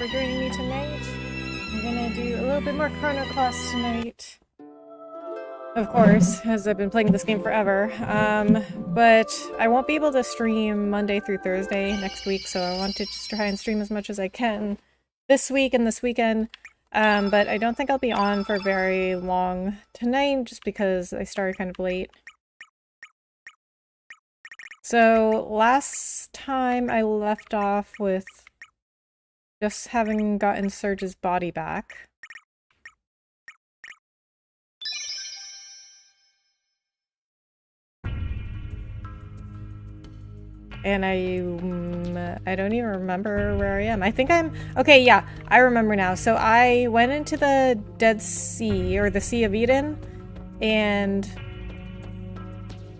for joining me tonight. I'm gonna do a little bit more Chrono Cross tonight. Of course, as I've been playing this game forever. But I won't be able to stream Monday through Thursday next week, so I want to just try and stream as much as I can this week and this weekend. But I don't think I'll be on for very long tonight, just because I started kind of late. So last time I left off with just having gotten Serge's body back. And I don't even remember where I am. I think I'm... Okay, yeah, I remember now. So I went into the Dead Sea, or the Sea of Eden, and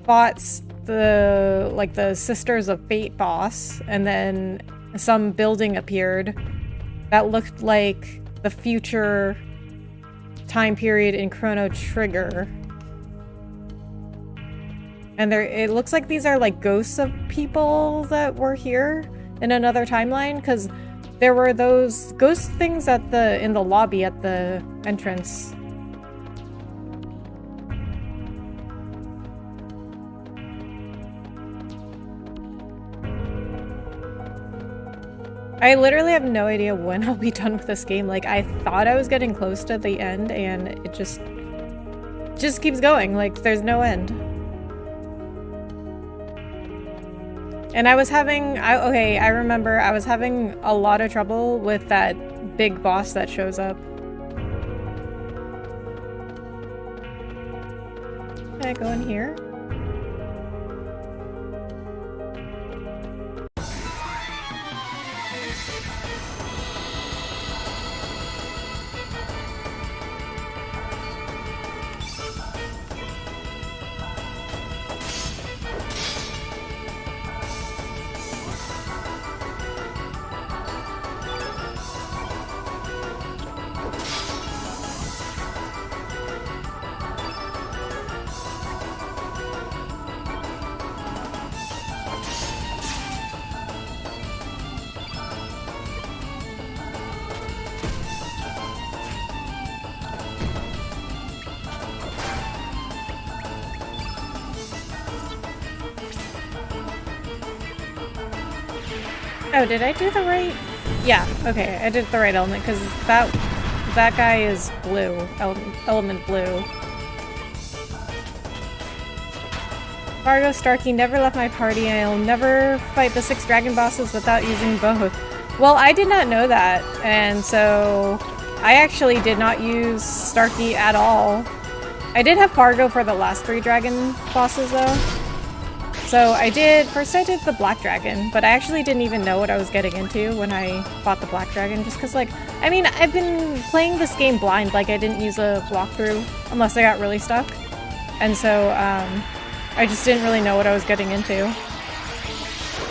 fought the Sisters of Fate boss, and then some building appeared that looked like the future time period in Chrono Trigger. And it looks like these are like ghosts of people that were here in another timeline, because there were those ghost things in the lobby at the entrance. I literally have no idea when I'll be done with this game. Like, I thought I was getting close to the end, and it just keeps going. Like, there's no end. And I was having... I remember I was having a lot of trouble with that big boss that shows up. Can I go in here? Oh, did I do the right? Yeah, okay, I did the right element, because that guy is blue. Element blue. Fargo Starkey never left my party, and I'll never fight the 6 dragon bosses without using both. Well, I did not know that, and so I actually did not use Starkey at all. I did have Fargo for the last 3 dragon bosses, though. So first I did the Black Dragon, but I actually didn't even know what I was getting into when I fought the Black Dragon, just because, like, I mean, I've been playing this game blind, like, I didn't use a walkthrough unless I got really stuck. And so, I just didn't really know what I was getting into.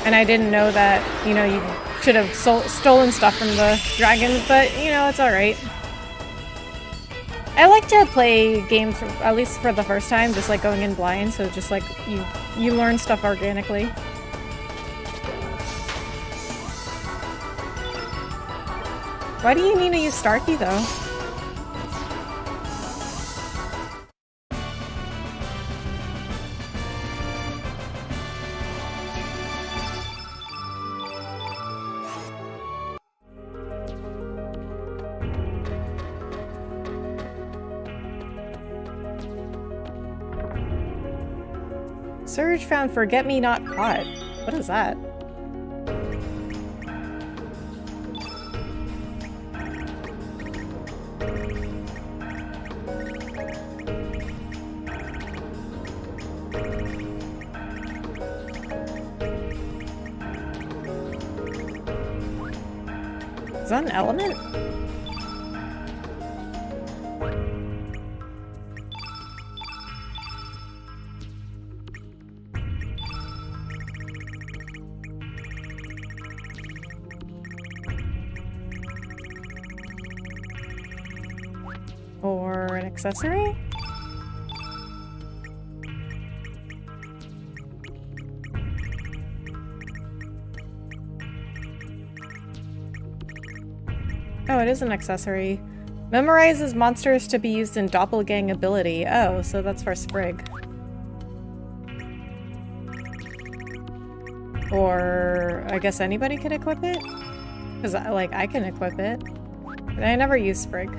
And I didn't know that, you know, you should have stolen stuff from the dragon, but, you know, it's alright. I like to play games, at least for the first time, just like going in blind, so just like you learn stuff organically. Why do you need to use Starkey, though? Serge found Forget-Me-Not Pot. What is that? Is that an element? Or an accessory? Oh, it is an accessory. Memorizes monsters to be used in doppelgang ability. Oh, so that's for Sprig. Or I guess anybody could equip it? Because, like, I can equip it. But I never use Sprig.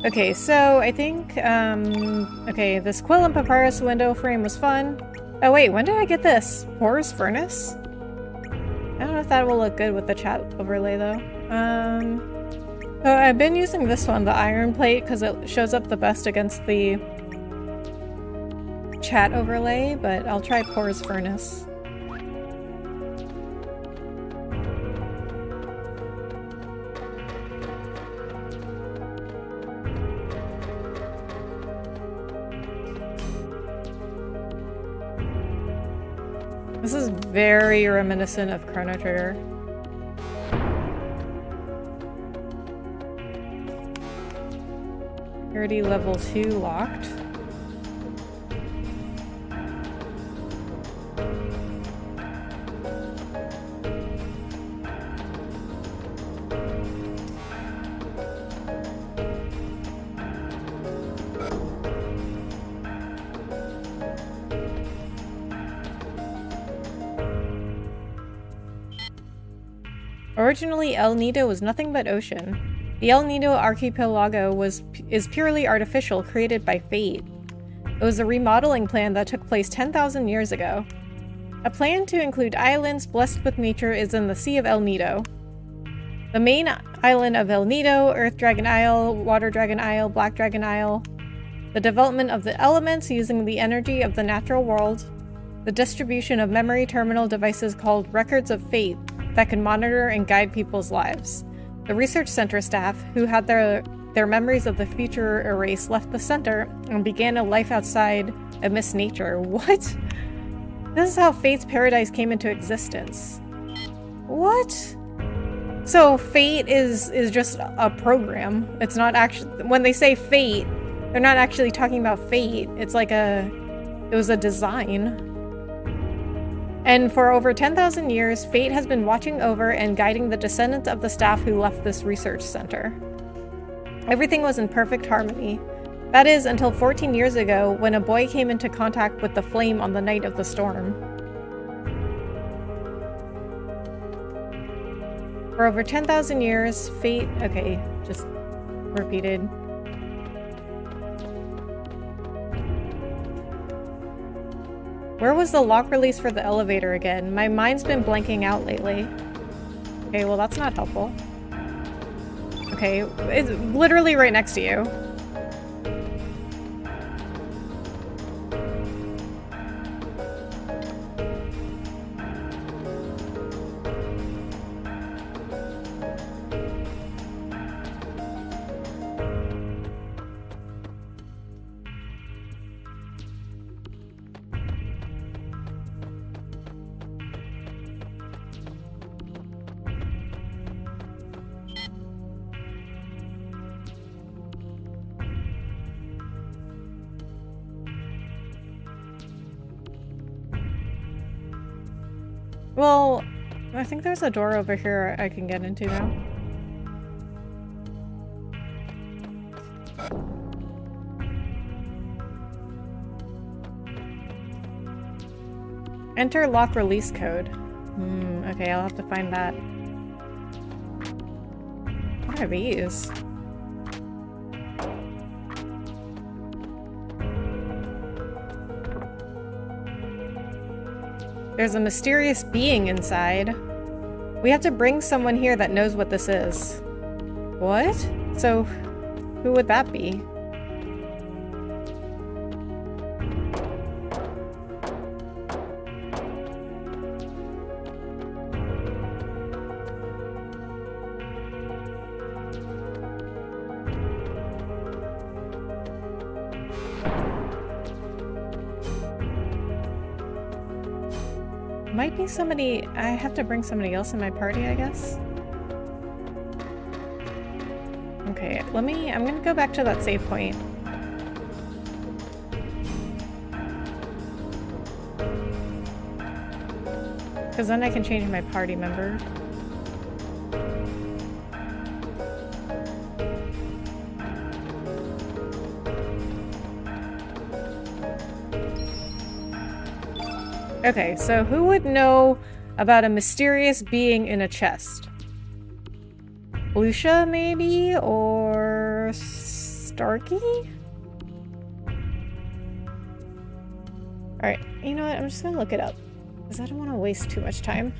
Okay, so I think, okay, this quill and papyrus window frame was fun. Oh wait, when did I get this? Porous furnace? I don't know if that will look good with the chat overlay though. So I've been using this one, the iron plate, because it shows up the best against the chat overlay, but I'll try porous furnace. This is very reminiscent of Chrono Trigger. Purity level 2 locked. Originally, El Nido was nothing but ocean. The El Nido archipelago is purely artificial, created by fate. It was a remodeling plan that took place 10,000 years ago. A plan to include islands blessed with nature is in the Sea of El Nido. The main island of El Nido, Earth Dragon Isle, Water Dragon Isle, Black Dragon Isle. The development of the elements using the energy of the natural world. The distribution of memory terminal devices called Records of Fate that can monitor and guide people's lives. The research center staff, who had their memories of the future erased, left the center and began a life outside amidst nature. What? This is how Fate's paradise came into existence. What? So Fate is just a program. It's not actually, when they say Fate, they're not actually talking about Fate. It's like it was a design. And for over 10,000 years, Fate has been watching over and guiding the descendants of the staff who left this research center. Everything was in perfect harmony. That is, until 14 years ago, when a boy came into contact with the flame on the night of the storm. For over 10,000 years, Fate... Okay, just repeated. Where was the lock release for the elevator again? My mind's been blanking out lately. Okay, well that's not helpful. Okay, it's literally right next to you. Well, I think there's a door over here I can get into now. Enter lock release code. Okay, I'll have to find that. What are these? There's a mysterious being inside. We have to bring someone here that knows what this is. What? So, who would that be? Might be somebody... I have to bring somebody else in my party, I guess? Okay, I'm gonna go back to that save point. Because then I can change my party member. Okay, so who would know about a mysterious being in a chest? Lucia, maybe? Or Starkey? Alright, you know what? I'm just gonna look it up. Because I don't want to waste too much time.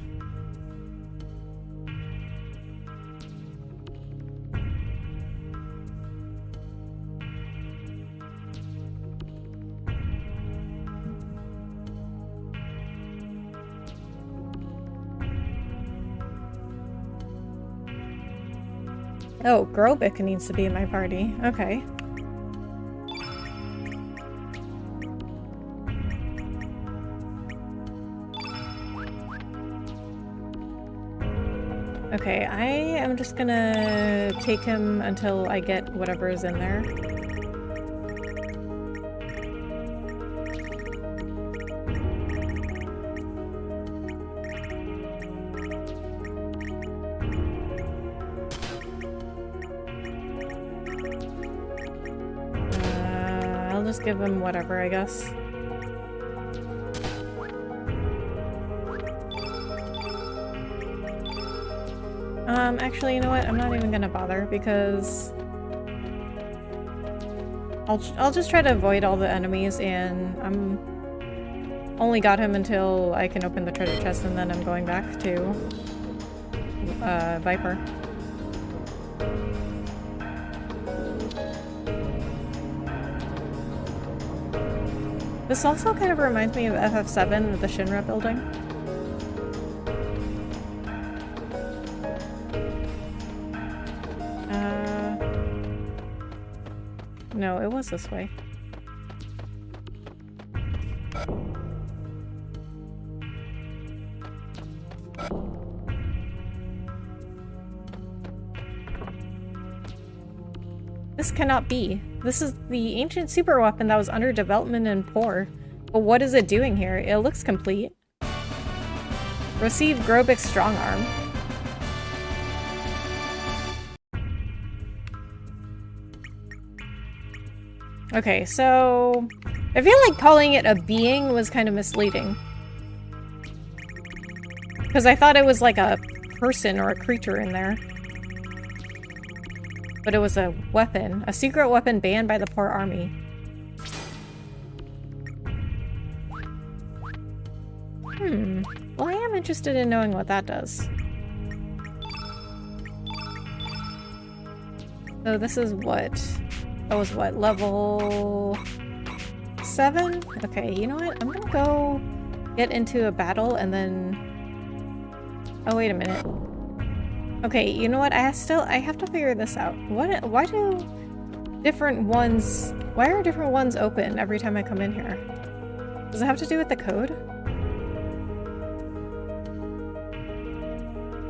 Oh, Grobik needs to be in my party. Okay. Okay, I am just gonna take him until I get whatever is in there. I'll just give him whatever, I guess. Actually, you know what? I'm not even gonna bother because I'll just try to avoid all the enemies, and I'm only got him until I can open the treasure chest, and then I'm going back to Viper. This also kind of reminds me of FF7 with the Shinra building. No, it was this way. This cannot be. This is the ancient super weapon that was under development in Poor. But what is it doing here? It looks complete. Receive Grobik's strong arm. Okay, so I feel like calling it a being was kind of misleading. Because I thought it was like a person or a creature in there. But it was a weapon. A secret weapon banned by the Poor Army. Well, I am interested in knowing what that does. So this is what? That was what? Level 7? Okay, you know what? I'm gonna go get into a battle and then... Oh, wait a minute. Okay, you know what? I have to figure this out. Why are different ones open every time I come in here? Does it have to do with the code?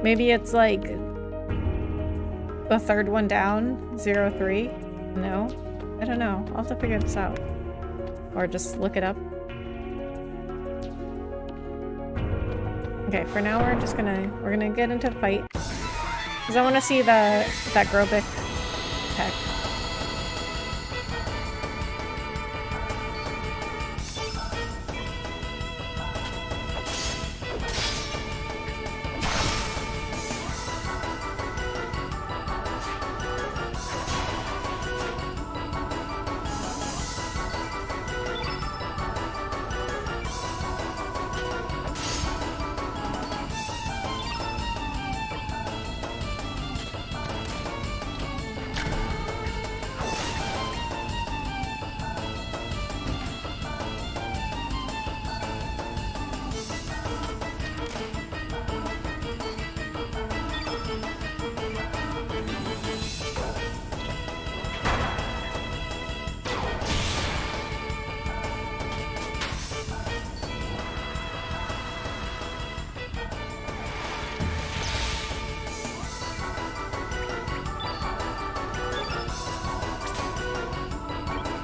Maybe it's like the third one down, 03? No? I don't know. I'll have to figure this out. Or just look it up. Okay, for now we're gonna get into a fight. Because I want to see that Grobik tech.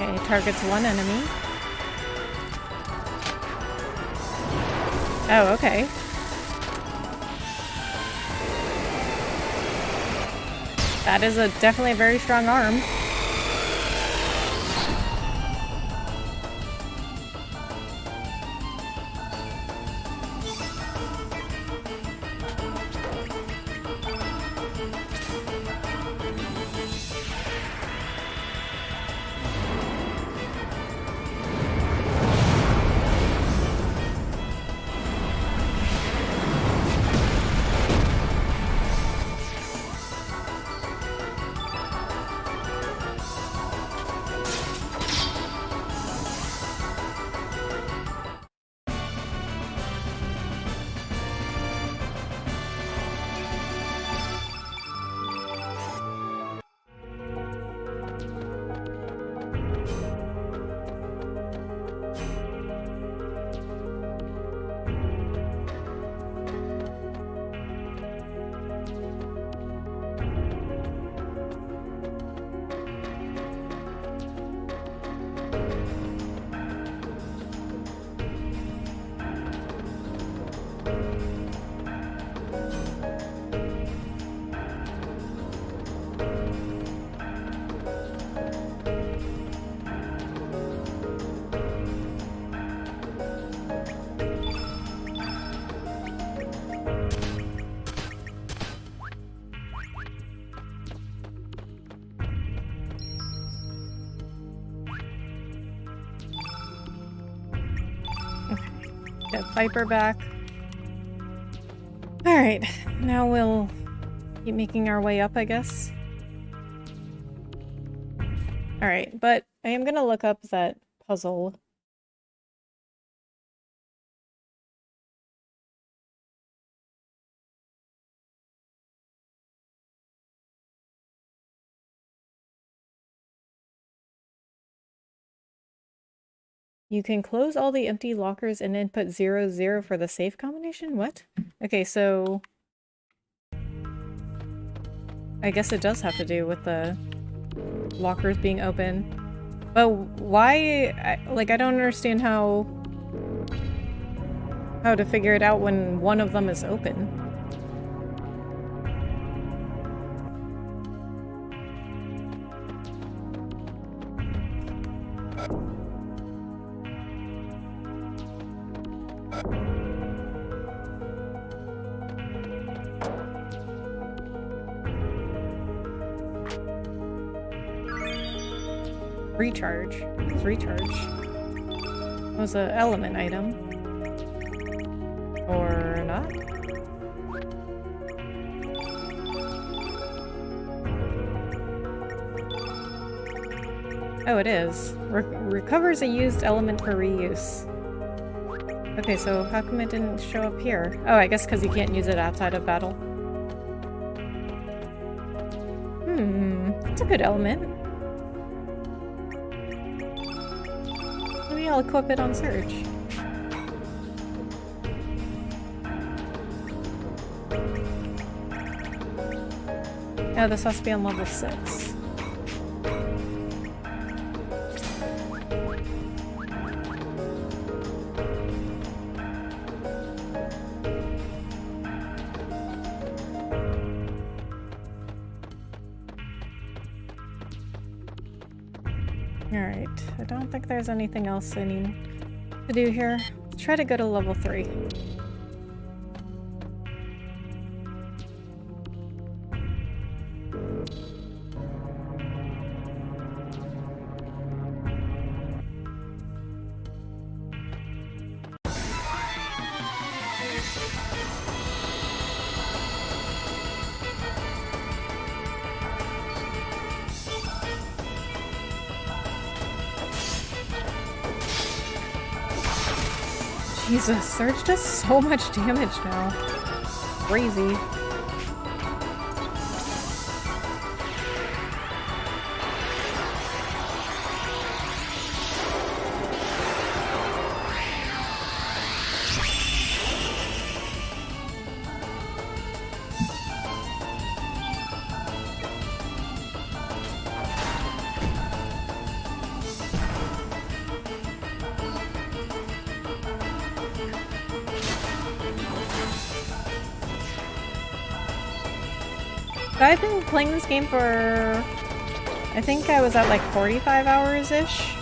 Okay, targets one enemy. Oh, okay. That is definitely a very strong arm. Get Viper back. Alright, now we'll keep making our way up, I guess. Alright, but I am gonna look up that puzzle. You can close all the empty lockers and input 00 for the safe combination? What? Okay, so... I guess it does have to do with the lockers being open. But why... I don't understand how to figure it out when one of them is open. Recharge. What's recharge? It was an element item. Or not? Oh, it is. Recovers a used element for reuse. Okay, so how come it didn't show up here? Oh, I guess because you can't use it outside of battle. That's a good element. Maybe I'll equip it on Serge. Oh, this has to be on level 6. Alright, I don't think there's anything else I need to do here. Let's try to go to level 3. Jesus, Serge does so much damage now. Crazy. I've been playing this game for... I think I was at like 45 hours-ish.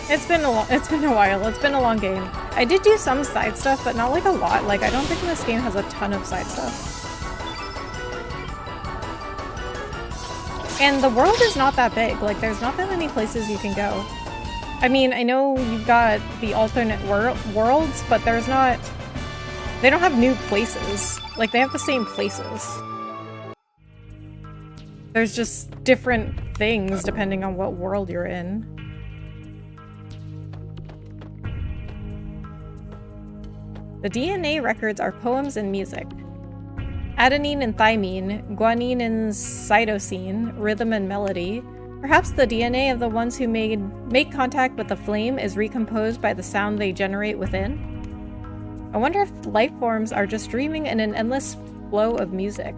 It's been a while. It's been a long game. I did do some side stuff, but not like a lot. Like, I don't think this game has a ton of side stuff. And the world is not that big. Like, there's not that many places you can go. I mean, I know you've got the alternate worlds, but there's not... They don't have new places. Like, they have the same places. There's just different things depending on what world you're in. The DNA records are poems and music. Adenine and thymine, guanine and cytosine, rhythm and melody. Perhaps the DNA of the ones who make contact with the flame is recomposed by the sound they generate within. I wonder if life forms are just dreaming in an endless flow of music.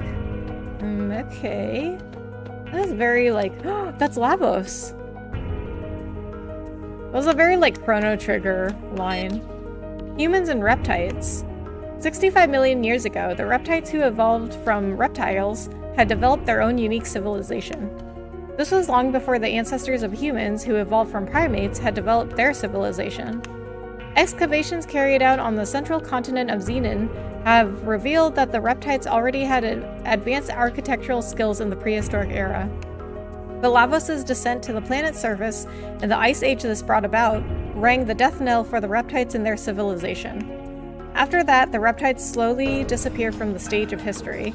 Okay. That is very, like... that's Lavos! That was a very, like, Chrono Trigger line. Humans and reptiles. 65 million years ago, the reptiles who evolved from reptiles had developed their own unique civilization. This was long before the ancestors of humans who evolved from primates had developed their civilization. Excavations carried out on the central continent of Xenon have revealed that the reptiles already had advanced architectural skills in the prehistoric era. But Lavos' descent to the planet's surface and the ice age this brought about rang the death knell for the reptiles and their civilization. After that, the reptiles slowly disappeared from the stage of history.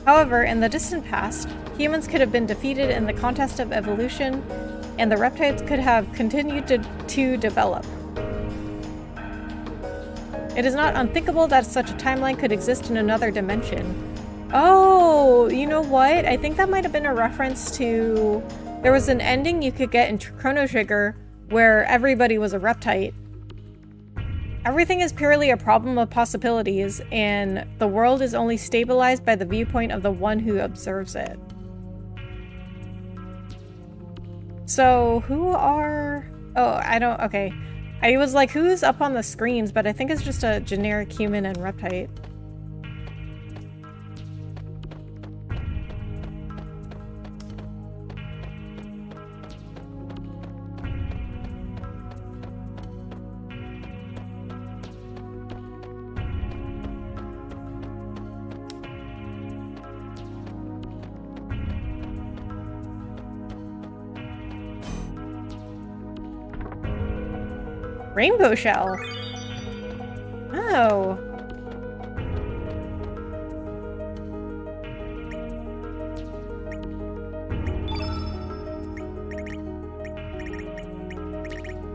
However, in the distant past, humans could have been defeated in the contest of evolution, and the reptiles could have continued to develop. It is not unthinkable that such a timeline could exist in another dimension. Oh, you know what? I think that might have been a reference to... There was an ending you could get in Chrono Trigger where everybody was a reptile. Everything is purely a problem of possibilities, and the world is only stabilized by the viewpoint of the one who observes it. So, who are... Oh, I don't... Okay. I was like, who's up on the screens? But I think it's just a generic human and reptile. Rainbow shell. Oh.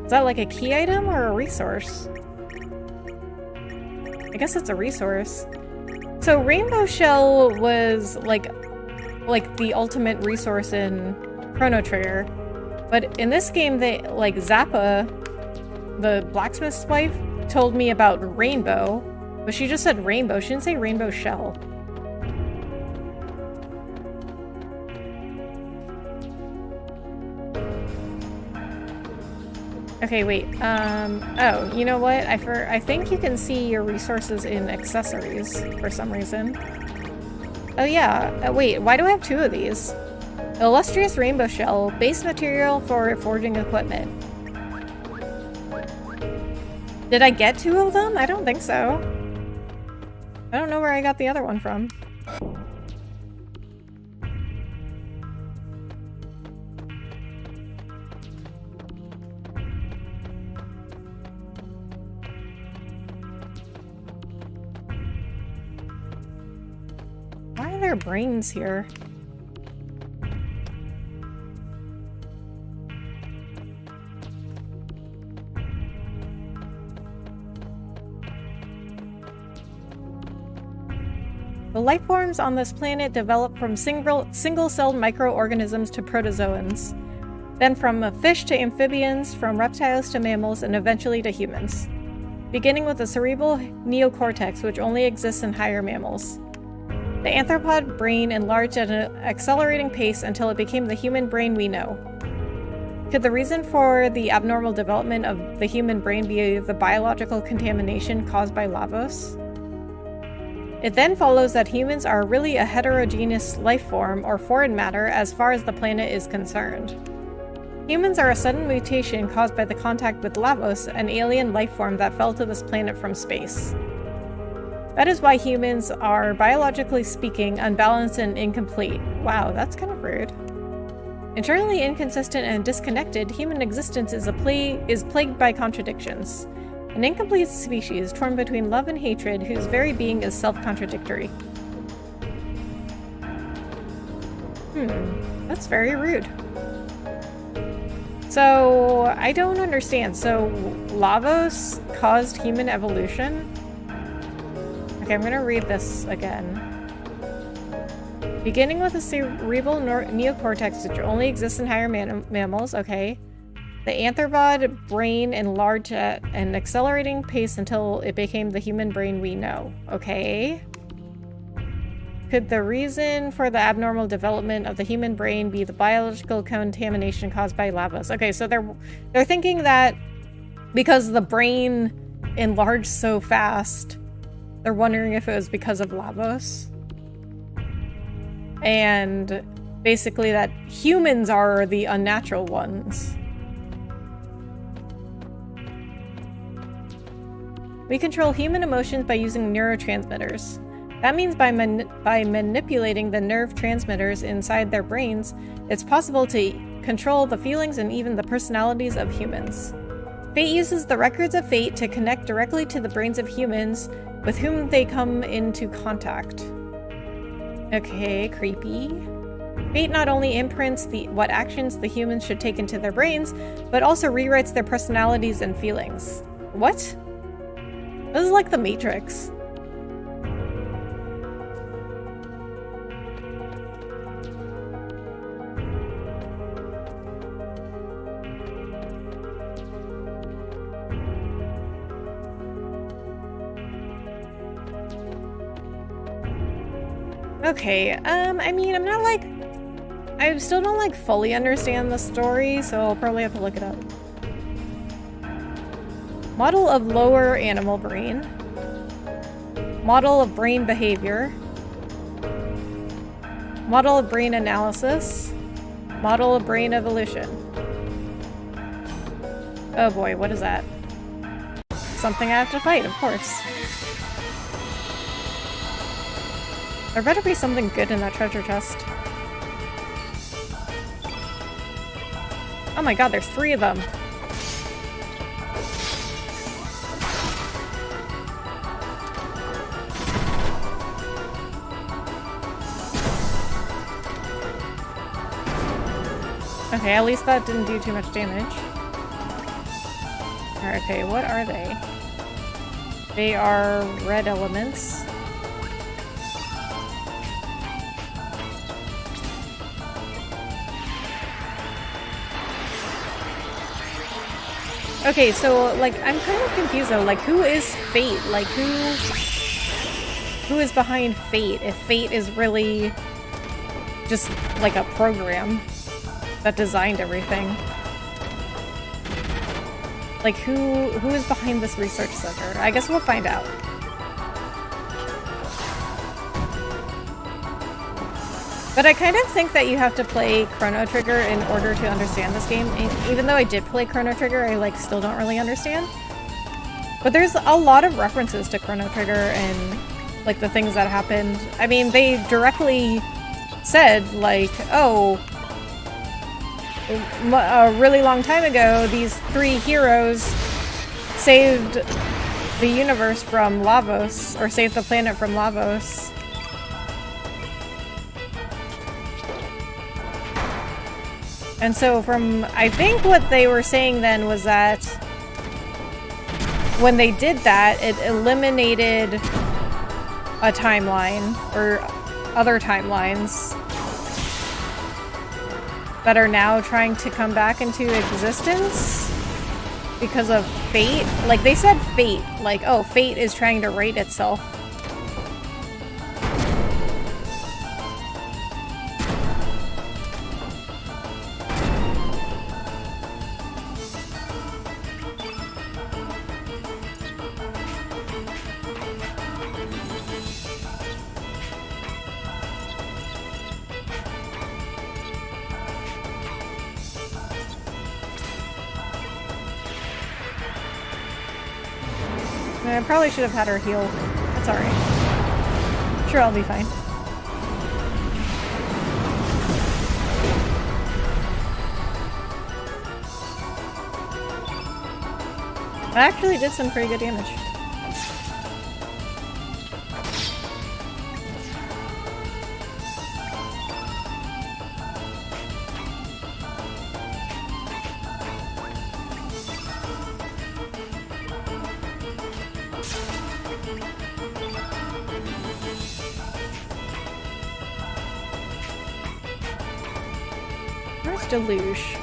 Is that like a key item or a resource? I guess it's a resource. So Rainbow Shell was like the ultimate resource in Chrono Trigger. But in this game, they like Zappa, the blacksmith's wife, told me about rainbow, but she just said rainbow. She didn't say rainbow shell. Okay, wait. Oh, you know what? I think you can see your resources in accessories for some reason. Oh yeah. Wait, why do I have two of these? Illustrious rainbow shell, base material for forging equipment. Did I get two of them? I don't think so. I don't know where I got the other one from. Why are there brains here? The life forms on this planet developed from single-celled microorganisms to protozoans, then from fish to amphibians, from reptiles to mammals, and eventually to humans, beginning with the cerebral neocortex, which only exists in higher mammals. The anthropod brain enlarged at an accelerating pace until it became the human brain we know. Could the reason for the abnormal development of the human brain be the biological contamination caused by Lavos? It then follows that humans are really a heterogeneous life form, or foreign matter, as far as the planet is concerned. Humans are a sudden mutation caused by the contact with Lavos, an alien life form that fell to this planet from space. That is why humans are, biologically speaking, unbalanced and incomplete. Wow, that's kind of rude. Internally inconsistent and disconnected, human existence is plagued by contradictions. An incomplete species torn between love and hatred, whose very being is self-contradictory. That's very rude. So, I don't understand. So, Lavos caused human evolution? Okay, I'm gonna read this again. Beginning with a cerebral neocortex which only exists in higher mammals, okay. The anthropod brain enlarged at an accelerating pace until it became the human brain we know. Okay. Could the reason for the abnormal development of the human brain be the biological contamination caused by Lavos? Okay, so they're thinking that because the brain enlarged so fast, they're wondering if it was because of Lavos. And basically that humans are the unnatural ones. We control human emotions by using neurotransmitters. That means by manipulating the nerve transmitters inside their brains, it's possible to control the feelings and even the personalities of humans. Fate uses the records of Fate to connect directly to the brains of humans with whom they come into contact. Okay, creepy. Fate not only imprints what actions the humans should take into their brains, but also rewrites their personalities and feelings. What? This is like the Matrix. Okay, I mean, I still don't like fully understand the story, so I'll probably have to look it up. Model of lower animal brain. Model of brain behavior. Model of brain analysis. Model of brain evolution. Oh boy, what is that? Something I have to fight, of course. There better be something good in that treasure chest. Oh my god, there's 3 of them. Okay, at least that didn't do too much damage. Okay, what are they? They are red elements. Okay, so, like, I'm kind of confused though. Like, who is Fate? Like, who is behind Fate? If Fate is really just, like, a program that designed everything. Like, who is behind this research center? I guess we'll find out. But I kind of think that you have to play Chrono Trigger in order to understand this game. Even though I did play Chrono Trigger, I like still don't really understand. But there's a lot of references to Chrono Trigger and like the things that happened. I mean, they directly said like, oh, a really long time ago, these 3 heroes saved the universe from Lavos, or saved the planet from Lavos. And so I think what they were saying then was that when they did that, it eliminated a timeline, or other timelines, that are now trying to come back into existence because of fate. Like, they said fate. Like, oh, fate is trying to right itself. I probably should have had her heal. That's alright. Sure, I'll be fine. I actually did some pretty good damage. Deluge.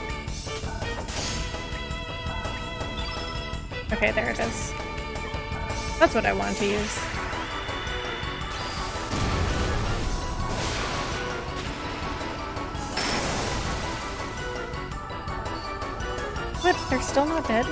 Okay, there it is. That's what I wanted to use. What? They're still not dead?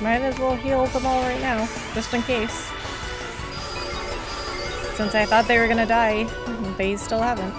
Might as well heal them all right now, just in case. Since I thought they were gonna die, they still haven't.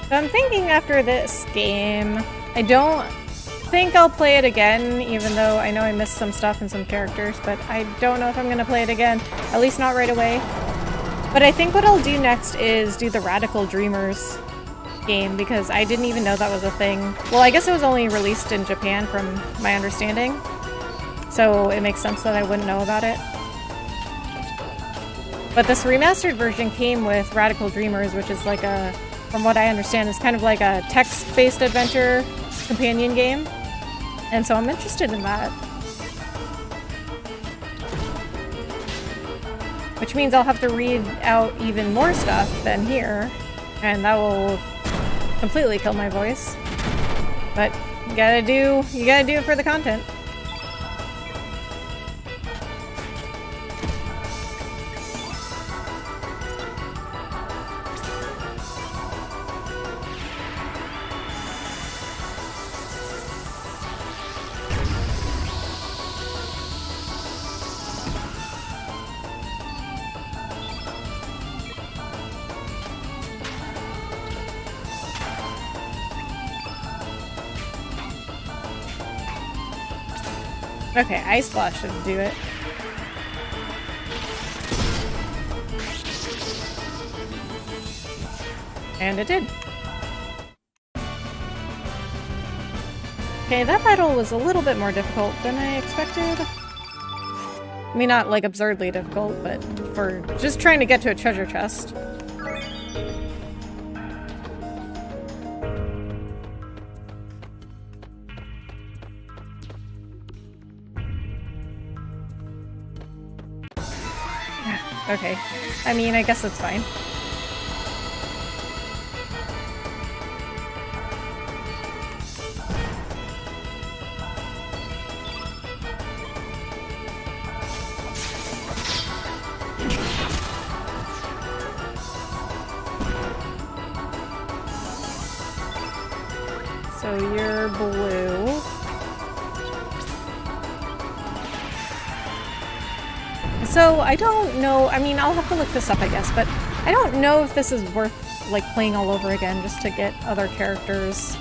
So I'm thinking after this game, I don't think I'll play it again, even though I know I missed some stuff and some characters, but I don't know if I'm gonna play it again, at least not right away. But I think what I'll do next is do the Radical Dreamers game, because I didn't even know that was a thing. Well, I guess it was only released in Japan from my understanding, so it makes sense that I wouldn't know about it. But this remastered version came with Radical Dreamers, which is like a, from what I understand, is kind of like a text-based adventure companion game. And so I'm interested in that. Which means I'll have to read out even more stuff than here, and that will completely kill my voice. But you gotta do it for the content. Okay, Ice Blast should do it. And it did. Okay, that battle was a little bit more difficult than I expected. I mean, not like absurdly difficult, but for just trying to get to a treasure chest. Okay. I mean, I guess that's fine. So you're blue. So I don't know, I mean, I'll have to look this up, I guess, but I don't know if this is worth, like, playing all over again just to get other characters,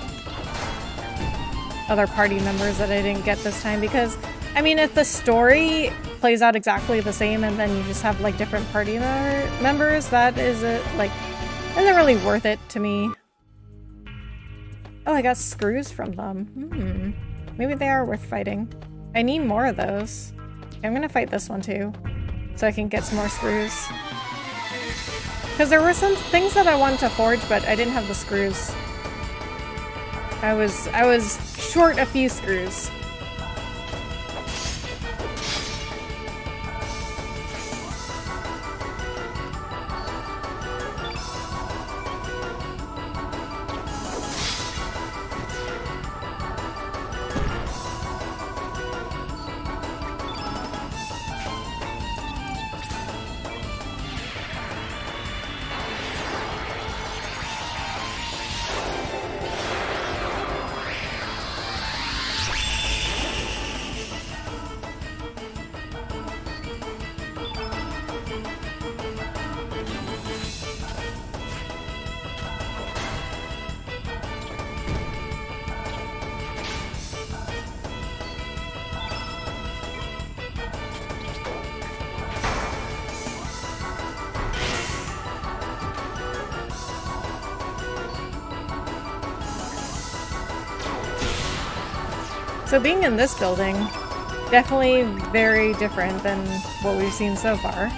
other party members that I didn't get this time, because, I mean, if the story plays out exactly the same and then you just have, like, different party members, that isn't really worth it to me. Oh, I got screws from them. Maybe they are worth fighting. I need more of those. I'm gonna fight this one too, so I can get some more screws. Because there were some things that I wanted to forge, but I didn't have the screws. I was short a few screws. So being in this building, definitely very different than what we've seen so far.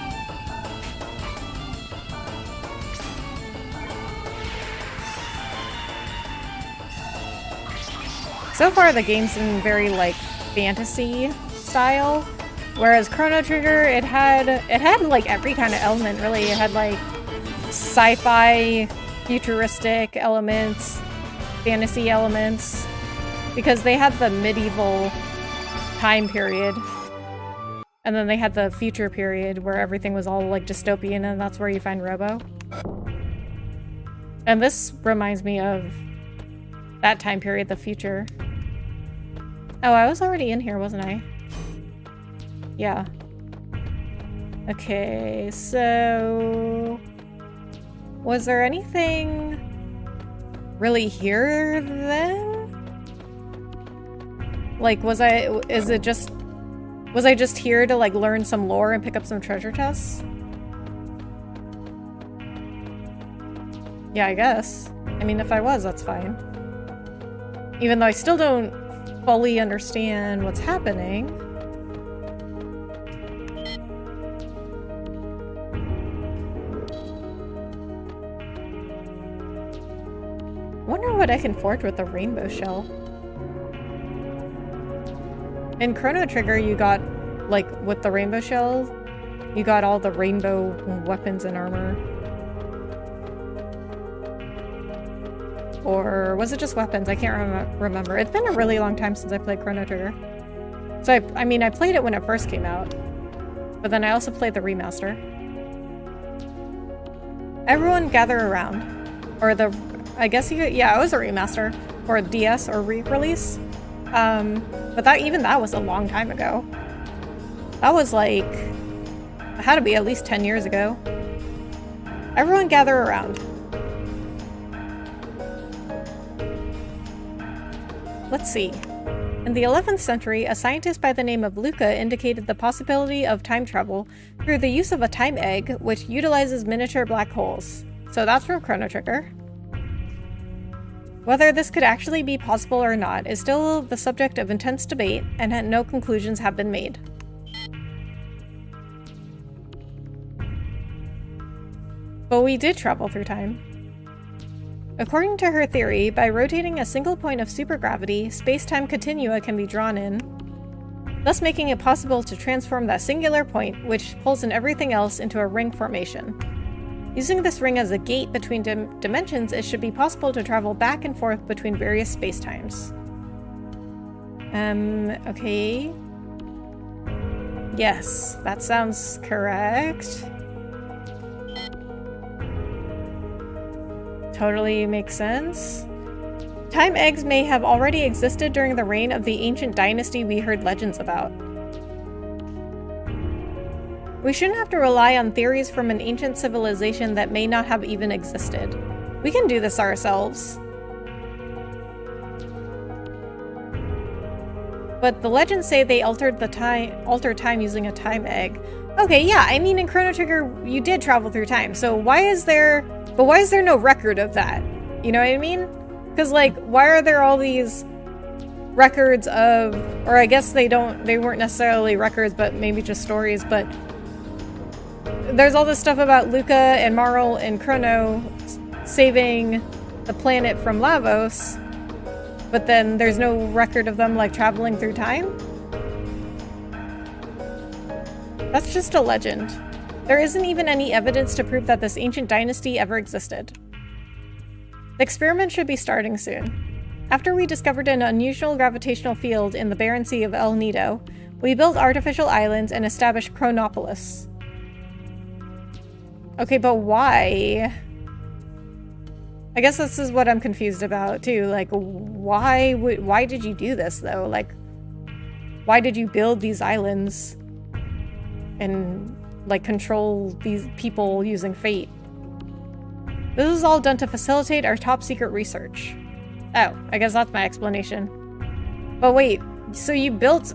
So far the game's been very, like, fantasy style, Whereas Chrono Trigger, it had like every kind of element, really. It had like sci-fi, futuristic elements, fantasy elements, because they had the medieval time period, and then they had the future period where everything was all like dystopian, and that's where you find Robo. And this reminds me of that time period, the future. Oh, I was already in here, wasn't I? Yeah. Okay, so... was there anything really here then? Like, was I just here to like learn some lore and pick up some treasure chests? Yeah, I guess. I mean, if I was, that's fine. Even though I still don't fully understand what's happening. Wonder what I can forge with the rainbow shell. In Chrono Trigger, you got, like, with the rainbow shell, you got all the rainbow weapons and armor. Or was it just weapons? I can't remember. It's been a really long time since I played Chrono Trigger. So, I mean, I played it when it first came out. But then I also played the remaster. Everyone gather around. Or the... I guess you could... Yeah, it was a remaster. Or a DS or re-release. But even that was a long time ago. That was like... It had to be at least 10 years ago. Everyone gather around. Let's see. In the 11th century, a scientist by the name of Lucca indicated the possibility of time travel through the use of a time egg, which utilizes miniature black holes. So that's from Chrono Trigger. Whether this could actually be possible or not is still the subject of intense debate, and no conclusions have been made. But we did travel through time. According to her theory, by rotating a single point of supergravity, space-time continua can be drawn in, thus making it possible to transform that singular point, which pulls in everything else, into a ring formation. Using this ring as a gate between dimensions, it should be possible to travel back and forth between various spacetimes. Okay. Yes, that sounds correct. Totally makes sense. Time eggs may have already existed during the reign of the ancient dynasty we heard legends about. We shouldn't have to rely on theories from an ancient civilization that may not have even existed. We can do this ourselves. But the legends say they altered time using a time egg. Okay, yeah, I mean in Chrono Trigger you did travel through time, so why is there no record of that? You know what I mean? Because like, why are there all these records of, or I guess they weren't necessarily records, but maybe just stories, but there's all this stuff about Lucca and Marl and Chrono saving the planet from Lavos, but then there's no record of them like traveling through time? That's just a legend. There isn't even any evidence to prove that this ancient dynasty ever existed. The experiment should be starting soon. After we discovered an unusual gravitational field in the barren sea of El Nido, we built artificial islands and established Chronopolis. Okay, but why? I guess this is what I'm confused about too. Like, why did you do this though? Like, why did you build these islands and like control these people using fate? This is all done to facilitate our top secret research. Oh, I guess that's my explanation. But wait, so you built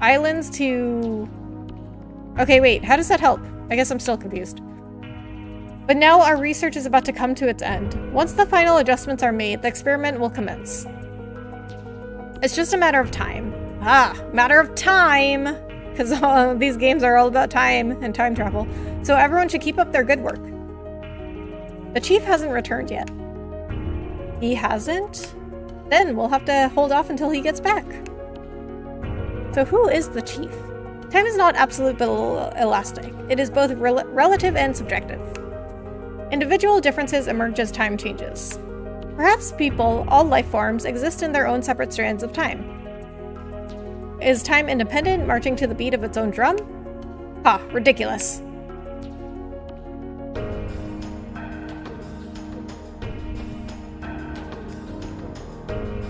islands to... Okay, wait, how does that help? I guess I'm still confused. But now our research is about to come to its end. Once the final adjustments are made, the experiment will commence. It's just a matter of time. Matter of time! Because these games are all about time and time travel. So everyone should keep up their good work. The chief hasn't returned yet. He hasn't? Then we'll have to hold off until he gets back. So who is the chief? Time is not absolute but elastic. It is both relative and subjective. Individual differences emerge as time changes. Perhaps people, all life forms, exist in their own separate strands of time. Is time independent, marching to the beat of its own drum? Ha, ridiculous.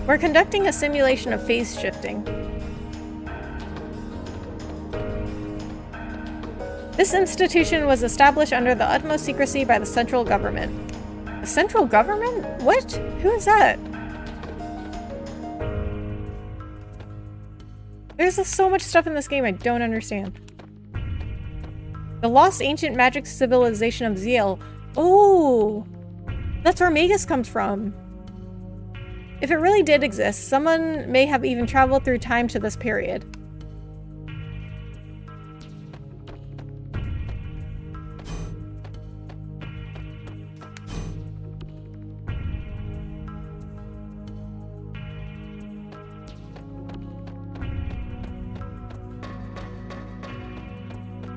We're conducting a simulation of phase shifting. This institution was established under the utmost secrecy by the central government. The central government? What? Who is that? There's so much stuff in this game I don't understand. The lost ancient magic civilization of Zeal. Oh! That's where Magus comes from. If it really did exist, someone may have even traveled through time to this period.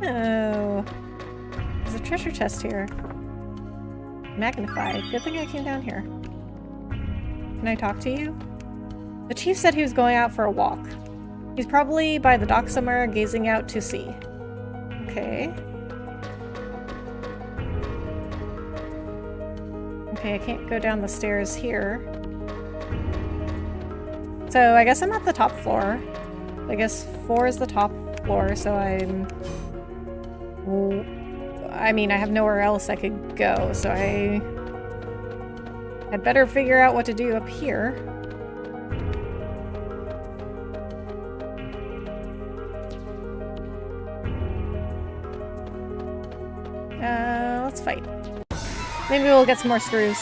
Oh. There's a treasure chest here. Magnified. Good thing I came down here. Can I talk to you? The chief said he was going out for a walk. He's probably by the dock somewhere, gazing out to sea. Okay. Okay, I can't go down the stairs here. So I guess I'm at the top floor. I guess 4 is the top floor, so I mean, I have nowhere else I could go, so I'd better figure out what to do up here. Let's fight. Maybe we'll get some more screws.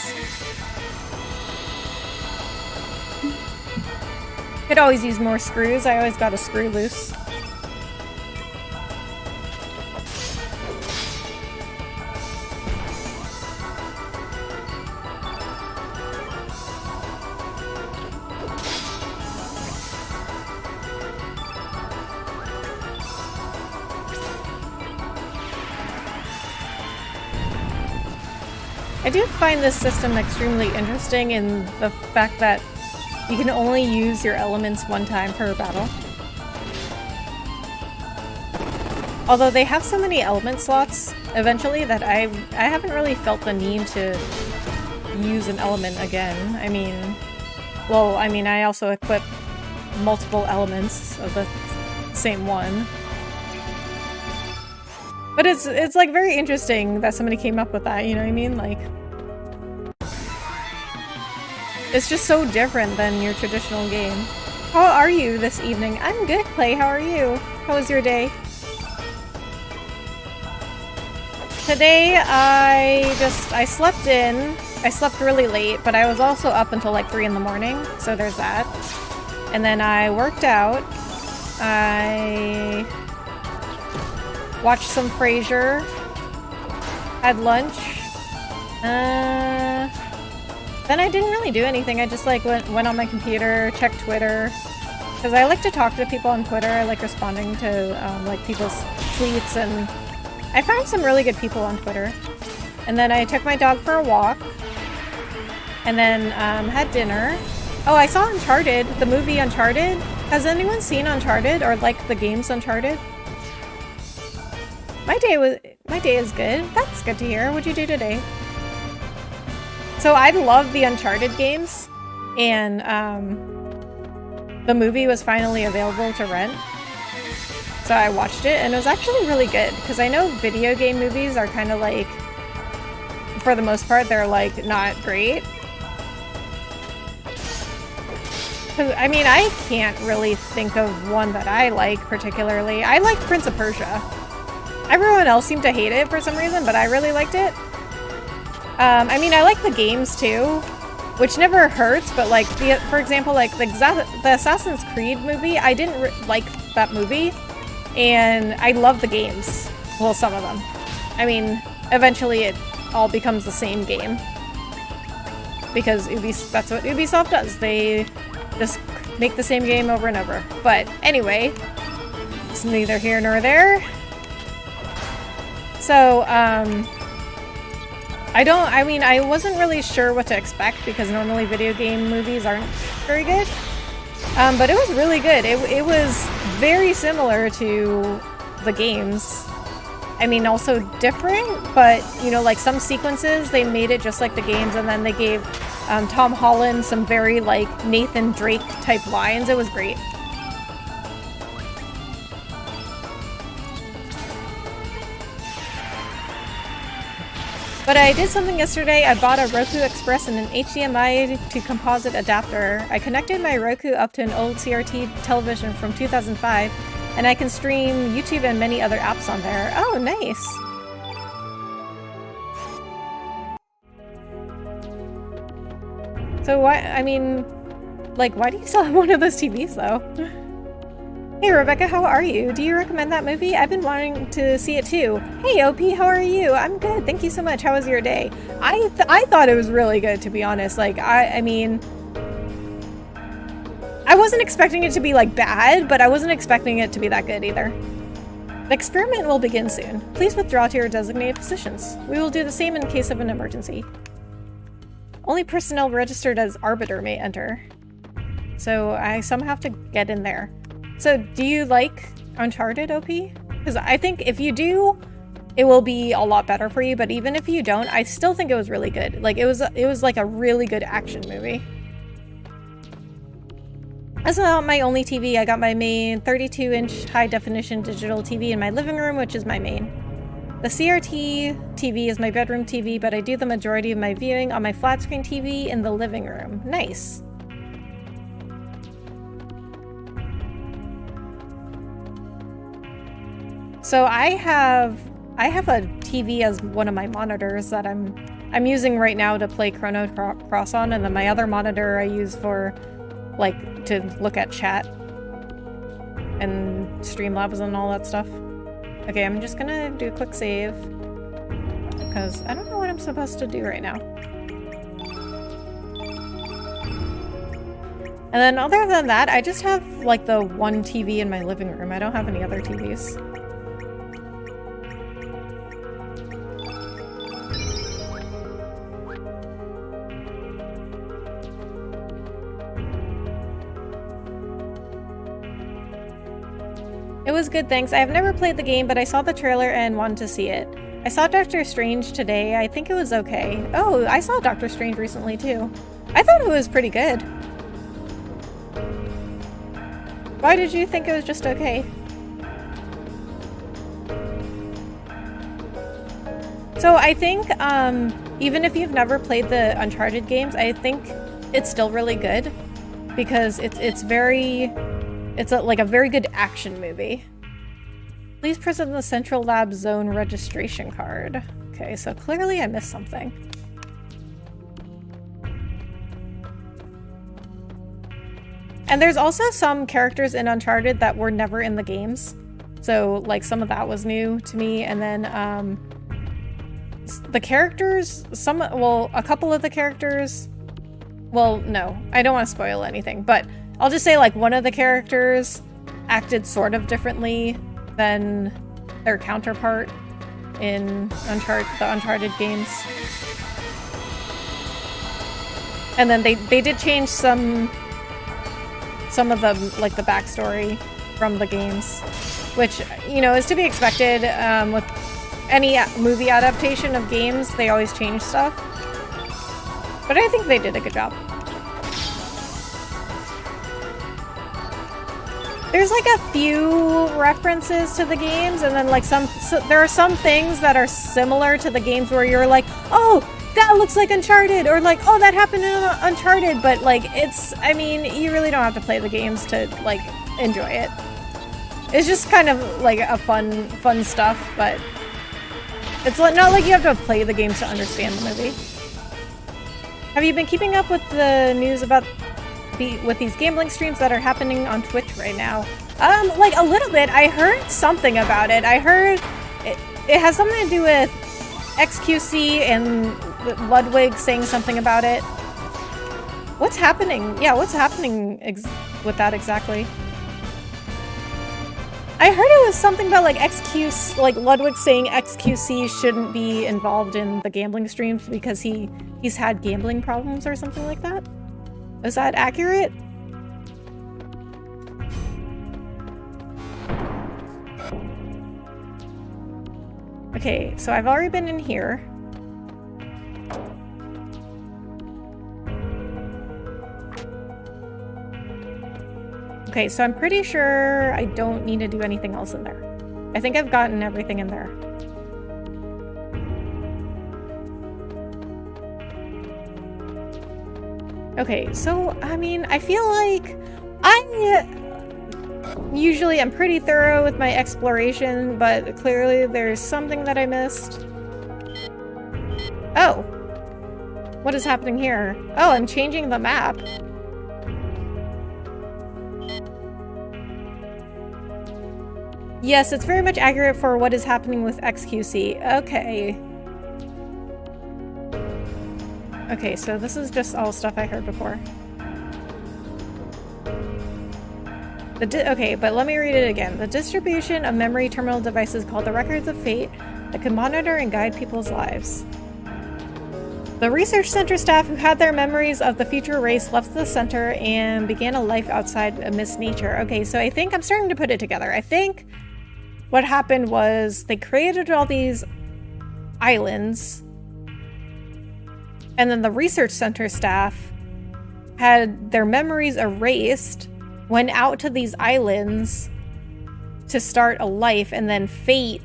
Could always use more screws. I always got a screw loose. I do find this system extremely interesting in the fact that you can only use your elements one time per battle. Although they have so many element slots eventually that I haven't really felt the need to use an element again. I mean, well, I mean, I also equip multiple elements of the same one. But it's like very interesting that somebody came up with that, you know what I mean? Like, it's just so different than your traditional game. How are you this evening? I'm good, Clay. How are you? How was your day? Today, I slept in. I slept really late, but I was also up until like 3 in the morning, so there's that. And then I worked out. I watched some Frasier. Had lunch. Then I didn't really do anything. I just like went on my computer, checked Twitter. Because I like to talk to people on Twitter. I like responding to like people's tweets, and I found some really good people on Twitter. And then I took my dog for a walk. And then had dinner. Oh, I saw Uncharted, the movie Uncharted. Has anyone seen Uncharted or like the games Uncharted? My day is good. That's good to hear. What'd you do today? So I love the Uncharted games, and the movie was finally available to rent. So I watched it, and it was actually really good, because I know video game movies are kind of like, for the most part, they're like not great. I mean, I can't really think of one that I like particularly. I like Prince of Persia. Everyone else seemed to hate it for some reason, but I really liked it. I mean, I like the games too, which never hurts, but like, for example, like the Assassin's Creed movie, I didn't like that movie, and I love the games. Well, some of them. I mean, eventually it all becomes the same game. Because that's what Ubisoft does. They just make the same game over and over. But anyway, That's neither here nor there. So, I wasn't really sure what to expect because normally video game movies aren't very good. But it was really good. It was very similar to the games. I mean, also different, but, you know, like some sequences, they made it just like the games, and then they gave Tom Holland some very, like, Nathan Drake type lines. It was great. But I did something yesterday. I bought a Roku Express and an HDMI to composite adapter. I connected my Roku up to an old CRT television from 2005, and I can stream YouTube and many other apps on there. Oh, nice! So why, I mean, like, why do you still have one of those TVs, though? Hey Rebecca, how are you? Do you recommend that movie? I've been wanting to see it too. Hey OP, how are you? I'm good, thank you so much. How was your day? I thought it was really good, to be honest. Like, I mean, I wasn't expecting it to be, like, bad, but I wasn't expecting it to be that good either. The experiment will begin soon. Please withdraw to your designated positions. We will do the same in case of an emergency. Only personnel registered as arbiter may enter. So I somehow have to get in there. So, do you like Uncharted, OP? Because I think if you do, it will be a lot better for you, but even if you don't, I still think it was really good. Like, it was like a really good action movie. That's not my only TV. I got my main 32-inch high-definition digital TV in my living room, which is my main. The CRT TV is my bedroom TV, but I do the majority of my viewing on my flat-screen TV in the living room. Nice. So I have a TV as one of my monitors that I'm using right now to play Chrono Cross on, and then my other monitor I use for, like, to look at chat and Streamlabs and all that stuff. Okay, I'm just gonna do a quick save because I don't know what I'm supposed to do right now. And then other than that, I just have, like, the one TV in my living room. I don't have any other TVs. It was good, thanks. I have never played the game, but I saw the trailer and wanted to see it. I saw Doctor Strange today. I think it was okay. Oh, I saw Doctor Strange recently, too. I thought it was pretty good. Why did you think it was just okay? So I think, even if you've never played the Uncharted games, I think it's still really good. Because it's like a very good action movie. Please present the Central Lab Zone registration card. Okay, so clearly I missed something. And there's also some characters in Uncharted that were never in the games. So, like, some of that was new to me. And then, the characters, a couple of the characters... Well, no, I don't want to spoil anything, but I'll just say, like, one of the characters acted sort of differently than their counterpart in the Uncharted games. And then they did change some of the, like, the backstory from the games, which, you know, is to be expected. With any movie adaptation of games, they always change stuff. But I think they did a good job. There's, like, a few references to the games, and then, like, there are some things that are similar to the games where you're like, oh, that looks like Uncharted, or like, oh, that happened in Uncharted, but, like, I mean, you really don't have to play the games to, like, enjoy it. It's just kind of, like, a fun stuff, but it's not like you have to play the games to understand the movie. Have you been keeping up with the news about with these gambling streams that are happening on Twitch right now? Like, a little bit. I heard something about it. I heard it has something to do with XQC and Ludwig saying something about it. What's happening? Yeah, what's happening with that exactly? I heard it was something about like XQ, like Ludwig saying XQC shouldn't be involved in the gambling streams because he's had gambling problems or something like that. Is that accurate? Okay, so I've already been in here. Okay, so I'm pretty sure I don't need to do anything else in there. I think I've gotten everything in there. Okay, so, I mean, I feel like usually I'm pretty thorough with my exploration, but clearly there's something that I missed. Oh! What is happening here? Oh, I'm changing the map. Yes, it's very much accurate for what is happening with XQC. Okay. Okay, so this is just all stuff I heard before. Okay, but let me read it again. The distribution of memory terminal devices called the Records of Fate that can monitor and guide people's lives. The research center staff who had their memories of the future race left the center and began a life outside amidst nature. Okay, so I think I'm starting to put it together. I think what happened was they created all these islands, and then the research center staff had their memories erased, went out to these islands to start a life, and then fate,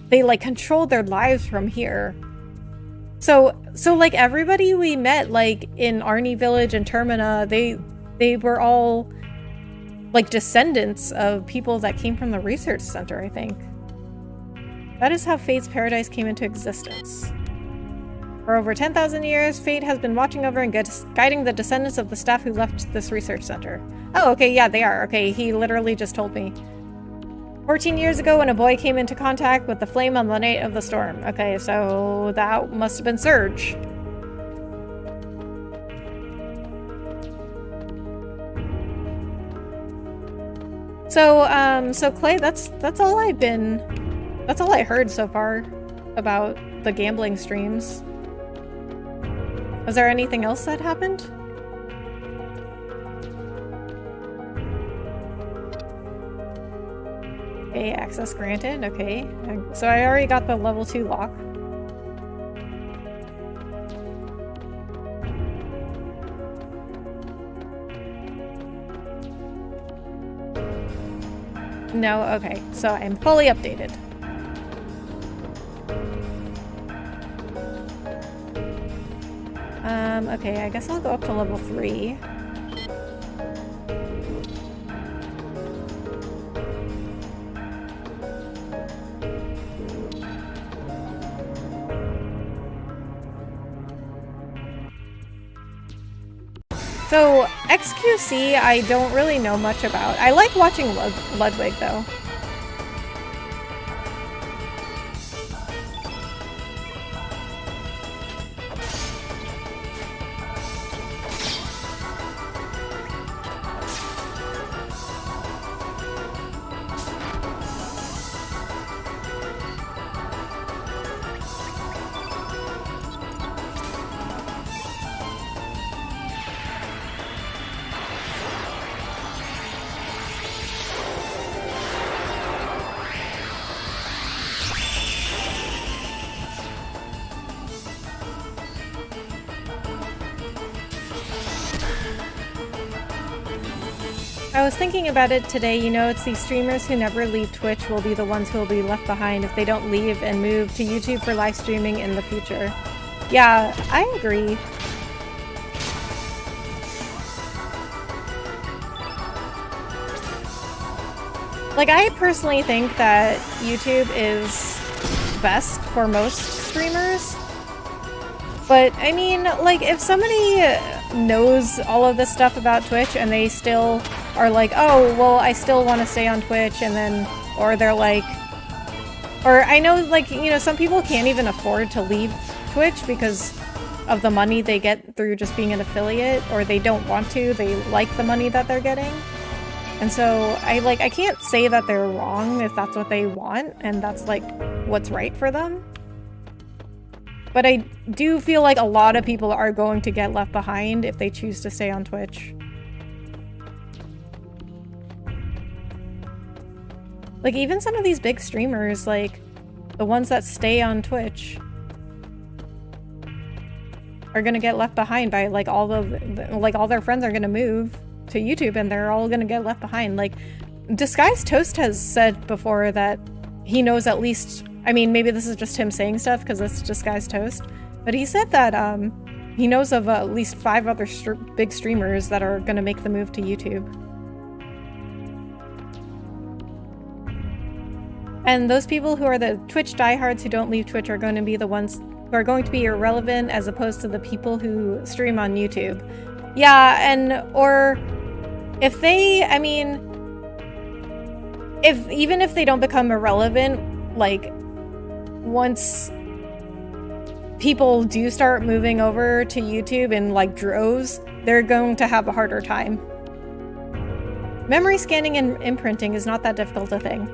they like controlled their lives from here. So like everybody we met like in Arnie Village and Termina, they were all like descendants of people that came from the research center, I think. That is how Fate's paradise came into existence. For over 10,000 years, Fate has been watching over and guiding the descendants of the staff who left this research center. Oh, okay, yeah, they are. Okay, he literally just told me. 14 years ago when a boy came into contact with the flame on the night of the storm. Okay, so that must have been Serge. So Clay, that's all that's all I heard so far about the gambling streams. Was there anything else that happened? Okay, access granted, okay. So I already got the level 2 lock. No, okay, so I'm fully updated. Okay, I guess I'll go up to level 3. So, XQC, I don't really know much about. I like watching Ludwig, though. I was thinking about it today, you know, it's these streamers who never leave Twitch will be the ones who will be left behind if they don't leave and move to YouTube for live streaming in the future. Yeah, I agree. Like, I personally think that YouTube is best for most streamers. But, I mean, like, if somebody knows all of this stuff about Twitch and they still are like, oh, well, I still want to stay on Twitch, and then, or they're like, or I know, like, you know, some people can't even afford to leave Twitch because of the money they get through just being an affiliate, or they don't want to, they like the money that they're getting. And so I can't say that they're wrong if that's what they want and that's like what's right for them. But I do feel like a lot of people are going to get left behind if they choose to stay on Twitch. Like, even some of these big streamers, like, the ones that stay on Twitch are gonna get left behind by, like, all their friends are gonna move to YouTube and they're all gonna get left behind. Like, Disguised Toast has said before that he knows at least, I mean, maybe this is just him saying stuff because it's Disguised Toast, but he said that he knows of at least 5 other big streamers that are gonna make the move to YouTube. And those people who are the Twitch diehards who don't leave Twitch are going to be the ones who are going to be irrelevant as opposed to the people who stream on YouTube. Yeah, and or if they, I mean, even if they don't become irrelevant, like once people do start moving over to YouTube in like droves, they're going to have a harder time. Memory scanning and imprinting is not that difficult a thing.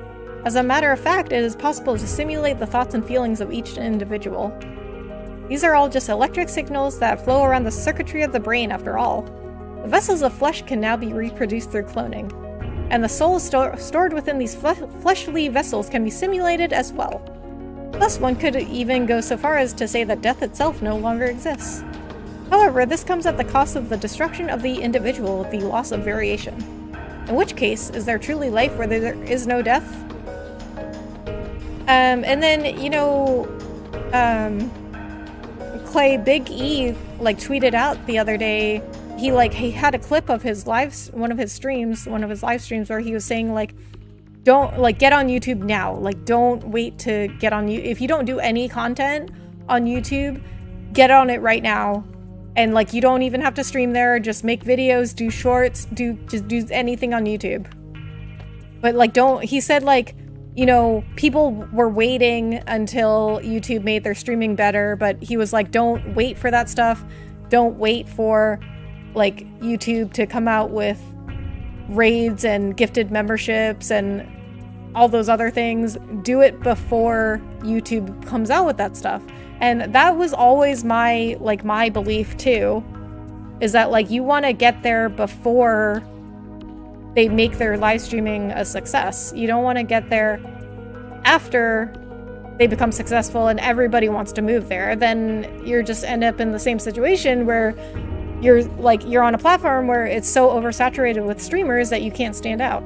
As a matter of fact, it is possible to simulate the thoughts and feelings of each individual. These are all just electric signals that flow around the circuitry of the brain after all. The vessels of flesh can now be reproduced through cloning, and the soul stored within these fleshly vessels can be simulated as well. Thus, one could even go so far as to say that death itself no longer exists. However, this comes at the cost of the destruction of the individual, the loss of variation. In which case, is there truly life where there is no death? And then, you know, Clay Big E, like, tweeted out the other day, he had a clip of his one of his live streams where he was saying, like, don't, like, get on YouTube now. Like, don't wait to get on YouTube. If you don't do any content on YouTube, get on it right now. And, like, you don't even have to stream there. Just make videos, do shorts, just do anything on YouTube. But, like, he said, like, you know, people were waiting until YouTube made their streaming better, but he was like, don't wait for that stuff. Don't wait for, like, YouTube to come out with raids and gifted memberships and all those other things. Do it before YouTube comes out with that stuff. And that was always my belief too, is that, like, you want to get there before they make their live streaming a success. You don't want to get there after they become successful and everybody wants to move there. Then you're just end up in the same situation where you're on a platform where it's so oversaturated with streamers that you can't stand out.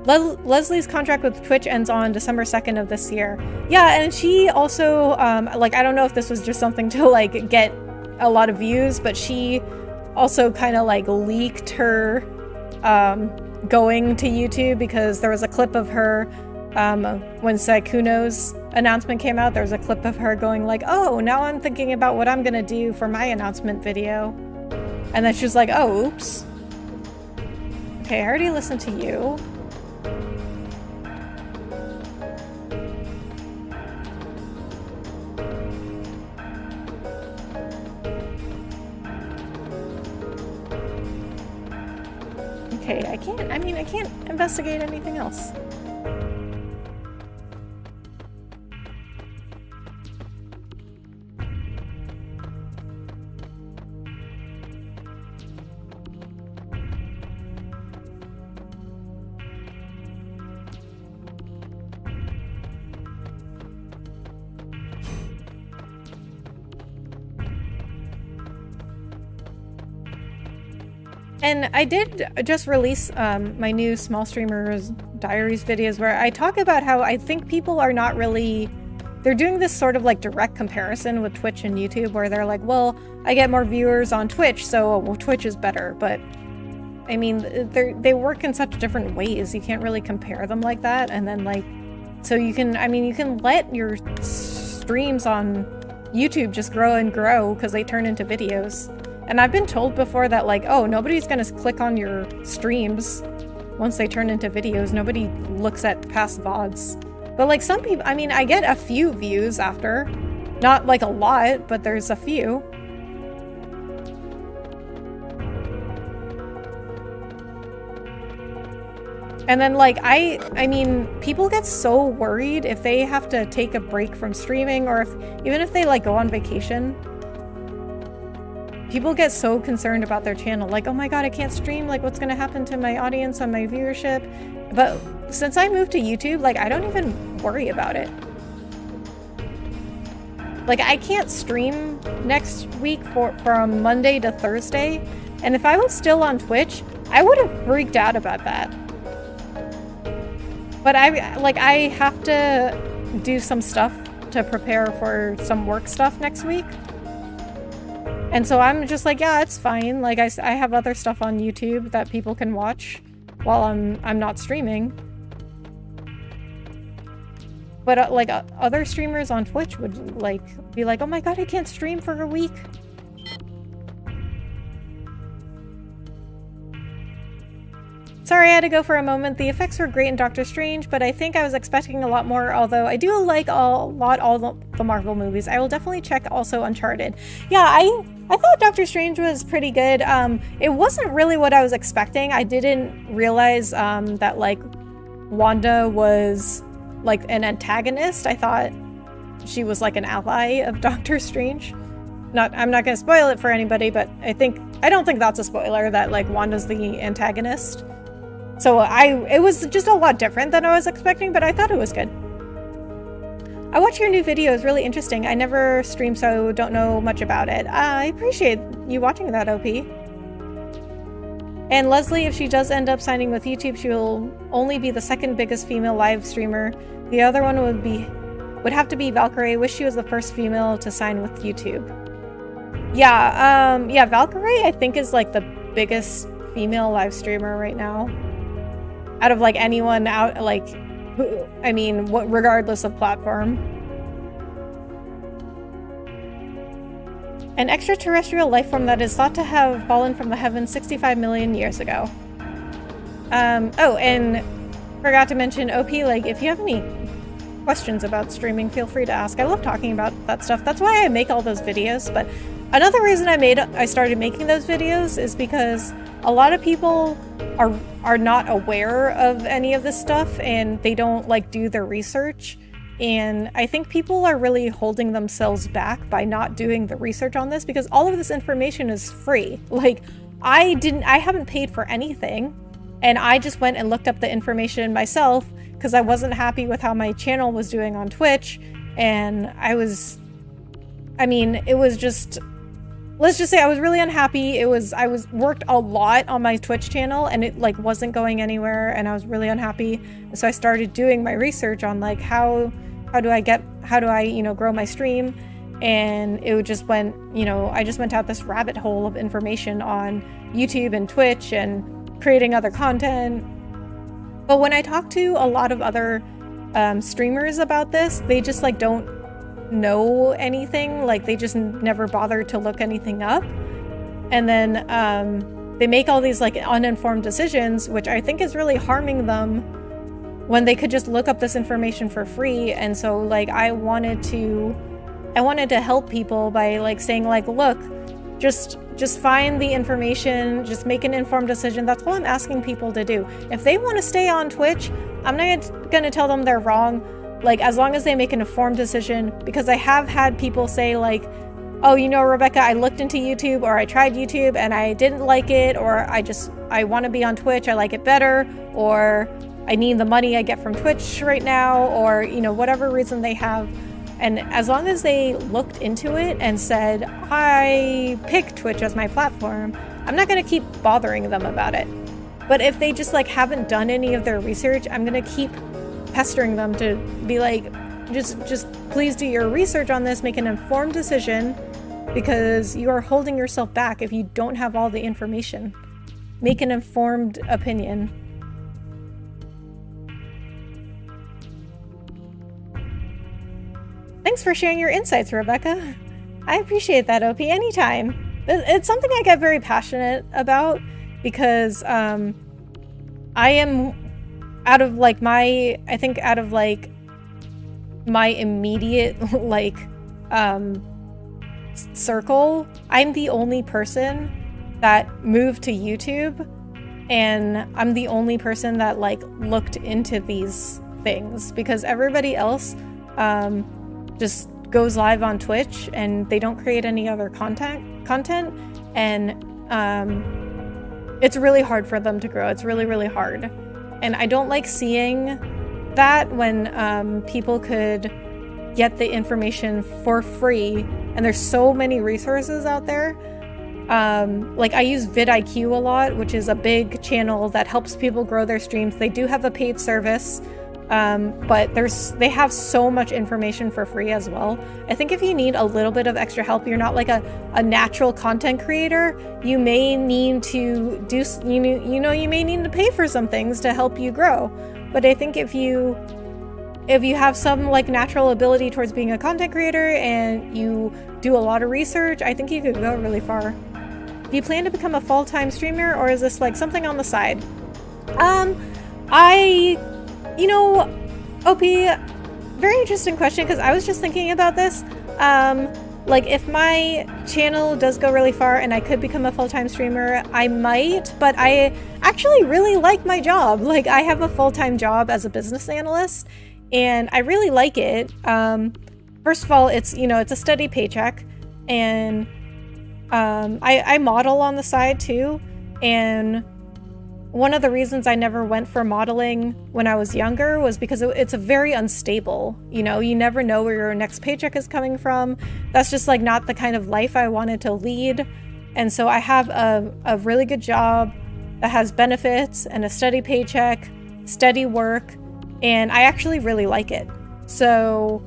Leslie's contract with Twitch ends on December 2nd of this year. Yeah, and she also, like, I don't know if this was just something to, like, get a lot of views, but she also kind of, like, leaked her going to YouTube because there was a clip of her when Saikuno's announcement came out. There was a clip of her going, like, oh, now I'm thinking about what I'm gonna do for my announcement video. And then she was like, oh, oops. Okay, I already listened to you. Okay, I can't investigate anything else. And I did just release my new Small Streamers Diaries videos where I talk about how I think people are not really... They're doing this sort of like direct comparison with Twitch and YouTube where they're like, well, I get more viewers on Twitch, so well, Twitch is better. But I mean, they work in such different ways. You can't really compare them like that. And then, like, so you can, I mean, you can let your streams on YouTube just grow and grow because they turn into videos. And I've been told before that, like, oh, nobody's gonna click on your streams once they turn into videos. Nobody looks at past VODs. But, like, some people, I mean, I get a few views after. Not, like, a lot, but there's a few. And then like, I mean, people get so worried if they have to take a break from streaming, or even if they like go on vacation. People get so concerned about their channel, like, oh my god, I can't stream, like what's gonna happen to my audience and my viewership? But since I moved to YouTube, like I don't even worry about it. Like I can't stream next week from Monday to Thursday, and if I was still on Twitch, I would have freaked out about that. But I have to do some stuff to prepare for some work stuff next week. And so I'm just like, yeah, it's fine. Like I have other stuff on YouTube that people can watch while I'm not streaming. But like other streamers on Twitch would like be like, oh my god, I can't stream for a week. Sorry, I had to go for a moment. The effects were great in Doctor Strange, but I think I was expecting a lot more, although I do like all the Marvel movies. I will definitely check also Uncharted. Yeah, I thought Doctor Strange was pretty good. It wasn't really what I was expecting. I didn't realize that like Wanda was like an antagonist. I thought she was like an ally of Doctor Strange. I'm not gonna spoil it for anybody, but I don't think that's a spoiler that like Wanda's the antagonist. So it was just a lot different than I was expecting, but I thought it was good. I watched your new video, it's really interesting. I never stream, so don't know much about it. I appreciate you watching that, OP. And Leslie, if she does end up signing with YouTube, she will only be the second biggest female live streamer. The other one would have to be Valkyrie. Wish she was the first female to sign with YouTube. Yeah, Valkyrie I think is like the biggest female live streamer right now. Out of like anyone out, like, who, I mean, regardless of platform. An extraterrestrial life form that is thought to have fallen from the heavens 65 million years ago. Oh, and forgot to mention, OP, like, if you have any questions about streaming, feel free to ask. I love talking about that stuff. That's why I make all those videos. But another reason I started making those videos is because a lot of people are not aware of any of this stuff, and they don't like do their research. And I think people are really holding themselves back by not doing the research on this, because all of this information is free. Like I haven't paid for anything, and I just went and looked up the information myself because I wasn't happy with how my channel was doing on Twitch. And it was just, let's just say I was really unhappy. I worked a lot on my Twitch channel, and it like wasn't going anywhere, and I was really unhappy. And so I started doing my research on like how do I grow my stream. And it just went, I just went out this rabbit hole of information on YouTube and Twitch and creating other content. But when I talk to a lot of other streamers about this, they just like don't know anything. Like they just never bother to look anything up. And then they make all these like uninformed decisions, which I think is really harming them when they could just look up this information for free. And so like I wanted to help people by like saying like, look, just find the information, just make an informed decision. That's what I'm asking people to do. If they want to stay on Twitch, I'm not gonna tell them they're wrong. Like as long as they make an informed decision, because I have had people say like, oh, Rebecca, I looked into YouTube, or I tried YouTube and I didn't like it, or I want to be on Twitch, I like it better, or I need the money I get from Twitch right now, or whatever reason they have. And as long as they looked into it and said, I pick Twitch as my platform, I'm not going to keep bothering them about it. But if they just like haven't done any of their research, I'm going to keep pestering them to be like, just please do your research on this, make an informed decision, because you are holding yourself back if you don't have all the information. Make an informed opinion. Thanks for sharing your insights, Rebecca. I appreciate that, OP, anytime. It's something I get very passionate about, because I am out of my immediate circle, I'm the only person that moved to YouTube and I'm the only person that like looked into these things, because everybody else just goes live on Twitch and they don't create any other content, and it's really hard for them to grow. It's really, really hard. And I don't like seeing that when people could get the information for free, and there's so many resources out there. Like I use vidIQ a lot, which is a big channel that helps people grow their streams. They do have a paid service, but they have so much information for free as well. I think if you need a little bit of extra help, you're not like a natural content creator, you may need to do, you may need to pay for some things to help you grow. But I think if you have some like natural ability towards being a content creator and you do a lot of research, I think you could go really far. Do you plan to become a full-time streamer, or is this like something on the side? OP, very interesting question, because I was just thinking about this. Like if my channel does go really far and I could become a full-time streamer, I might, but I actually really like my job. Like I have a full-time job as a business analyst, and I really like it. First of all, it's a steady paycheck, and I model on the side too. And one of the reasons I never went for modeling when I was younger was because it's a very unstable. You never know where your next paycheck is coming from. That's just like not the kind of life I wanted to lead. And so I have a really good job that has benefits and a steady paycheck, steady work, and I actually really like it. So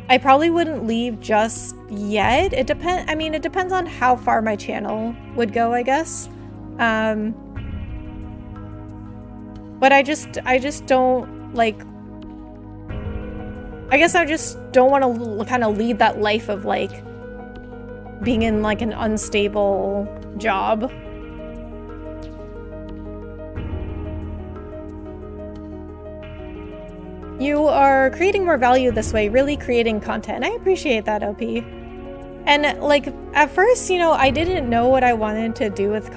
I probably wouldn't leave just yet. It depends on how far my channel would go, I guess. But I just don't like, I guess I just don't want to kind of lead that life of like being in like an unstable job. You are creating more value this way, really creating content. I appreciate that, OP. And like at first, I didn't know what I wanted to do with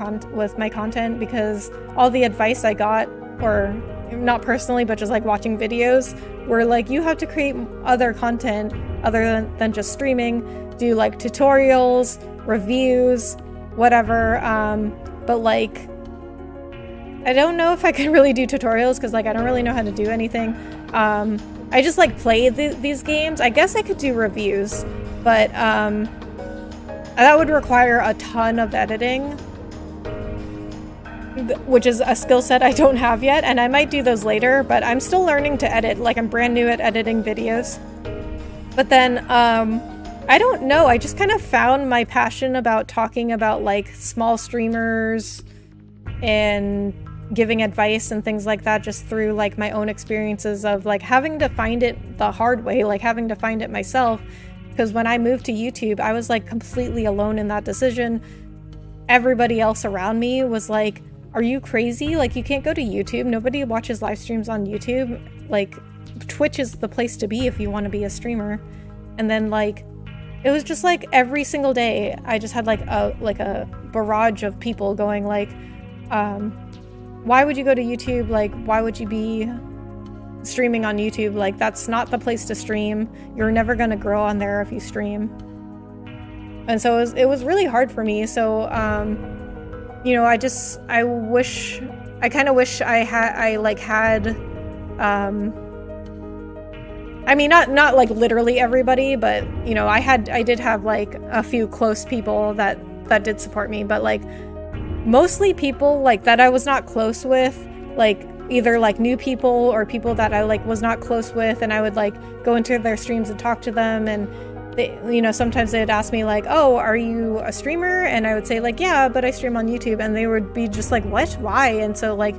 my content, because all the advice I got, or not personally, but just like watching videos, were like, you have to create other content other than just streaming, do like tutorials, reviews, whatever. But like, I don't know if I can really do tutorials, because like I don't really know how to do anything. I just like play these games. I guess I could do reviews, but that would require a ton of editing, which is a skill set I don't have yet, and I might do those later, but I'm still learning to edit. Like I'm brand new at editing videos. But then I don't know, I just kind of found my passion about talking about like small streamers and giving advice and things like that, just through like my own experiences of like having to find it the hard way, like having to find it myself. Because when I moved to YouTube, I was like completely alone in that decision. Everybody else around me was like, are you crazy? Like you can't go to YouTube. Nobody watches live streams on YouTube. Like Twitch is the place to be if you want to be a streamer. And then like, it was just like every single day, I just had like a barrage of people going like, why would you go to YouTube? Like, why would you be streaming on YouTube? Like, that's not the place to stream. You're never going to grow on there if you stream. And so it was really hard for me. So, I kind of wish I had, I mean, not like literally everybody, but, I did have like a few close people that did support me, but like, mostly people like that I was not close with, like either like new people or people that I like was not close with, and I would like go into their streams and talk to them, and they, sometimes they'd ask me like, oh, are you a streamer? And I would say like, yeah, but I stream on YouTube, and they would be just like, what? Why? And so like,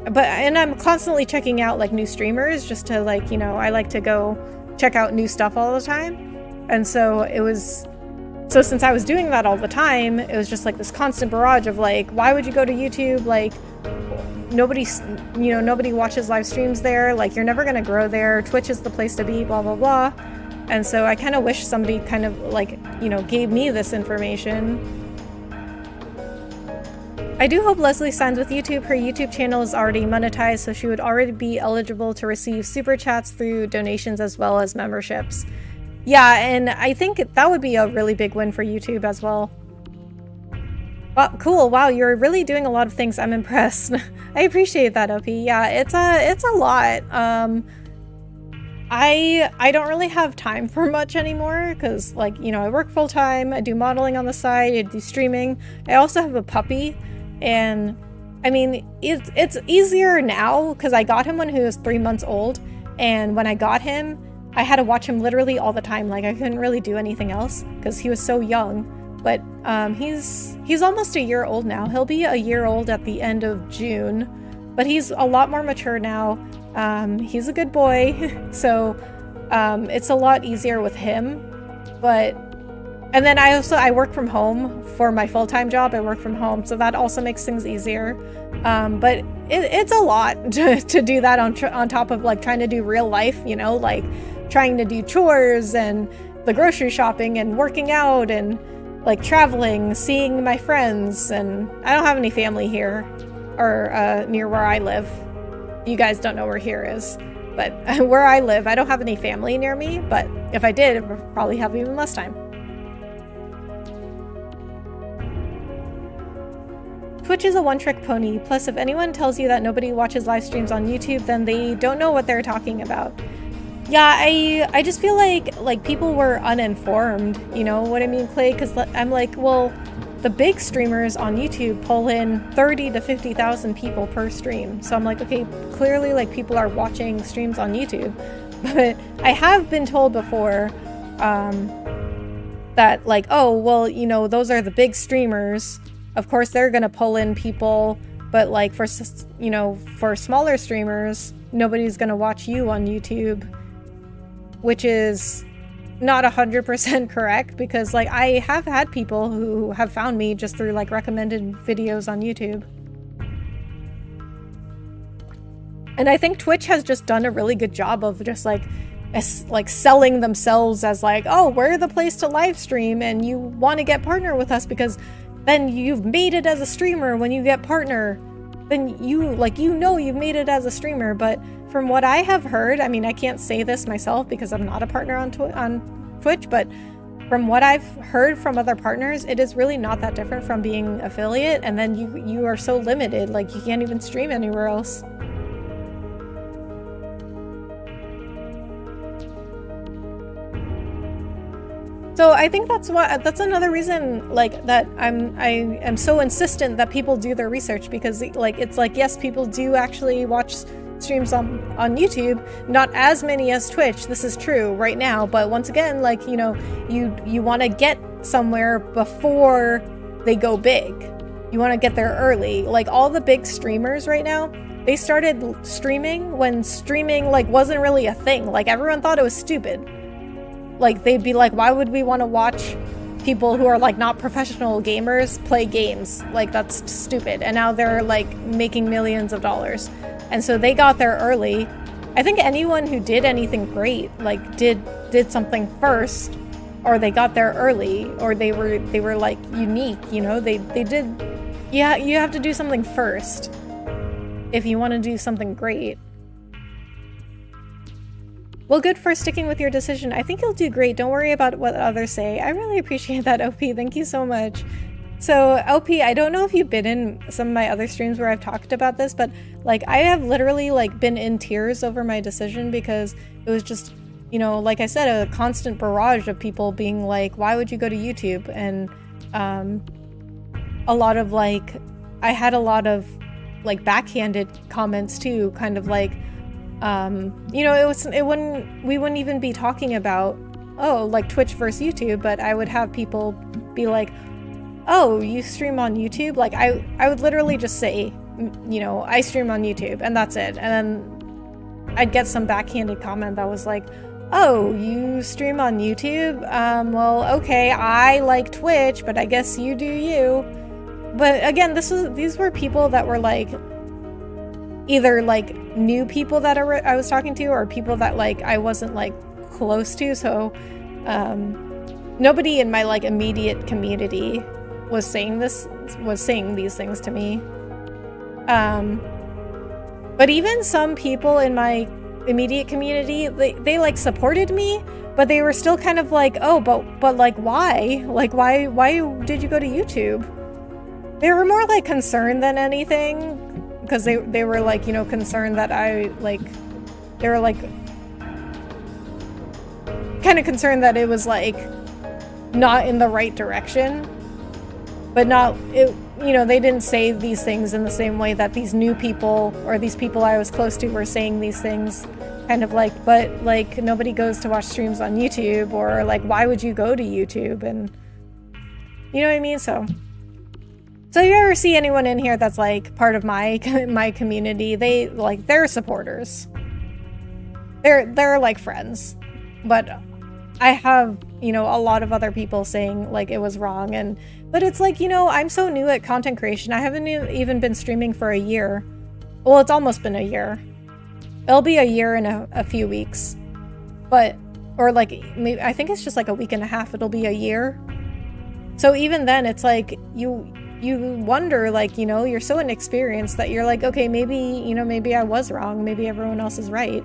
and I'm constantly checking out like new streamers just to like, I like to go check out new stuff all the time. And so so since I was doing that all the time, it was just like this constant barrage of like, why would you go to YouTube? Like nobody watches live streams there. Like you're never going to grow there. Twitch is the place to be, blah, blah, blah. And so I kind of wish somebody kind of like, gave me this information. I do hope Leslie signs with YouTube. Her YouTube channel is already monetized, so she would already be eligible to receive super chats through donations as well as memberships. Yeah, and I think that would be a really big win for YouTube as well. Well, cool. Wow, you're really doing a lot of things. I'm impressed. I appreciate that, OP. Yeah, it's a lot. I don't really have time for much anymore because, like, you know, I work full time. I do modeling on the side. I do streaming. I also have a puppy, and I mean, it's easier now because I got him when he was 3 months old, and when I got him, I had to watch him literally all the time. Like, I couldn't really do anything else because he was so young. But he's almost a year old now. He'll be a year old at the end of June, but he's a lot more mature now. He's a good boy, so it's a lot easier with him. And then I work from home for my full-time job. I work from home, so that also makes things easier. But it's a lot to do that on top of, like, trying to do real life, you know, like trying to do chores and the grocery shopping and working out and like traveling, seeing my friends. And I don't have any family here or near where I live. You guys don't know where here is, but where I live, I don't have any family near me, but if I did, I would probably have even less time. Twitch is a one-trick pony, plus if anyone tells you that nobody watches live streams on YouTube, then they don't know what they're talking about. Yeah, I just feel like people were uninformed, you know what I mean, Clay? Because I'm like, well, the big streamers on YouTube pull in 30 to 50,000 people per stream. So I'm like, okay, clearly, like, people are watching streams on YouTube. But I have been told before that, like, oh, well, you know, those are the big streamers. Of course, they're going to pull in people. But, like, for smaller streamers, nobody's going to watch you on YouTube. Which is not 100% correct, because, like, I have had people who have found me just through, like, recommended videos on YouTube. And I think Twitch has just done a really good job of just, like selling themselves as, like, oh, we're the place to live stream and you want to get partner with us because then you've made it as a streamer. When you get partner, then you've made it as a streamer. But from what I have heard, I mean, I can't say this myself because I'm not a partner on Twitch, but from what I've heard from other partners, it is really not that different from being affiliate, and then you are so limited, like, you can't even stream anywhere else. So I think that's another reason, like, that I am so insistent that people do their research, because, like, it's like, yes, people do actually watch streams on YouTube, not as many as Twitch, this is true right now, but once again, like, you know, you want to get somewhere before they go big. You want to get there early. Like, all the big streamers right now, they started streaming when streaming, like, wasn't really a thing. Like, everyone thought it was stupid. Like, they'd be like, why would we want to watch people who are, like, not professional gamers play games? Like, that's stupid. And now they're, like, making millions of dollars. And so they got there early. I think anyone who did anything great, like, did something first, or they got there early, or they were like unique, you know, they did. Yeah, you have to do something first if you want to do something great. Well, good for sticking with your decision. I think you'll do great. Don't worry about what others say. I really appreciate that, OP. Thank you so much. So, LP, I don't know if you've been in some of my other streams where I've talked about this, but, like, I have literally, like, been in tears over my decision, because it was just, you know, like I said, a constant barrage of people being like, why would you go to YouTube? And a lot of, like, I had a lot of, like, backhanded comments too, kind of like, you know, we wouldn't even be talking about, oh, like, Twitch versus YouTube, but I would have people be like, oh, you stream on YouTube? Like, I would literally just say, you know, I stream on YouTube, and that's it. And then I'd get some backhanded comment that was like, oh, you stream on YouTube? Well, okay, I like Twitch, but I guess you do you. But again, these were people that were, like, either, like, new people that I was talking to, or people that, like, I wasn't, like, close to. So nobody in my, like, immediate community was saying these things to me. But even some people in my immediate community, they like supported me, but they were still kind of like, oh, but like why? Like why did you go to YouTube? They were more like concerned than anything, because they were like, you know, concerned that they were like kind of concerned that it was like not in the right direction, but you know, they didn't say these things in the same way that these new people or these people I was close to were saying these things, kind of like, but like nobody goes to watch streams on YouTube, or like why would you go to YouTube? And you know what I mean? So if you ever see anyone in here that's like part of my community, they're supporters. They're like friends. But I have, you know, a lot of other people saying like it was wrong, but it's like, you know, I'm so new at content creation. I haven't even been streaming for a year. Well, it's almost been a year. It'll be a year in a few weeks. Or like, maybe, I think it's just like a week and a half. It'll be a year. So even then, it's like, you wonder, like, you know, you're so inexperienced that you're like, okay, maybe, you know, maybe I was wrong. Maybe everyone else is right.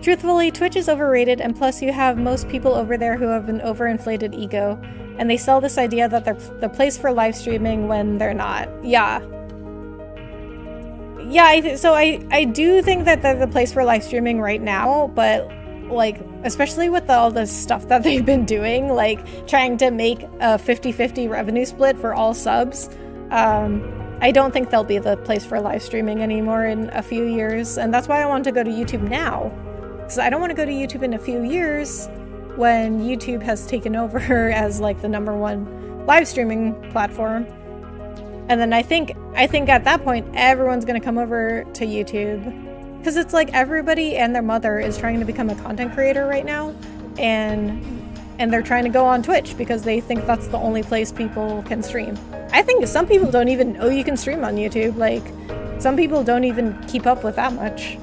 Truthfully, Twitch is overrated, and plus you have most people over there who have an overinflated ego, and they sell this idea that they're the place for live streaming when they're not. Yeah. Yeah, so I do think that they're the place for live streaming right now, but like, especially with all this stuff that they've been doing, like trying to make a 50-50 revenue split for all subs, I don't think they'll be the place for live streaming anymore in a few years, and that's why I want to go to YouTube now. Because I don't want to go to YouTube in a few years when YouTube has taken over as like the #1 live streaming platform. And then I think at that point everyone's going to come over to YouTube, because it's like everybody and their mother is trying to become a content creator right now, and they're trying to go on Twitch because they think that's the only place people can stream. I think some people don't even know you can stream on YouTube. Like, some people don't even keep up with that much.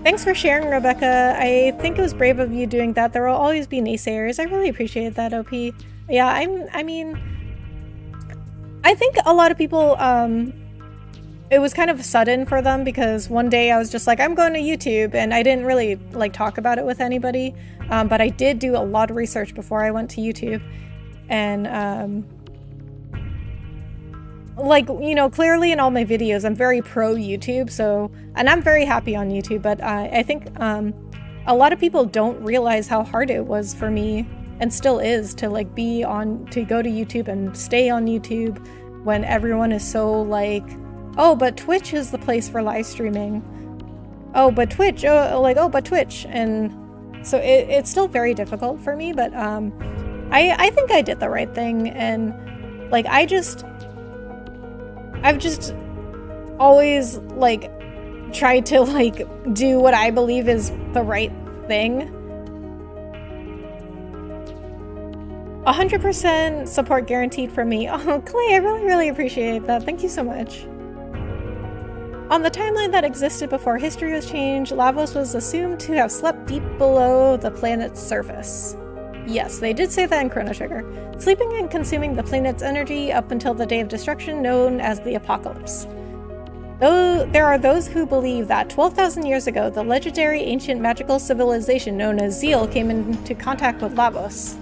Thanks for sharing, Rebecca. I think it was brave of you doing that. There will always be naysayers. I really appreciate that, OP. Yeah, I mean, I think a lot of people, it was kind of sudden for them, because one day I was just like, I'm going to YouTube, and I didn't really like talk about it with anybody. But I did do a lot of research before I went to YouTube, and like, you know, clearly in all my videos, I'm very pro YouTube, so, and I'm very happy on YouTube, but I think a lot of people don't realize how hard it was for me, and still is, to like to go to YouTube and stay on YouTube when everyone is so like, oh, but Twitch is the place for live streaming. Oh, but Twitch, but Twitch. And so it's still very difficult for me, but I think I did the right thing, and like, I've just always like tried to like do what I believe is the right thing. 100% support guaranteed from me. Oh, Clay, I really appreciate that. Thank you so much. On the timeline that existed before history was changed, Lavos was assumed to have slept deep below the planet's surface. Yes, they did say that in Chrono Trigger. Sleeping and consuming the planet's energy up until the day of destruction known as the Apocalypse. Though there are those who believe that 12,000 years ago, the legendary ancient magical civilization known as Zeal came into contact with Lavos.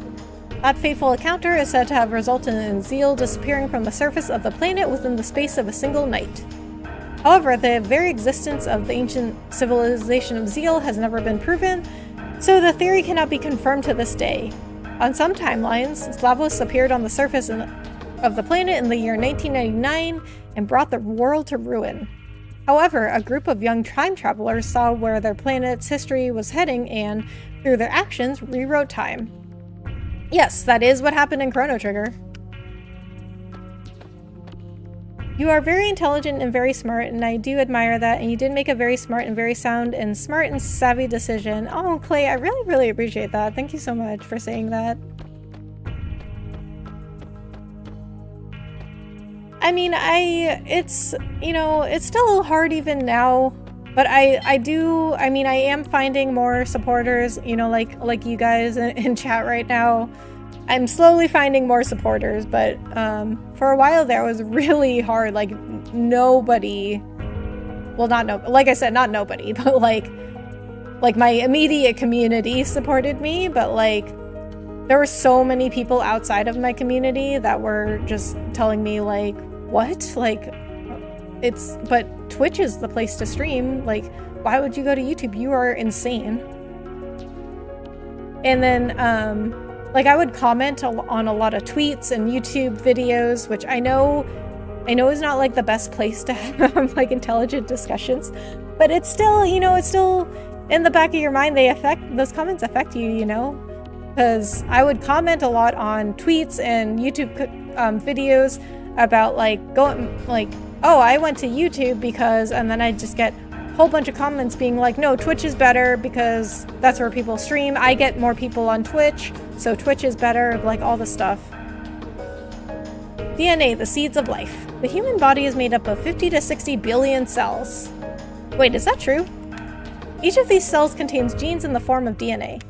That fateful encounter is said to have resulted in Zeal disappearing from the surface of the planet within the space of a single night. However, the very existence of the ancient civilization of Zeal has never been proven, so the theory cannot be confirmed to this day. On some timelines, Lavos appeared on the surface of the planet in the year 1999 and brought the world to ruin. However, a group of young time travelers saw where their planet's history was heading and, through their actions, rewrote time. Yes, that is what happened in Chrono Trigger. You are very intelligent and very smart, and I do admire that, and you did make a very smart and savvy decision. Oh, Clay, I really appreciate that. Thank you so much for saying that. I mean, it's still hard even now, But I mean, I am finding more supporters, you know, like you guys in chat right now. I'm slowly finding more supporters, but for a while there, it was really hard. Like, nobody, well, like I said, not nobody, but like my immediate community supported me, but like, there were so many people outside of my community that were just telling me like, what? Like, but Twitch is the place to stream. Like, why would you go to YouTube? You are insane. And then, like, I would comment on a lot of tweets and YouTube videos, which I know is not like the best place to have like intelligent discussions, but it's still, you know, it's still in the back of your mind. Those comments affect you, you know, because I would comment a lot on tweets and YouTube videos about like going like, oh, I went to YouTube because, and then I'd just get a whole bunch of comments being like, no, Twitch is better because that's where people stream. I get more people on Twitch, so Twitch is better, like all this stuff. DNA, the seeds of life. The human body is made up of 50 to 60 billion cells. Wait, is that true? Each of these cells contains genes in the form of DNA.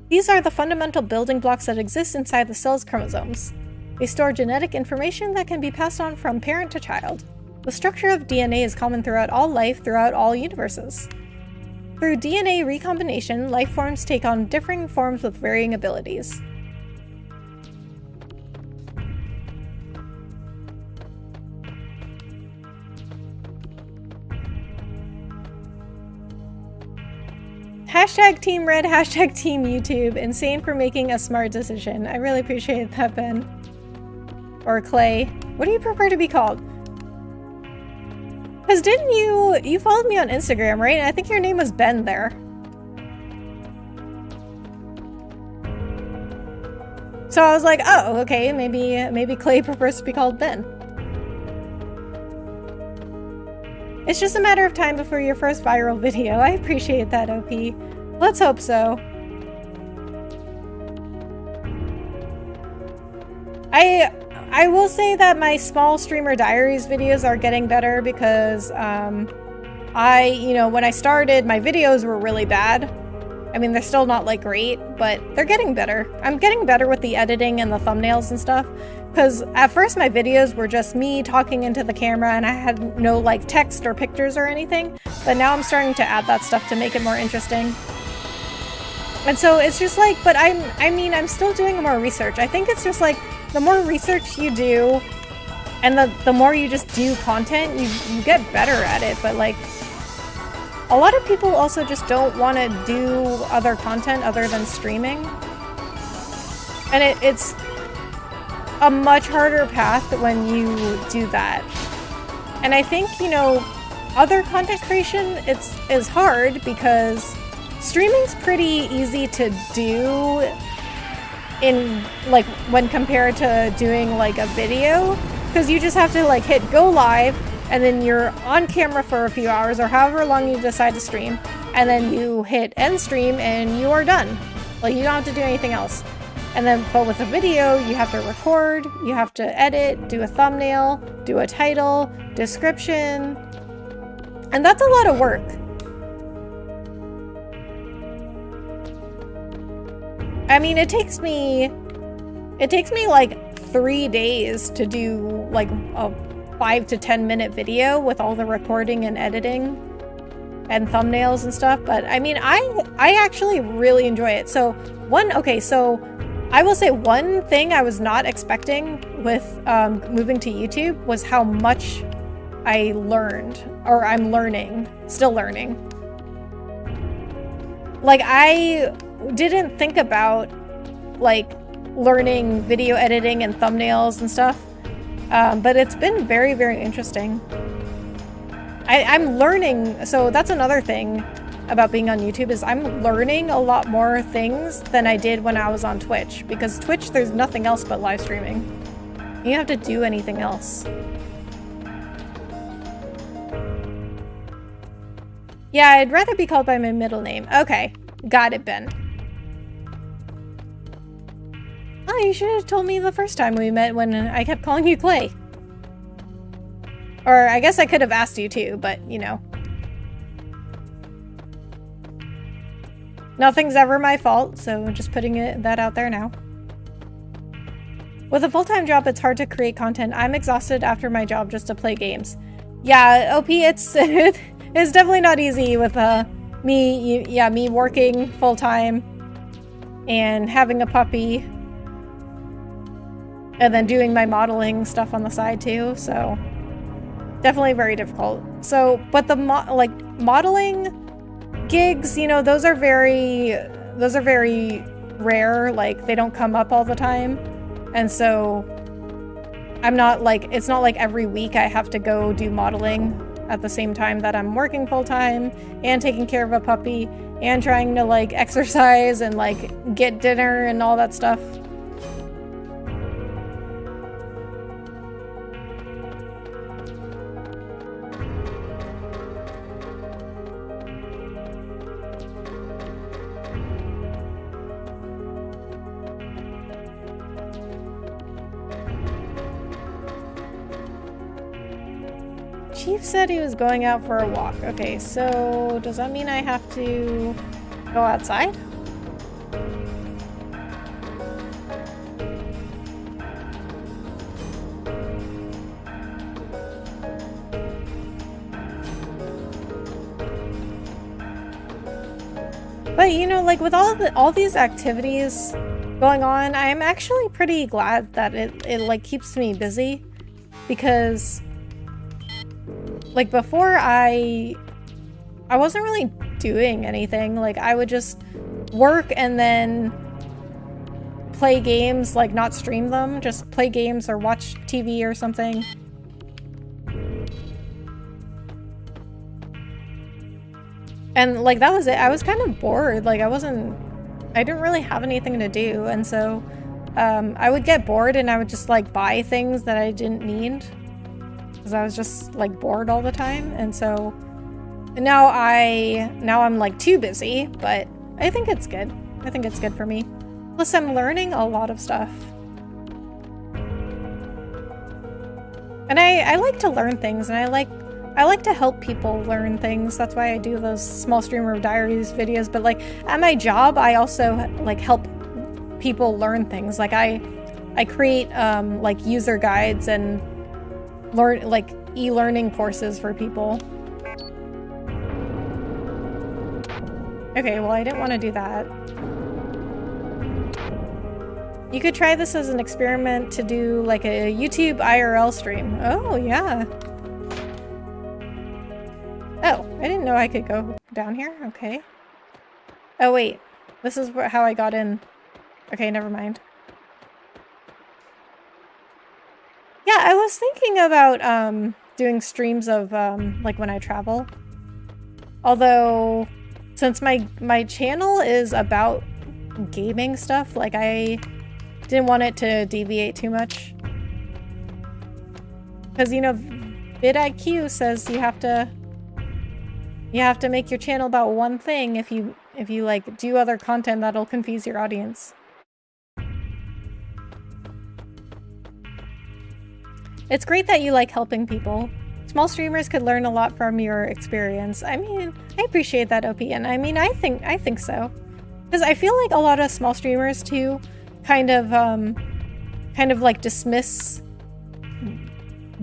These are the fundamental building blocks that exist inside the cell's chromosomes. They store genetic information that can be passed on from parent to child. The structure of DNA is common throughout all life, throughout all universes. Through DNA recombination, life forms take on differing forms with varying abilities. Hashtag Team Red, hashtag Team YouTube. Insane for making a smart decision. I really appreciate that, Ben. Or Clay. What do you prefer to be called? Because didn't you followed me on Instagram, right? I think your name was Ben there. So I was like, oh, okay, maybe Clay prefers to be called Ben. It's just a matter of time before your first viral video. I appreciate that, OP. Let's hope so. I will say that my small streamer diaries videos are getting better because you know, when I started, my videos were really bad. I mean, they're still not like great, but they're getting better. I'm getting better with the editing and the thumbnails and stuff. Because at first my videos were just me talking into the camera and I had no like text or pictures or anything. But now I'm starting to add that stuff to make it more interesting. And so it's just like, but I mean, I'm still doing more research. I think it's just like, the more research you do and the more you just do content, you get better at it. But like, a lot of people also just don't want to do other content other than streaming. And it's a much harder path when you do that. And I think, you know, other content creation, is hard because streaming's pretty easy to do in like when compared to doing like a video, because you just have to like hit go live and then you're on camera for a few hours or however long you decide to stream, and then you hit end stream and you are done. Like, you don't have to do anything else. And then, but with a video, you have to record, you have to edit, do a thumbnail, do a title, description, and that's a lot of work. I mean, it takes me like 3 days to do like a 5 to 10 minute video with all the recording and editing and thumbnails and stuff. But I mean, I actually really enjoy it. So I will say one thing I was not expecting with moving to YouTube was how much I learned, or I'm learning, still learning. Like, I didn't think about like learning video editing and thumbnails and stuff, but it's been very, very interesting. I'm learning, so that's another thing about being on YouTube, is I'm learning a lot more things than I did when I was on Twitch, because Twitch, there's nothing else but live streaming. You don't have to do anything else. Yeah, I'd rather be called by my middle name. Okay, got it, Ben. Oh, you should have told me the first time we met when I kept calling you Clay. Or I guess I could have asked you too, but you know. Nothing's ever my fault, so just putting that out there now. With a full-time job, it's hard to create content. I'm exhausted after my job just to play games. Yeah, OP, it's it's definitely not easy with me working full-time and having a puppy and then doing my modeling stuff on the side too, so definitely very difficult. So, but the modeling gigs, you know, those are very rare. Like, they don't come up all the time, and so I'm not like, it's not like every week I have to go do modeling at the same time that I'm working full-time and taking care of a puppy and trying to like exercise and like get dinner and all that stuff. Chief said he was going out for a walk. Okay, so does that mean I have to go outside? But you know, like with all these activities going on, I'm actually pretty glad that it like keeps me busy, because like before I wasn't really doing anything. Like I would just work and then play games, like not stream them, just play games or watch TV or something. And like that was it. I was kind of bored. Like I didn't really have anything to do, and so I would get bored and I would just like buy things that I didn't need, because I was just like bored all the time. And so now I'm like too busy, but I think it's good. I think it's good for me. Plus I'm learning a lot of stuff. And I like to learn things, and I like to help people learn things. That's why I do those small streamer diaries videos. But like at my job, I also like help people learn things. Like I create like user guides and e-learning courses for people. Okay, well I didn't want to do that. You could try this as an experiment to do like a YouTube IRL stream. Oh yeah. Oh, I didn't know I could go down here. Okay. Oh wait, this is how I got in. Okay, never mind. Yeah, I was thinking about doing streams of like when I travel. Although, since my channel is about gaming stuff, like I didn't want it to deviate too much. Because, you know, vidIQ says you have to make your channel about one thing. If you like do other content, that'll confuse your audience. It's great that you like helping people. Small streamers could learn a lot from your experience. I mean, I appreciate that, OP, and I mean, I think so. Because I feel like a lot of small streamers too kind of like dismiss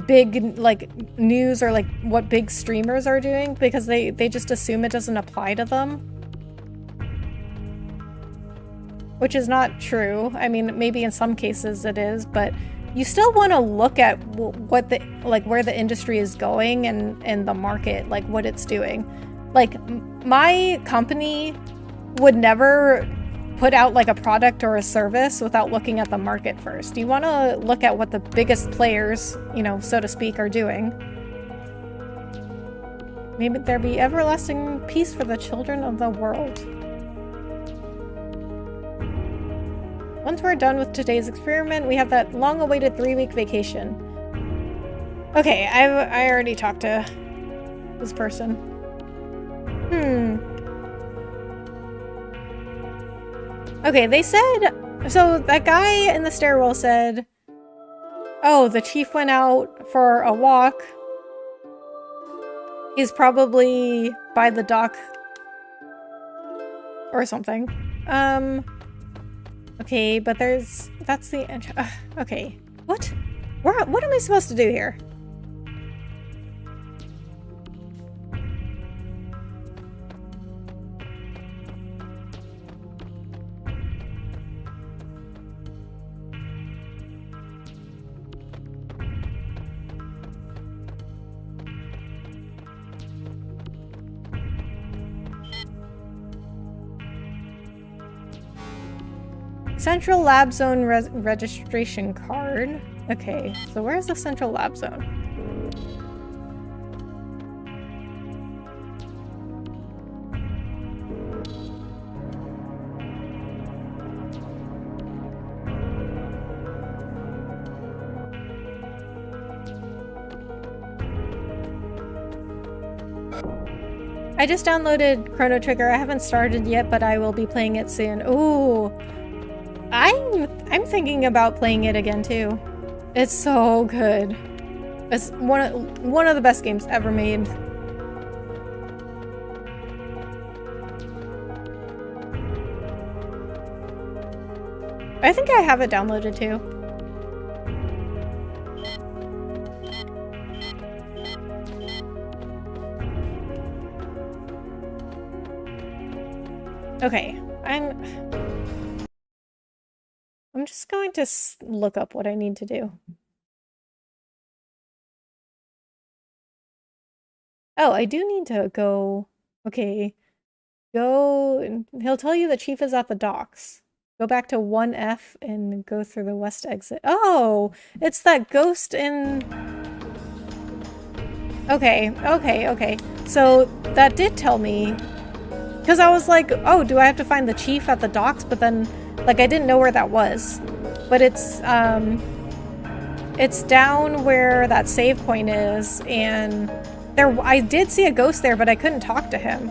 big like news or like what big streamers are doing, because they just assume it doesn't apply to them. Which is not true. I mean, maybe in some cases it is, but you still want to look at what the where the industry is going and the market, like what it's doing. Like my company would never put out like a product or a service without looking at the market first. You want to look at what the biggest players, you know, so to speak, are doing. May there be everlasting peace for the children of the world. Once we're done with today's experiment, we have that long-awaited 3-week vacation. Okay, I already talked to this person. Okay, they said... So that guy in the stairwell said, oh, the chief went out for a walk. He's probably by the dock. Or something. Okay, but that's the okay. What? What am I supposed to do here? Central Lab Zone registration card. Okay, so where's the Central Lab Zone? I just downloaded Chrono Trigger. I haven't started yet, but I will be playing it soon. Ooh. I'm thinking about playing it again too. It's so good. It's one of the best games ever made. I think I have it downloaded too. Okay, I'm just going to look up what I need to do. Oh, I do need to go. Okay. Go. He'll tell you the chief is at the docks. Go back to 1F and go through the west exit. Oh, it's that ghost in... Okay. So that did tell me... Because I was like, oh, do I have to find the chief at the docks? But then... Like, I didn't know where that was. But it's down where that save point is, and I did see a ghost there, but I couldn't talk to him.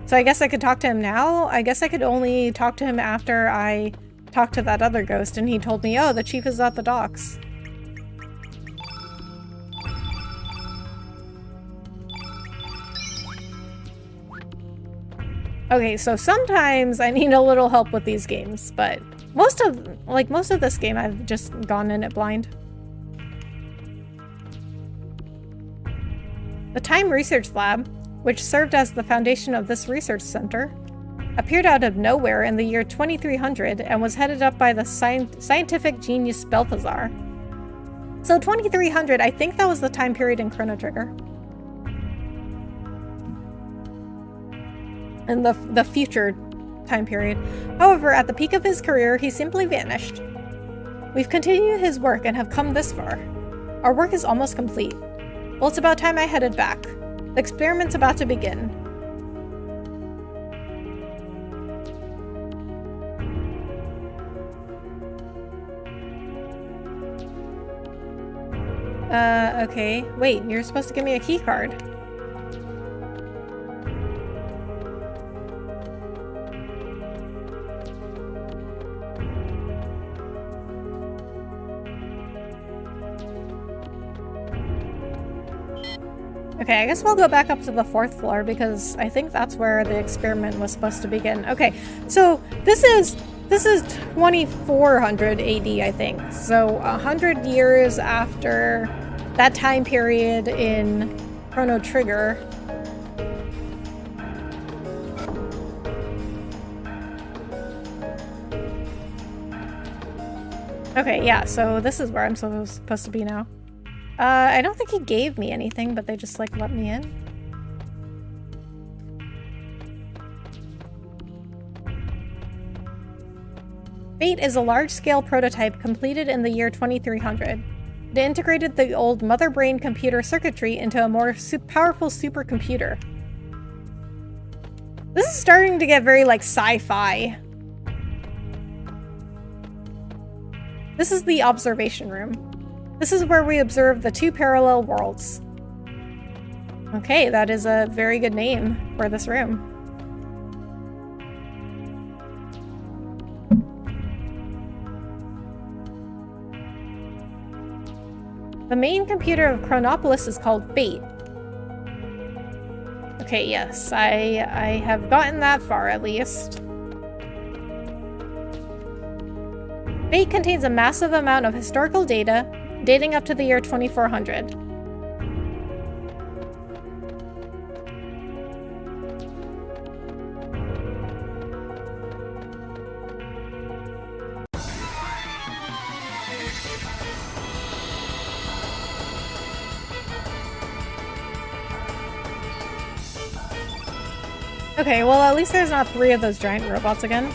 So I guess I could talk to him now? I guess I could only talk to him after I talked to that other ghost, and he told me, oh, the chief is at the docks. Okay, so sometimes I need a little help with these games, but most of this game I've just gone in it blind. The Time Research Lab, which served as the foundation of this research center, appeared out of nowhere in the year 2300 and was headed up by the scientific genius Balthazar. So 2300, I think that was the time period in Chrono Trigger. And the future time period. However, at the peak of his career, he simply vanished. We've continued his work and have come this far. Our work is almost complete. Well, it's about time I headed back. The experiment's about to begin. Okay. Wait, you're supposed to give me a key card. Okay, I guess we'll go back up to the 4th floor because I think that's where the experiment was supposed to begin. Okay, so this is 2400 AD, I think. So 100 years after that time period in Chrono Trigger. Okay, yeah, so this is where I'm supposed to be now. I don't think he gave me anything, but they just, like, let me in. Fate is a large-scale prototype completed in the year 2300. It integrated the old mother brain computer circuitry into a more powerful supercomputer. This is starting to get very, like, sci-fi. This is the observation room. This is where we observe the 2 parallel worlds. Okay, that is a very good name for this room. The main computer of Chronopolis is called Fate. Okay, Okay, yes, I have gotten that far at least. Fate contains a massive amount of historical data dating up to the year 2400. Okay, well at least there's not 3 of those giant robots again.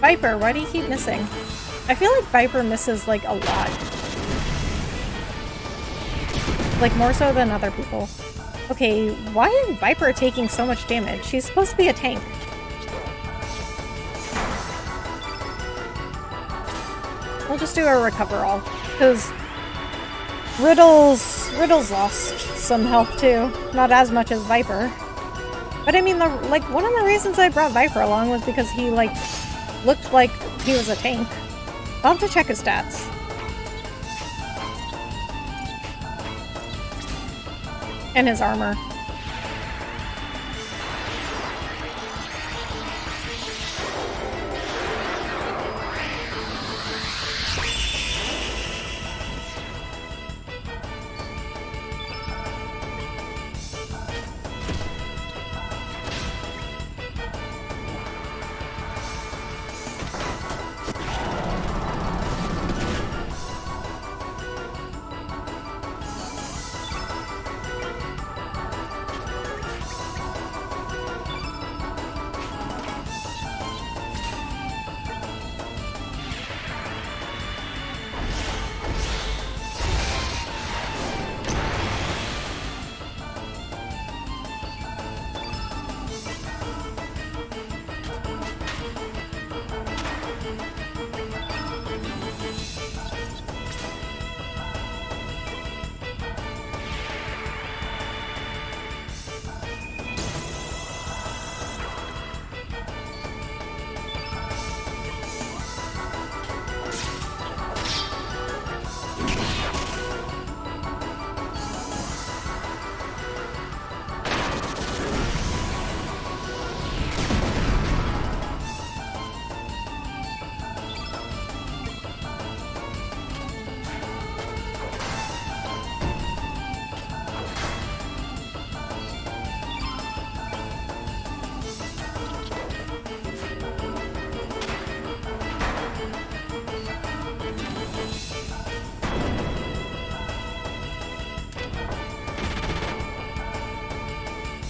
Viper, why do you keep missing? I feel like Viper misses, like, a lot. Like, more so than other people. Okay, why is Viper taking so much damage? She's supposed to be a tank. We'll just do a recover all, because Riddle's lost some health too. Not as much as Viper. But I mean, like, one of the reasons I brought Viper along was because he, like, looked like he was a tank. I'll have to check his stats. And his armor.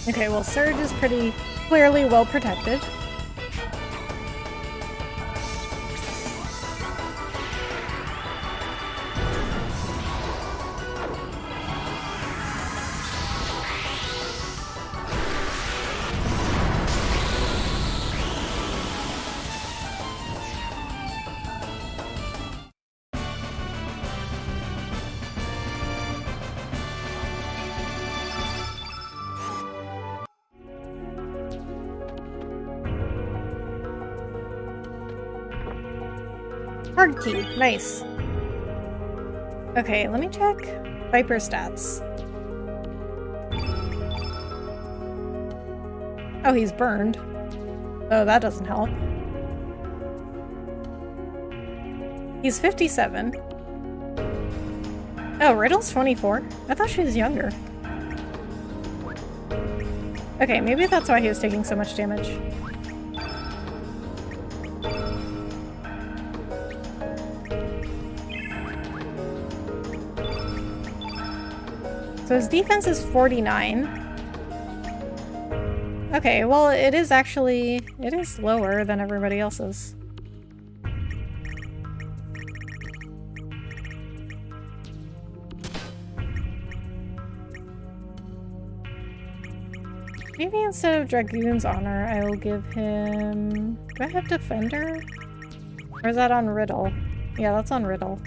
Okay, well, Serge is pretty clearly well protected. Hard key, nice. Okay, let me check Viper stats. Oh, he's burned. Oh, that doesn't help. He's 57. Oh, Riddle's 24? I thought she was younger. Okay, maybe that's why he was taking so much damage. So his defense is 49. Okay, well, it is lower than everybody else's. Maybe instead of Dragoon's Honor, I will give him... Do I have Defender? Or is that on Riddle? Yeah, that's on Riddle.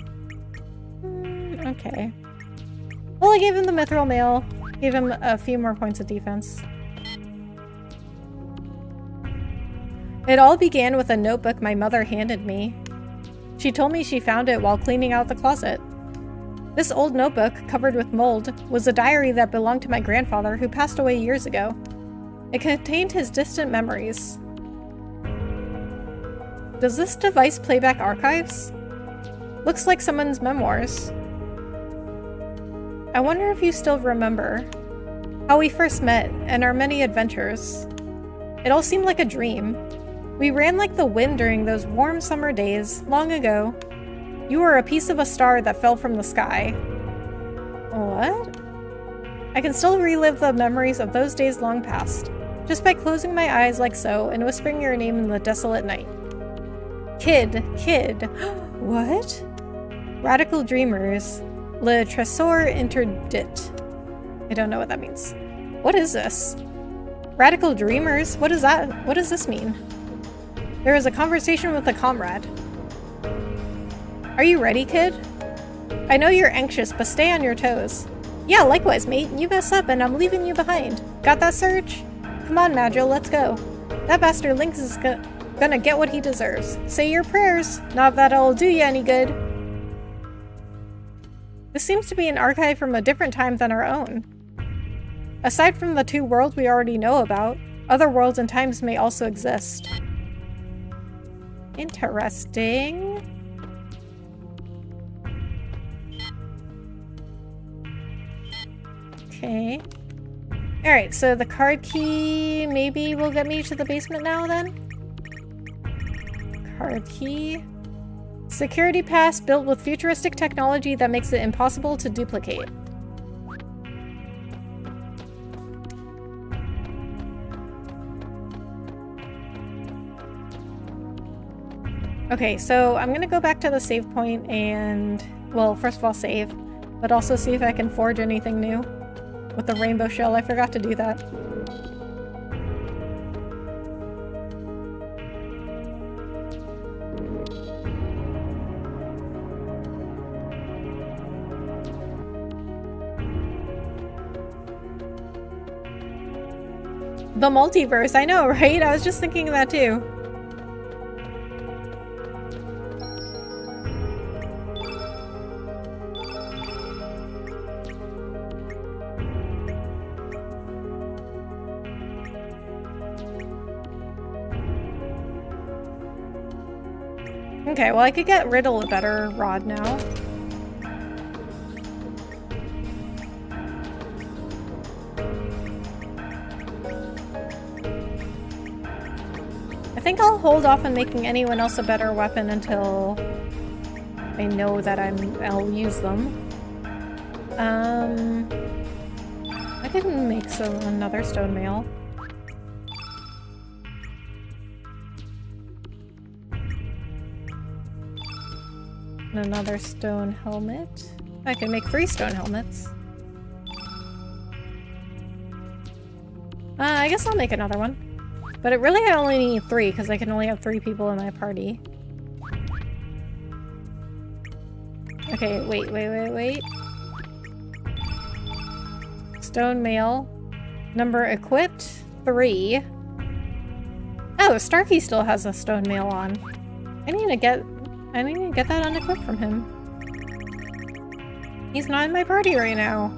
Okay. Well, I gave him the Mithril Mail. Gave him a few more points of defense. It all began with a notebook my mother handed me. She told me she found it while cleaning out the closet. This old notebook, covered with mold, was a diary that belonged to my grandfather who passed away years ago. It contained his distant memories. Does this device play back archives? Looks like someone's memoirs. I wonder if you still remember how we first met and our many adventures. It all seemed like a dream. We ran like the wind during those warm summer days, long ago. You were a piece of a star that fell from the sky. What? I can still relive the memories of those days long past, just by closing my eyes like so and whispering your name in the desolate night. Kid. What? Radical Dreamers. Le Trésor Interdit. I don't know what that means. What is this? Radical Dreamers? What is that? What does this mean? There is a conversation with a comrade. Are you ready, kid? I know you're anxious, but stay on your toes. Yeah, likewise, mate. You mess up and I'm leaving you behind. Got that, Serge? Come on, Madrill, let's go. That bastard Lynx is gonna get what he deserves. Say your prayers. Not that it'll do you any good. This seems to be an archive from a different time than our own. Aside from the two worlds we already know about, other worlds and times may also exist. Interesting. Okay. Alright, so the card key maybe will get me to the basement now then? Card key. Security pass built with futuristic technology that makes it impossible to duplicate. Okay, so I'm gonna go back to the save point and, well, first of all save, but also see if I can forge anything new. With the rainbow shell, I forgot to do that. The multiverse, I know, right? I was just thinking of that too. Okay, well I could get Riddle a better rod now. I think I'll hold off on making anyone else a better weapon until I know that I'll use them. I can make another stone mail. Another stone helmet. I can make 3 stone helmets. I guess I'll make another one. But I only need 3 because I can only have 3 people in my party. Okay, wait. Stone mail. Number equipped, 3. Oh, Starkey still has a stone mail on. I need to get that unequipped from him. He's not in my party right now.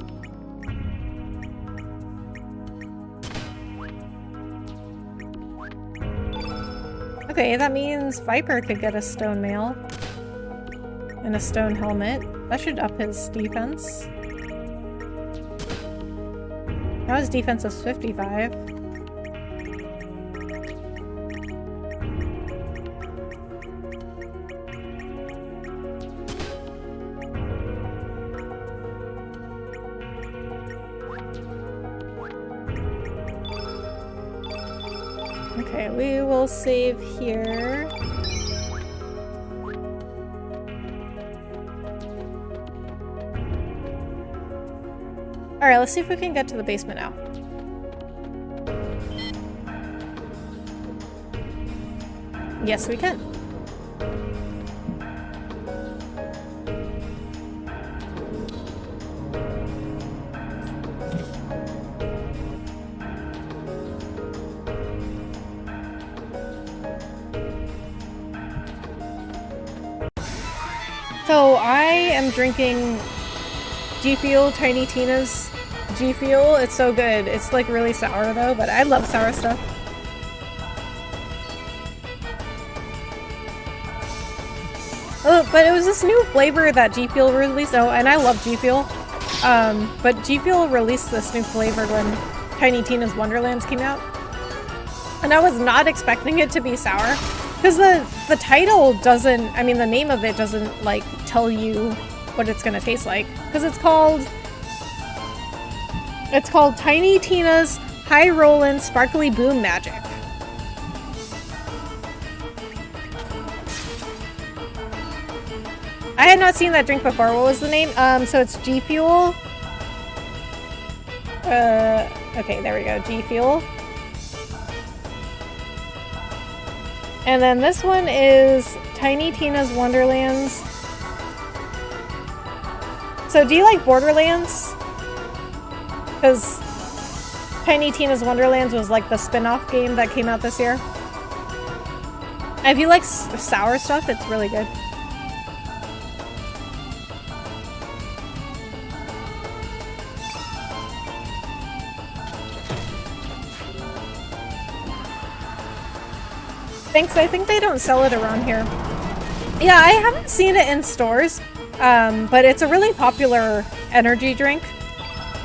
Okay, that means Viper could get a stone mail. And a stone helmet. That should up his defense. Now his defense is 55. Okay, we will save here. Alright, let's see if we can get to the basement now. Yes, we can. So I am drinking G Fuel, Tiny Tina's G Fuel. It's so good. It's like really sour though, but I love sour stuff. Oh, but it was this new flavor that G Fuel released. Oh, and I love G Fuel. But G Fuel released this new flavor when Tiny Tina's Wonderlands came out. And I was not expecting it to be sour. Because the title doesn't, I mean the name of it doesn't like tell you what it's gonna taste like. Because it's called Tiny Tina's High Rollin' Sparkly Boom Magic. I had not seen that drink before. What was the name? So it's G Fuel. Okay, there we go. G Fuel. And then this one is Tiny Tina's Wonderlands. So do you like Borderlands? Because Tiny Tina's Wonderlands was like the spin-off game that came out this year. And if you like sour stuff, it's really good. Thanks, I think they don't sell it around here. Yeah, I haven't seen it in stores, but it's a really popular energy drink.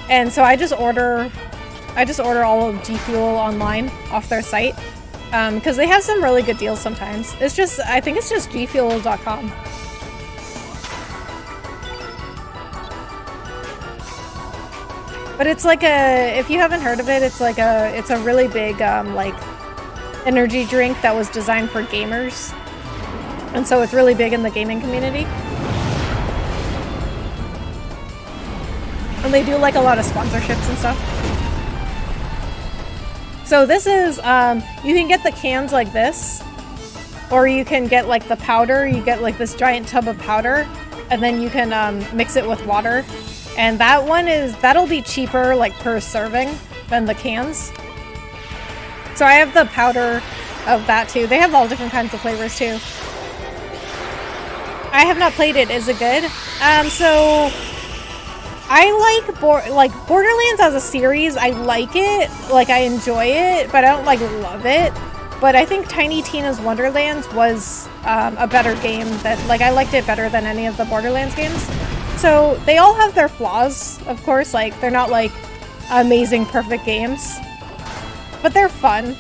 And so I just order all of G Fuel online off their site. Because they have some really good deals sometimes. It's just, I think it's just gfuel.com. But it's like if you haven't heard of it, it's a really big, like, energy drink that was designed for gamers. And so it's really big in the gaming community. And they do like a lot of sponsorships and stuff. So this is, you can get the cans like this, or you can get like the powder. You get like this giant tub of powder, and then you can mix it with water. And that'll be cheaper like per serving than the cans. So I have the powder of that too. They have all different kinds of flavors too. I have not played it. Is it good? So I like Borderlands as a series. I like it. Like I enjoy it, but I don't like love it. But I think Tiny Tina's Wonderlands was a better game. I liked it better than any of the Borderlands games. So they all have their flaws, of course. Like they're not like amazing, perfect games. But they're fun.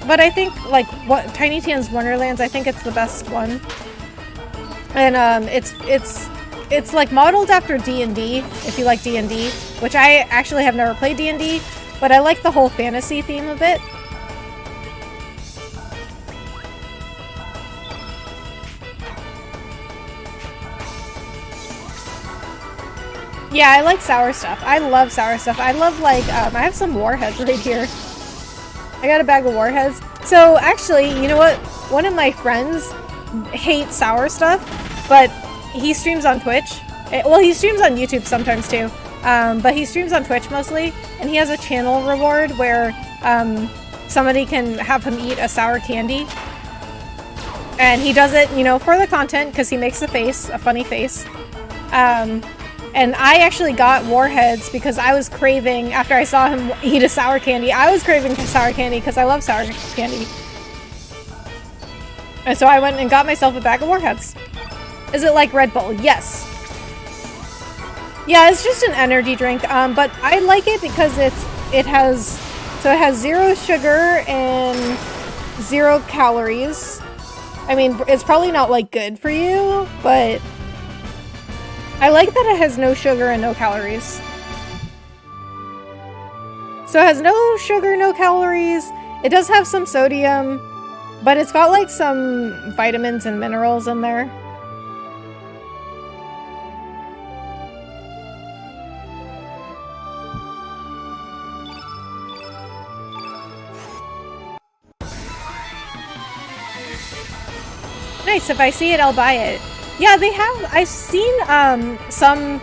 But I think, like, Tiny Tina's Wonderlands, I think it's the best one. And, it's like, modeled after D&D, if you like D&D. Which I actually have never played D&D, but I like the whole fantasy theme of it. Yeah, I like sour stuff. I love sour stuff. I love, like, I have some warheads right here. I got a bag of warheads. So actually, you know what? One of my friends hates sour stuff, but he streams on Twitch. Well, he streams on YouTube sometimes too, but he streams on Twitch mostly, and he has a channel reward where somebody can have him eat a sour candy. And he does it, you know, for the content, because he makes a funny face. And I actually got warheads because I was craving, after I saw him eat a sour candy, I was craving sour candy because I love sour candy. And so I went and got myself a bag of warheads. Is it like Red Bull? Yes. Yeah, it's just an energy drink, but I like it because it has 0 sugar and 0 calories. I mean, it's probably not like good for you, but I like that it has no sugar and no calories. So it has no sugar, no calories. It does have some sodium, but it's got like some vitamins and minerals in there. Nice, if I see it, I'll buy it. Yeah, they have, I've seen some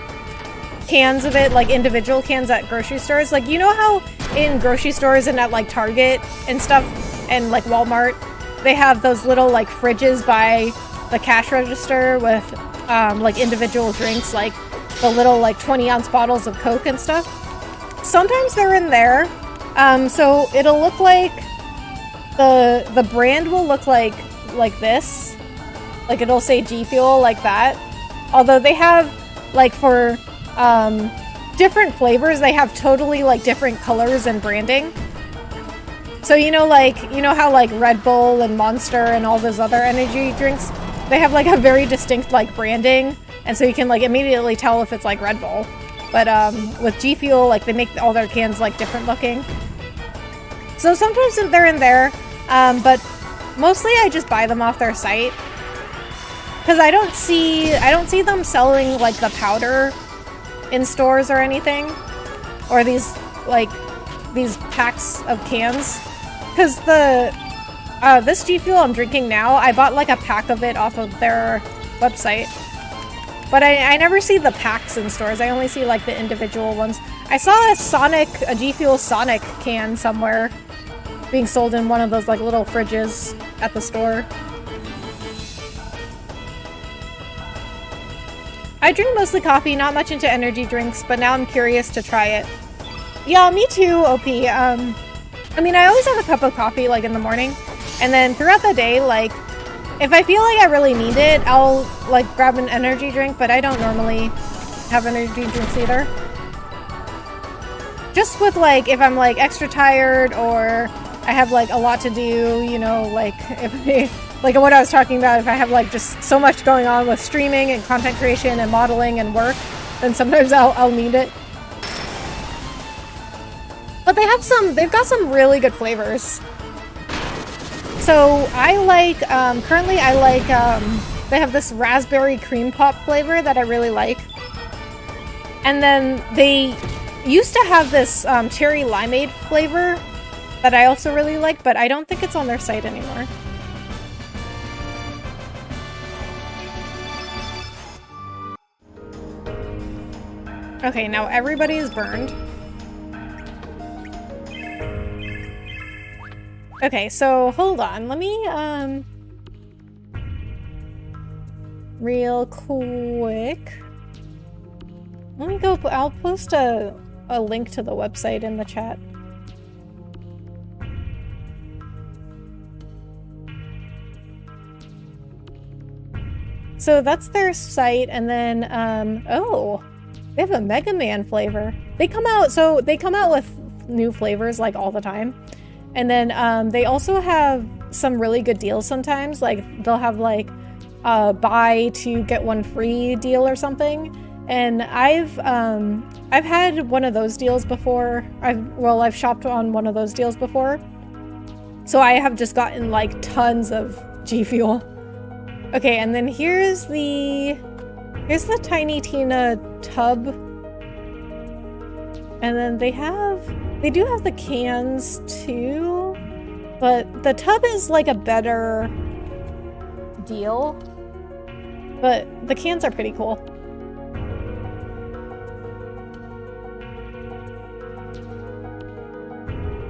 cans of it, like individual cans at grocery stores. Like, you know how in grocery stores and at like Target and stuff and like Walmart, they have those little like fridges by the cash register with like individual drinks, like the little like 20-ounce bottles of Coke and stuff. Sometimes they're in there. So it'll look like the brand will look like this. Like it'll say G Fuel like that. Although they have like for different flavors, they have totally like different colors and branding. So you know how like Red Bull and Monster and all those other energy drinks, they have like a very distinct like branding, and so you can like immediately tell if it's like Red Bull. But with G Fuel, like they make all their cans like different looking. So sometimes they're in there, but mostly I just buy them off their site. Because I don't see them selling like the powder in stores or anything, or these packs of cans. Because this G Fuel I'm drinking now, I bought like a pack of it off of their website, but I never see the packs in stores. I only see like the individual ones. I saw a G Fuel Sonic can somewhere being sold in one of those like little fridges at the store. I drink mostly coffee, not much into energy drinks, but now I'm curious to try it. Yeah, me too, OP. I mean, I always have a cup of coffee, like, in the morning. And then throughout the day, like, if I feel like I really need it, I'll, like, grab an energy drink, but I don't normally have energy drinks either. Just with, like, if I'm, like, extra tired or I have, like, a lot to do, you know, like, like what I was talking about, if I have like just so much going on with streaming and content creation and modeling and work, then sometimes I'll need it. But they've got some really good flavors. So I like, currently I like, they have this raspberry cream pop flavor that I really like. And then they used to have this cherry limeade flavor that I also really like, but I don't think it's on their site anymore. Okay, now everybody is burned. Okay, so hold on. Let me, real quick. Let me go, I'll post a link to the website in the chat. So that's their site, and then, oh, they have a Mega Man flavor. They come out with new flavors like all the time. And then they also have some really good deals sometimes. Like they'll have like a buy two get one free deal or something. And I've had one of those deals before. I've shopped on one of those deals before. So I have just gotten like tons of G Fuel. Okay, and then here's the Tiny Tina tub. And then they do have the cans too, but the tub is like a better deal, but the cans are pretty cool.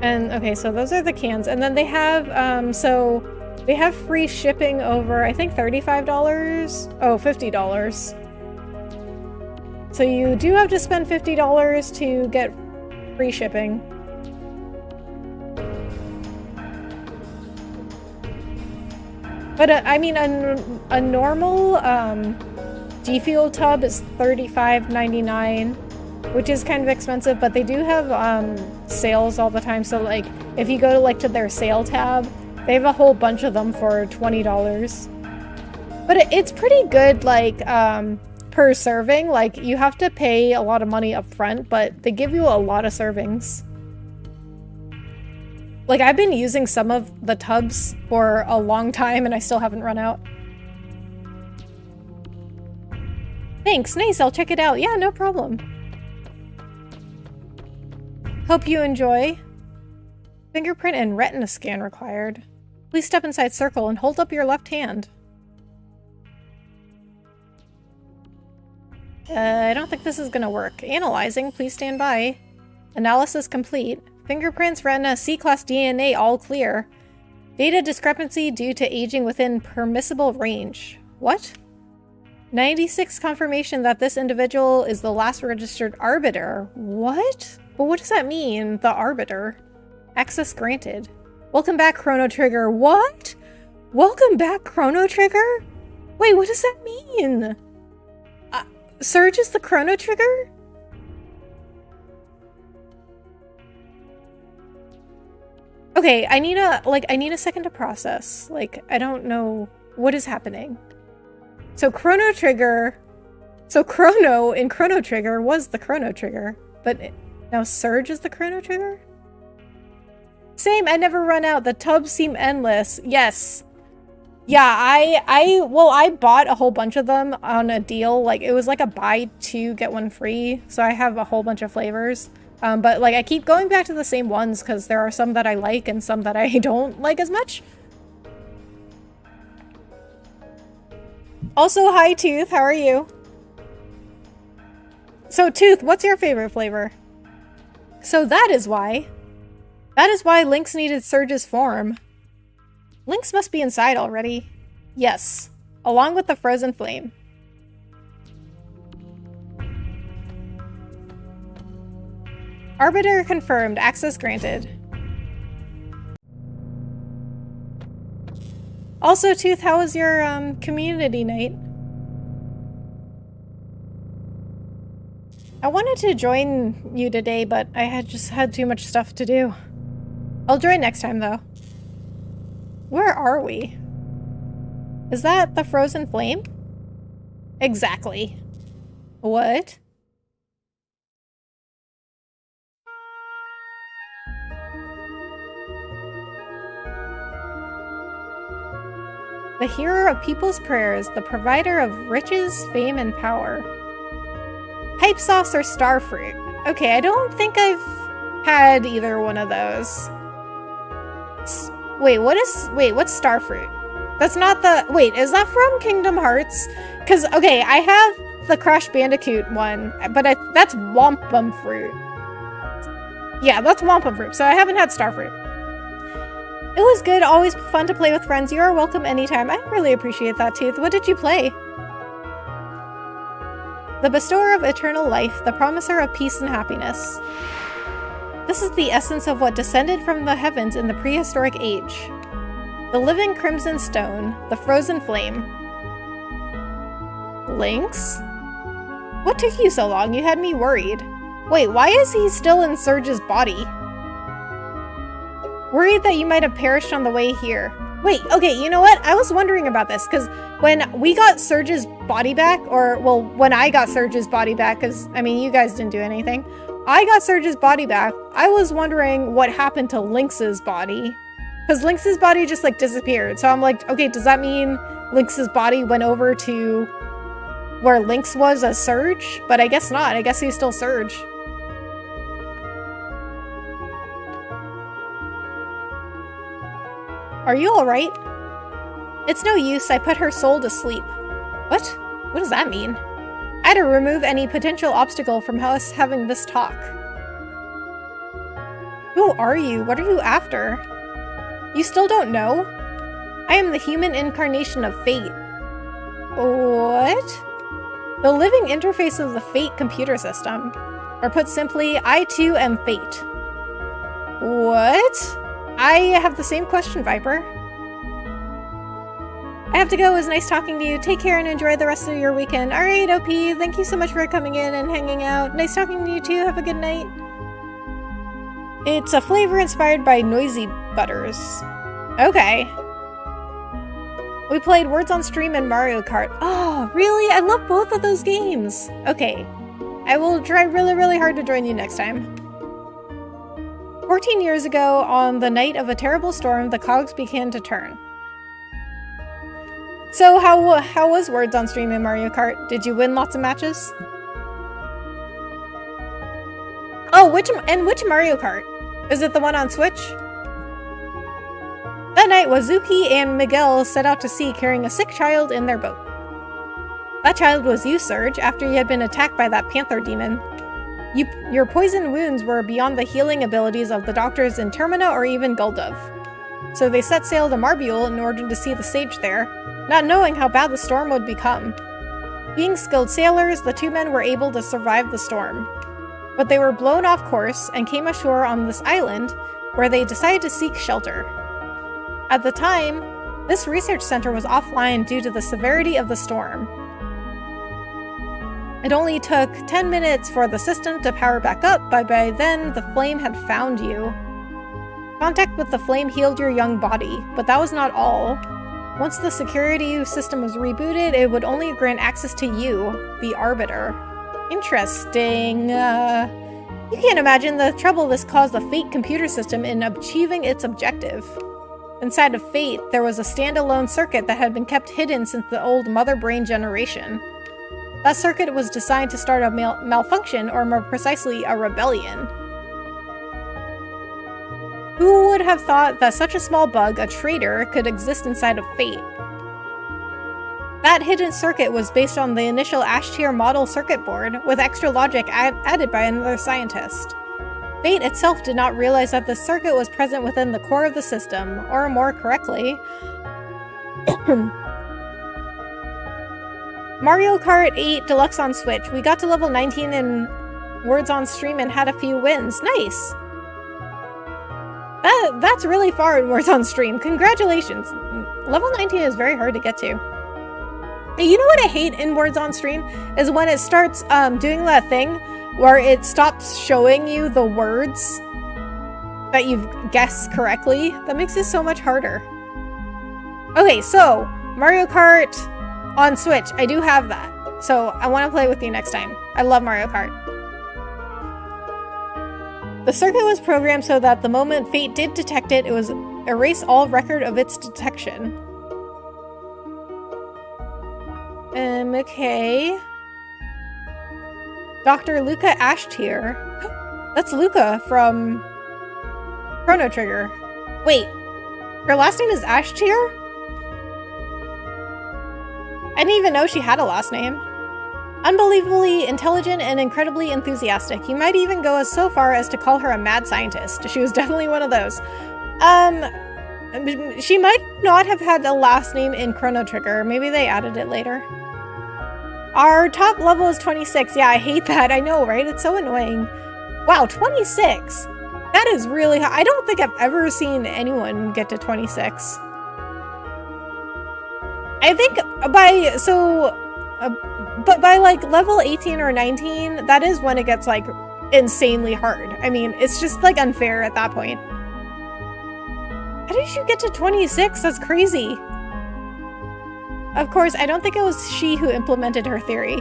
And okay, so those are the cans, and then they have they have free shipping over, I think, $35. Oh, $50. So you do have to spend $50 to get free shipping. But I mean, a normal G Fuel tub is $35.99, which is kind of expensive, but they do have sales all the time. So like, if you go to their sale tab, they have a whole bunch of them for $20. But it's pretty good, like, per serving. Like, you have to pay a lot of money up front, but they give you a lot of servings. Like, I've been using some of the tubs for a long time and I still haven't run out. Thanks, nice, I'll check it out. Yeah, no problem. Hope you enjoy. Fingerprint and retina scan required. Please step inside circle and hold up your left hand. I don't think this is gonna work. Analyzing, please stand by. Analysis complete. Fingerprints, retina, C-class DNA, all clear. Data discrepancy due to aging within permissible range. What? 96 confirmation that this individual is the last registered arbiter. What? But what does that mean, the arbiter? Access granted. Welcome back, Chrono Trigger. What? Welcome back, Chrono Trigger? Wait, what does that mean? Serge is the Chrono Trigger? Okay, I need a second to process. Like, I don't know what is happening. So Chrono Trigger... So Chrono in Chrono Trigger was the Chrono Trigger. But now Serge is the Chrono Trigger? Same, I never run out. The tubs seem endless. Yes. Yeah, I bought a whole bunch of them on a deal. Like, it was like a buy two, get one free. So I have a whole bunch of flavors. But, like, I keep going back to the same ones because there are some that I like and some that I don't like as much. Also, hi, Tooth. How are you? So, Tooth, what's your favorite flavor? So that is why. That is why Lynx needed Serge's form. Lynx must be inside already. Yes, along with the frozen flame. Arbiter confirmed. Access granted. Also, Tooth, how was your community night? I wanted to join you today, but I had just had too much stuff to do. I'll join next time, though. Where are we? Is that the frozen flame? Exactly. What? The hearer of people's prayers, the provider of riches, fame, and power. Hype sauce or starfruit? Okay, I don't think I've had either one of those. Wait, what's starfruit? That's not the... Wait, is that from Kingdom Hearts? Because, okay, I have the Crash Bandicoot one, but that's wampum fruit. Yeah, that's wampum fruit, so I haven't had starfruit. It was good, always fun to play with friends. You are welcome anytime. I really appreciate that, Tooth. What did you play? The bestower of eternal life, the promiser of peace and happiness. This is the essence of what descended from the heavens in the prehistoric age. The living crimson stone, the frozen flame. Lynx? What took you so long? You had me worried. Wait, why is he still in Serge's body? Worried that you might have perished on the way here. Wait, okay, you know what? I was wondering about this, because when we got Serge's body back, or, well, when I got Serge's body back, because, I mean, you guys didn't do anything. I got Serge's body back. I was wondering what happened to Lynx's body. Because Lynx's body just, like, disappeared. So I'm like, okay, does that mean Lynx's body went over to where Lynx was as Serge? But I guess not. I guess he's still Serge. Are you alright? It's no use. I put her soul to sleep. What? What does that mean? I had to remove any potential obstacle from us having this talk. Who are you? What are you after? You still don't know? I am the human incarnation of fate. What? The living interface of the fate computer system. Or put simply, I too am fate. What? I have the same question, Viper. I have to go. It was nice talking to you. Take care and enjoy the rest of your weekend. Alright, OP, thank you so much for coming in and hanging out. Nice talking to you too. Have a good night. It's a flavor inspired by noisy butters. Okay. We played Words on Stream and Mario Kart. Oh, really? I love both of those games. Okay. I will try really, really hard to join you next time. 14 years ago, on the night of a terrible storm, the cogs began to turn. So how was Words on Stream in Mario Kart? Did you win lots of matches? Oh, which Mario Kart? Is it the one on Switch? That night, Wazuki and Miguel set out to sea carrying a sick child in their boat. That child was you, Serge, after you had been attacked by that panther demon. Your poison wounds were beyond the healing abilities of the doctors in Termina or even Guldov. So they set sail to Marbule in order to see the sage there, not knowing how bad the storm would become. Being skilled sailors, the two men were able to survive the storm. But they were blown off course and came ashore on this island, where they decided to seek shelter. At the time, this research center was offline due to the severity of the storm. It only took 10 minutes for the system to power back up, but by then the flame had found you. Contact with the flame healed your young body, but that was not all. Once the security system was rebooted, it would only grant access to you, the Arbiter. Interesting. You can't imagine the trouble this caused the Fate computer system in achieving its objective. Inside of Fate, there was a standalone circuit that had been kept hidden since the old Mother Brain generation. That circuit was designed to start a malfunction, or more precisely, a rebellion. Who would have thought that such a small bug, a traitor, could exist inside of Fate? That hidden circuit was based on the initial Ash-tier model circuit board, with extra logic added by another scientist. Fate itself did not realize that the circuit was present within the core of the system, or more correctly... Mario Kart 8 Deluxe on Switch. We got to level 19 in Words on Stream and had a few wins. Nice! That's really far in Words on Stream. Congratulations! Level 19 is very hard to get to. You know what I hate in Words on Stream? Is when it starts doing that thing where it stops showing you the words that you've guessed correctly. That makes it so much harder. Okay, so Mario Kart on Switch. I do have that. So I want to play with you next time. I love Mario Kart. The circuit was programmed so that the moment Fate did detect it, it was erase all record of its detection. Okay. Dr. Lucca Ash-tier. That's Lucca from Chrono Trigger. Wait, her last name is Ash-tier? I didn't even know she had a last name. Unbelievably intelligent and incredibly enthusiastic. You might even go so far as to call her a mad scientist. She was definitely one of those. She might not have had a last name in Chrono Trigger. Maybe they added it later. Our top level is 26. Yeah, I hate that. I know, right? It's so annoying. Wow, 26. That is really high. I don't think I've ever seen anyone get to 26. I think but by like level 18 or 19, that is when it gets like insanely hard. I mean, it's just like unfair at that point. How did you get to 26? That's crazy. Of course, I don't think it was she who implemented her theory.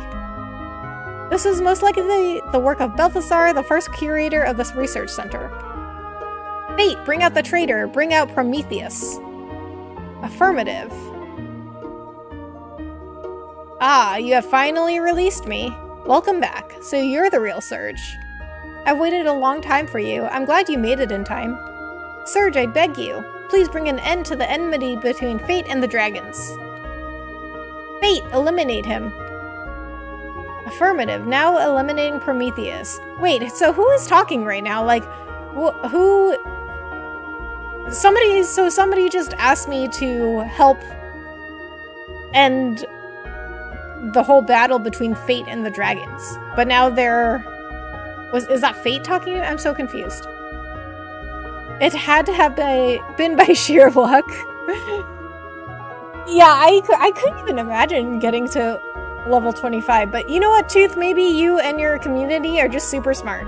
This was most likely the work of Balthasar, the first curator of this research center. Fate, bring out the traitor. Bring out Prometheus. Affirmative. Ah, you have finally released me. Welcome back. So you're the real Serge. I've waited a long time for you. I'm glad you made it in time. Serge, I beg you. Please bring an end to the enmity between Fate and the dragons. Fate, eliminate him. Affirmative. Now eliminating Prometheus. Wait, so who is talking right now? Like, who... Somebody just asked me to help end the whole battle between Fate and the dragons. But now is that Fate talking? I'm so confused. It had to have been by sheer luck. Yeah, I couldn't even imagine getting to level 25. But you know what, Tooth? Maybe you and your community are just super smart.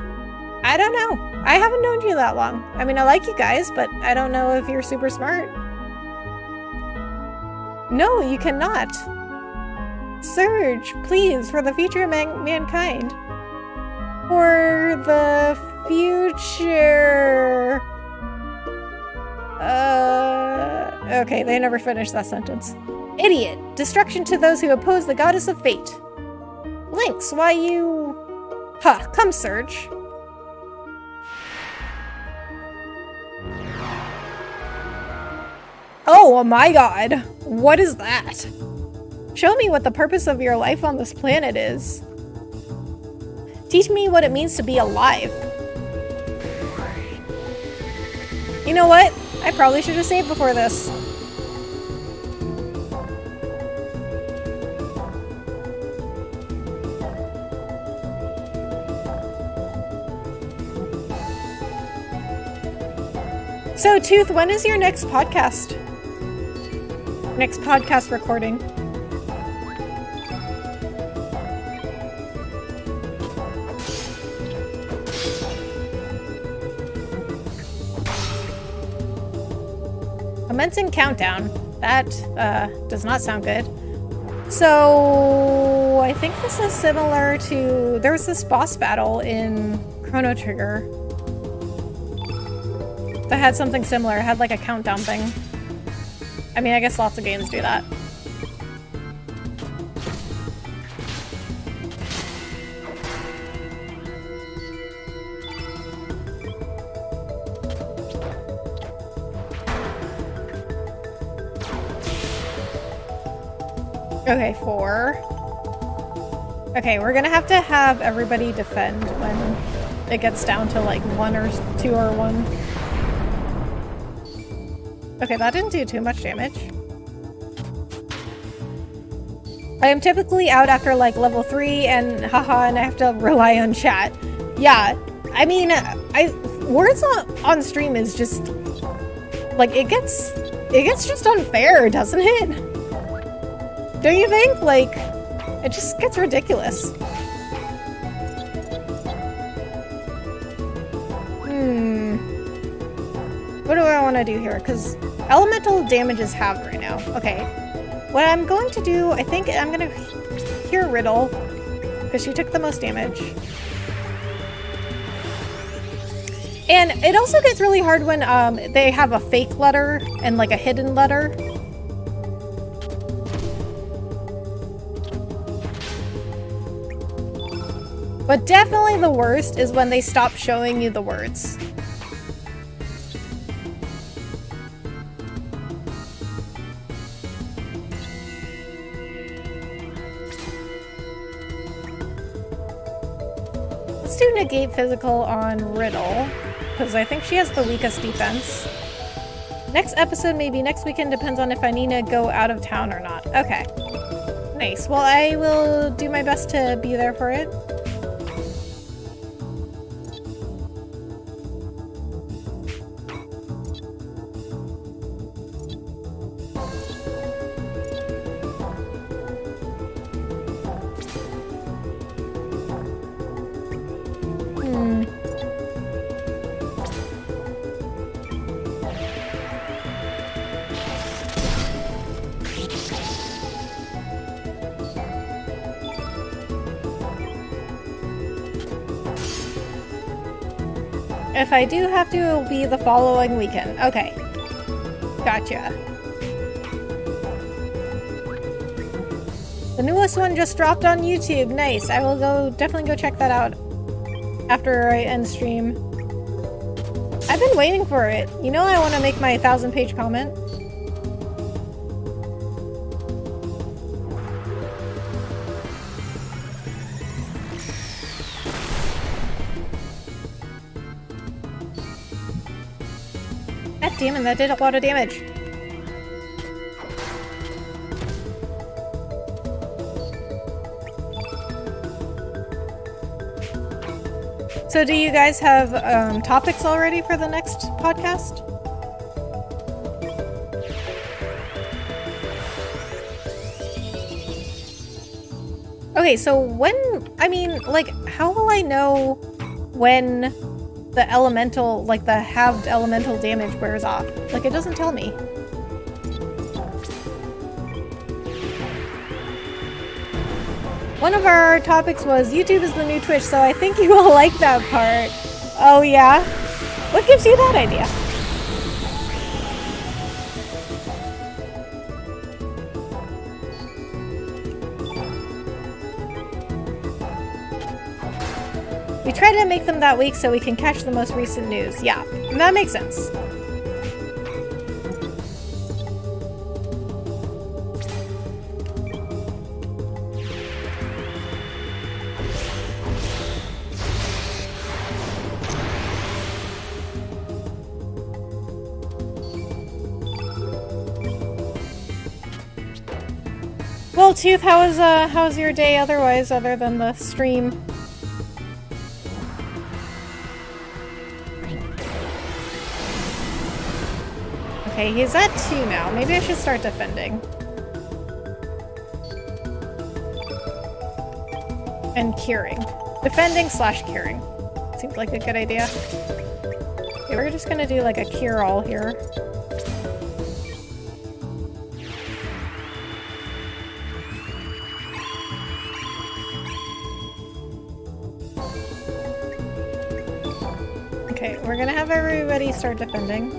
I don't know. I haven't known you that long. I mean, I like you guys, but I don't know if you're super smart. No, you cannot. Serge, please, for the future of mankind. For the future... Okay, they never finished that sentence. Idiot! Destruction to those who oppose the goddess of fate. Lynx, why you... Huh, come, Serge. Oh my god! What is that? Show me what the purpose of your life on this planet is. Teach me what it means to be alive. You know what? I probably should have saved before this. So, Tooth, when is your next podcast? Next podcast recording? Commencing countdown. That does not sound good. So, I think this is similar to... There was this boss battle in Chrono Trigger that had something similar. It had like a countdown thing. I mean, I guess lots of games do that. Okay, 4. Okay, we're gonna have to have everybody defend when it gets down to like 1 or 2 or 1. Okay, that didn't do too much damage. I am typically out after like level 3 and and I have to rely on chat. Yeah, I mean, words on stream is just like it gets just unfair, doesn't it? Don't you think? Like, it just gets ridiculous. What do I want to do here? Because elemental damage is halved right now. Okay. What I'm going to do, I think I'm going to hear Riddle, because she took the most damage. And it also gets really hard when they have a fake letter and like a hidden letter. But definitely the worst is when they stop showing you the words. Let's do negate physical on Riddle, because I think she has the weakest defense. Next episode, maybe next weekend, depends on if I need to go out of town or not. Okay. Nice. Well, I will do my best to be there for it. If I do have to, it'll be the following weekend. Okay. Gotcha. The newest one just dropped on YouTube. Nice. I will definitely go check that out after I end stream. I've been waiting for it. You know I want to make my 1,000-page comment. God damn it, that did a lot of damage. So do you guys have topics already for the next podcast? Okay, so when, I mean, like, how will I know when the elemental, like the halved elemental damage wears off? Like, it doesn't tell me. One of our topics was YouTube is the new Twitch, so I think you will like that part. Oh yeah? What gives you that idea? We try to make them that week so we can catch the most recent news. Yeah, that makes sense. Well, Tooth, how's your day otherwise, other than the stream? Okay, he's at 2 now. Maybe I should start defending. And curing. Defending / curing. Seems like a good idea. Okay, we're just gonna do like a cure-all here. Okay, we're gonna have everybody start defending.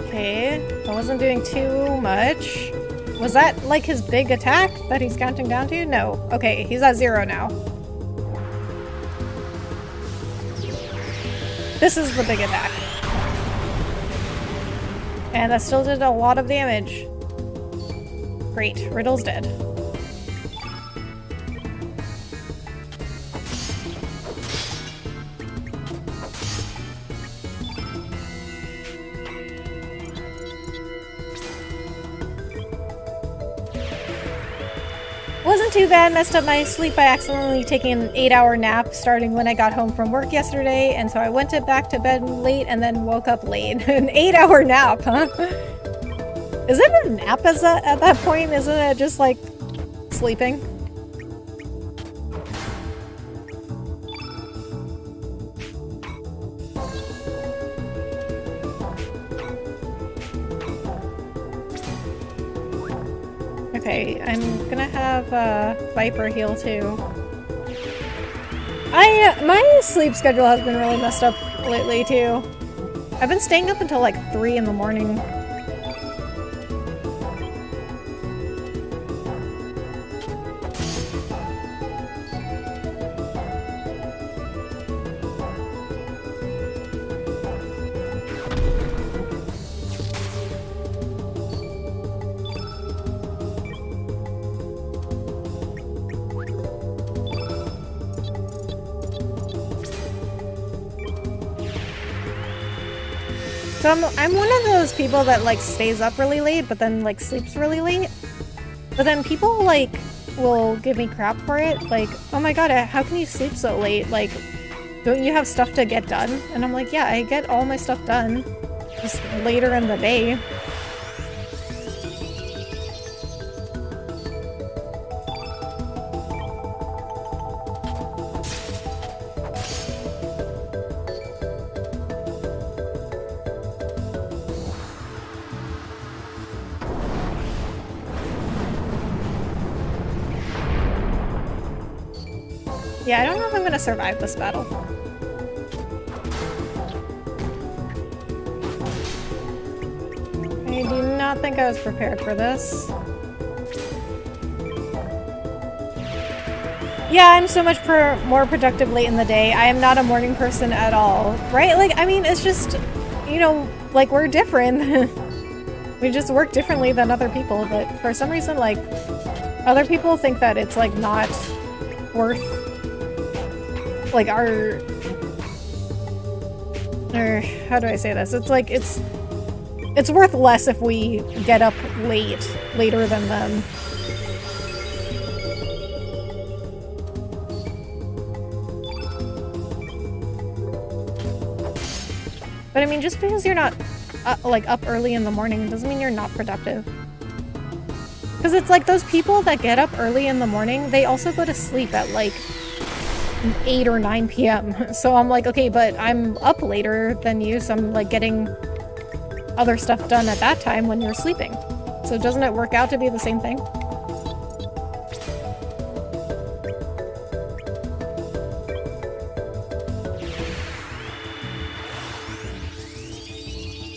Okay, I wasn't doing too much. Was that like his big attack that he's counting down to? No. Okay, he's at 0 now. This is the big attack. And that still did a lot of damage. Great, Riddle's dead. Wasn't too bad. Messed up my sleep by accidentally taking an 8-hour nap starting when I got home from work yesterday, and so I went back to bed late and then woke up late. An 8-hour nap, huh? Is it a nap at that point? Isn't it just like sleeping? Okay, I'm gonna have Viper heal too. My sleep schedule has been really messed up lately too. I've been staying up until like 3 in the morning. So I'm one of those people that like stays up really late, but then like sleeps really late. But then people like will give me crap for it. Like, oh my god, how can you sleep so late? Like, don't you have stuff to get done? And I'm like, yeah, I get all my stuff done just later in the day. Yeah, I don't know if I'm gonna survive this battle. I do not think I was prepared for this. Yeah, I'm so much more productive late in the day. I am not a morning person at all, right? Like, I mean, it's just, you know, like, we're different. We just work differently than other people, but for some reason, like, other people think that it's, like, not worth like our, or how do I say this? It's like it's worth less if we get up later than them. But I mean, just because you're not like up early in the morning doesn't mean you're not productive. Because it's like those people that get up early in the morning, they also go to sleep at like 8 or 9 p.m. So I'm like, okay, but I'm up later than you, so I'm like getting other stuff done at that time when you're sleeping. So doesn't it work out to be the same thing?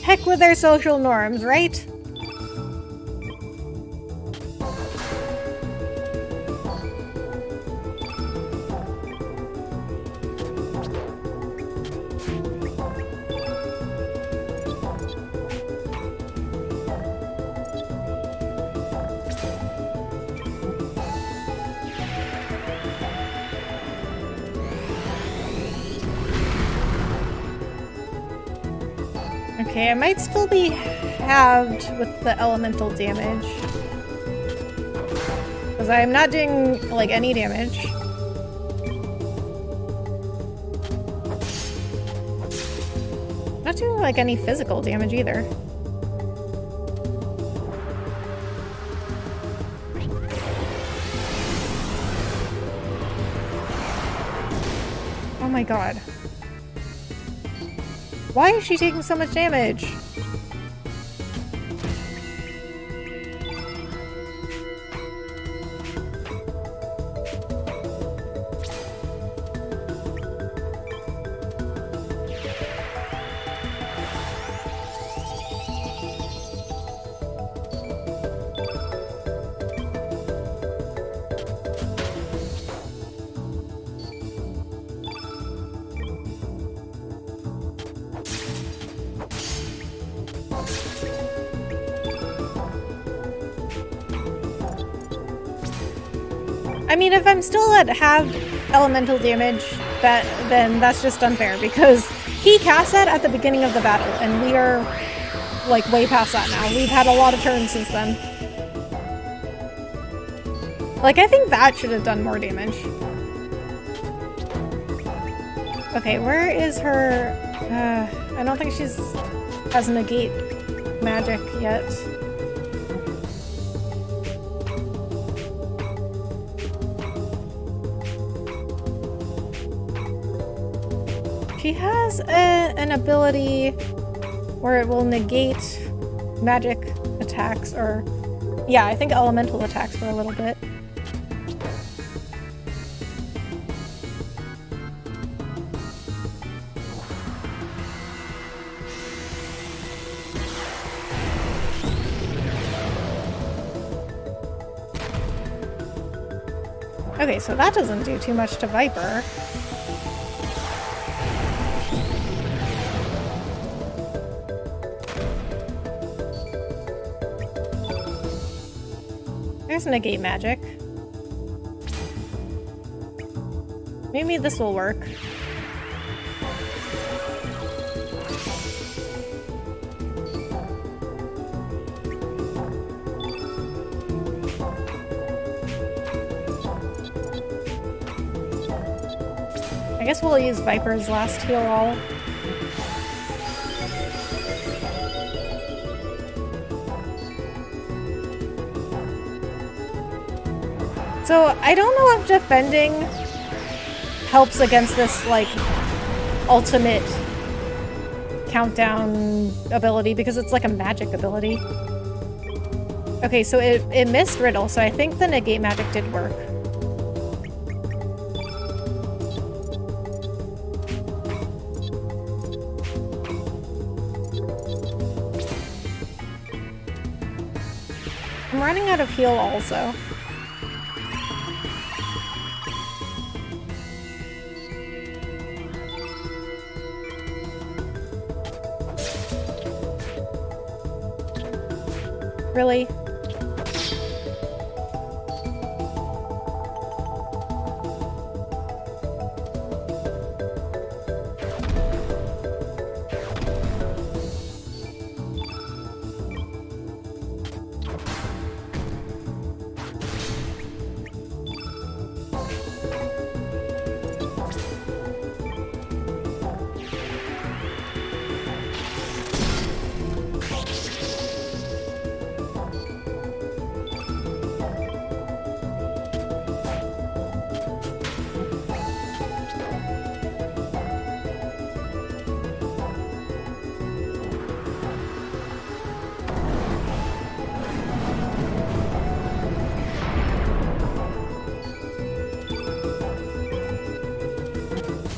Heck with their social norms, right? Okay, I might still be halved with the elemental damage. Because I'm not doing, like, any damage. Not doing, like, any physical damage either. Oh my god. Why is she taking so much damage? I mean, if I'm still at half elemental damage, then that's just unfair, because he cast that at the beginning of the battle, and we are, like, way past that now. We've had a lot of turns since then. Like, I think that should have done more damage. Okay, where is her... I don't think she's has negate magic yet. She has an ability where it will negate magic attacks, or... Yeah, I think elemental attacks for a little bit. Okay, so that doesn't do too much to Viper. There's negate magic. Maybe this will work. I guess we'll use Viper's last heal all. So, I don't know if defending helps against this, like, ultimate countdown ability, because it's like a magic ability. Okay, so it missed Riddle, so I think the negate magic did work. I'm running out of heal also. Really?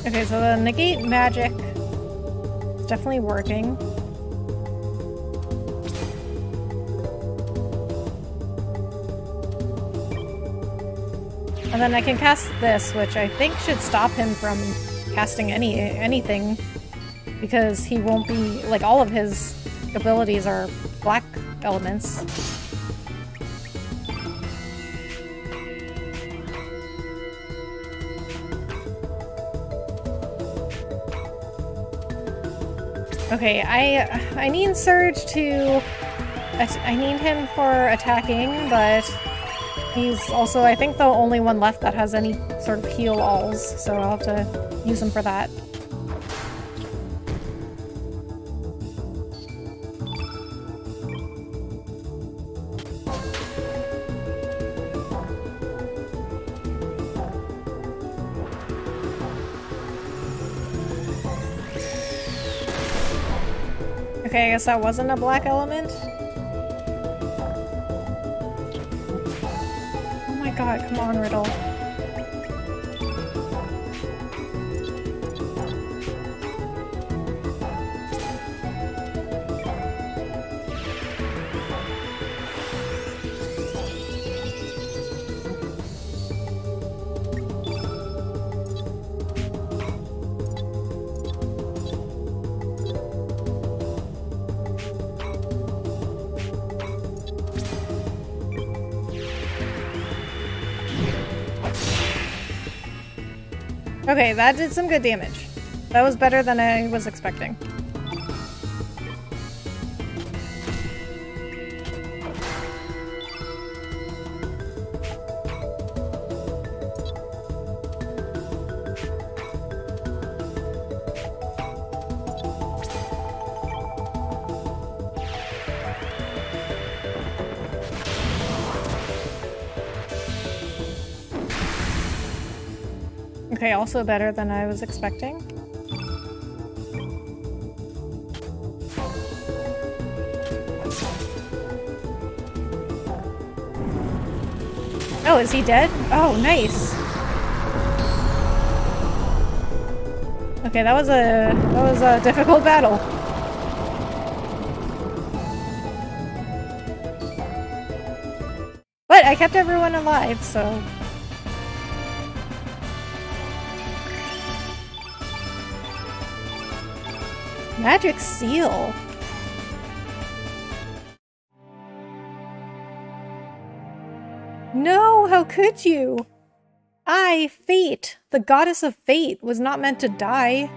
Okay, so the negate magic is definitely working. And then I can cast this, which I think should stop him from casting anything, because he won't be, like, all of his abilities are black elements. Okay, I need Serge to... I need him for attacking, but he's also, I think, the only one left that has any sort of heal-alls, so I'll have to use him for that. Okay, I guess that wasn't a black element. Oh my god, come on, Riddle. Okay, that did some good damage. That was better than I was expecting. Okay, also better than I was expecting. Oh, is he dead? Oh, nice. Okay, that was a difficult battle. But I kept everyone alive, so... Magic seal. No, how could you? I, Fate, the goddess of fate, was not meant to die.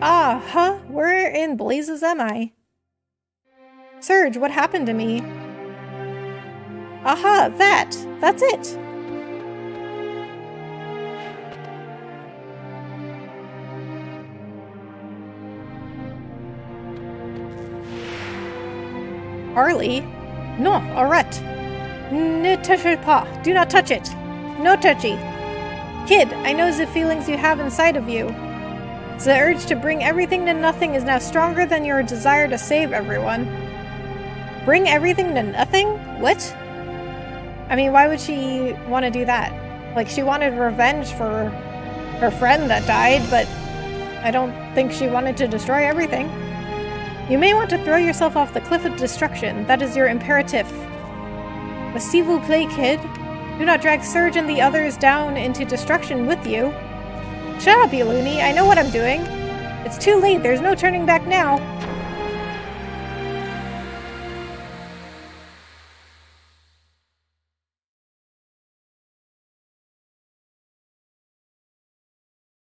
Ah, huh? Where in blazes am I? Serge, what happened to me? Aha, that's it. Harley? No, arrête. Ne touchez pas. Do not touch it. No touchy. Kid, I know the feelings you have inside of you. The urge to bring everything to nothing is now stronger than your desire to save everyone. Bring everything to nothing? What? I mean, why would she want to do that? Like, she wanted revenge for her friend that died, but I don't think she wanted to destroy everything. You may want to throw yourself off the cliff of destruction. That is your imperative. But s'il vous plaît, kid. Do not drag Serge and the others down into destruction with you. Shut up, you loony. I know what I'm doing. It's too late. There's no turning back now.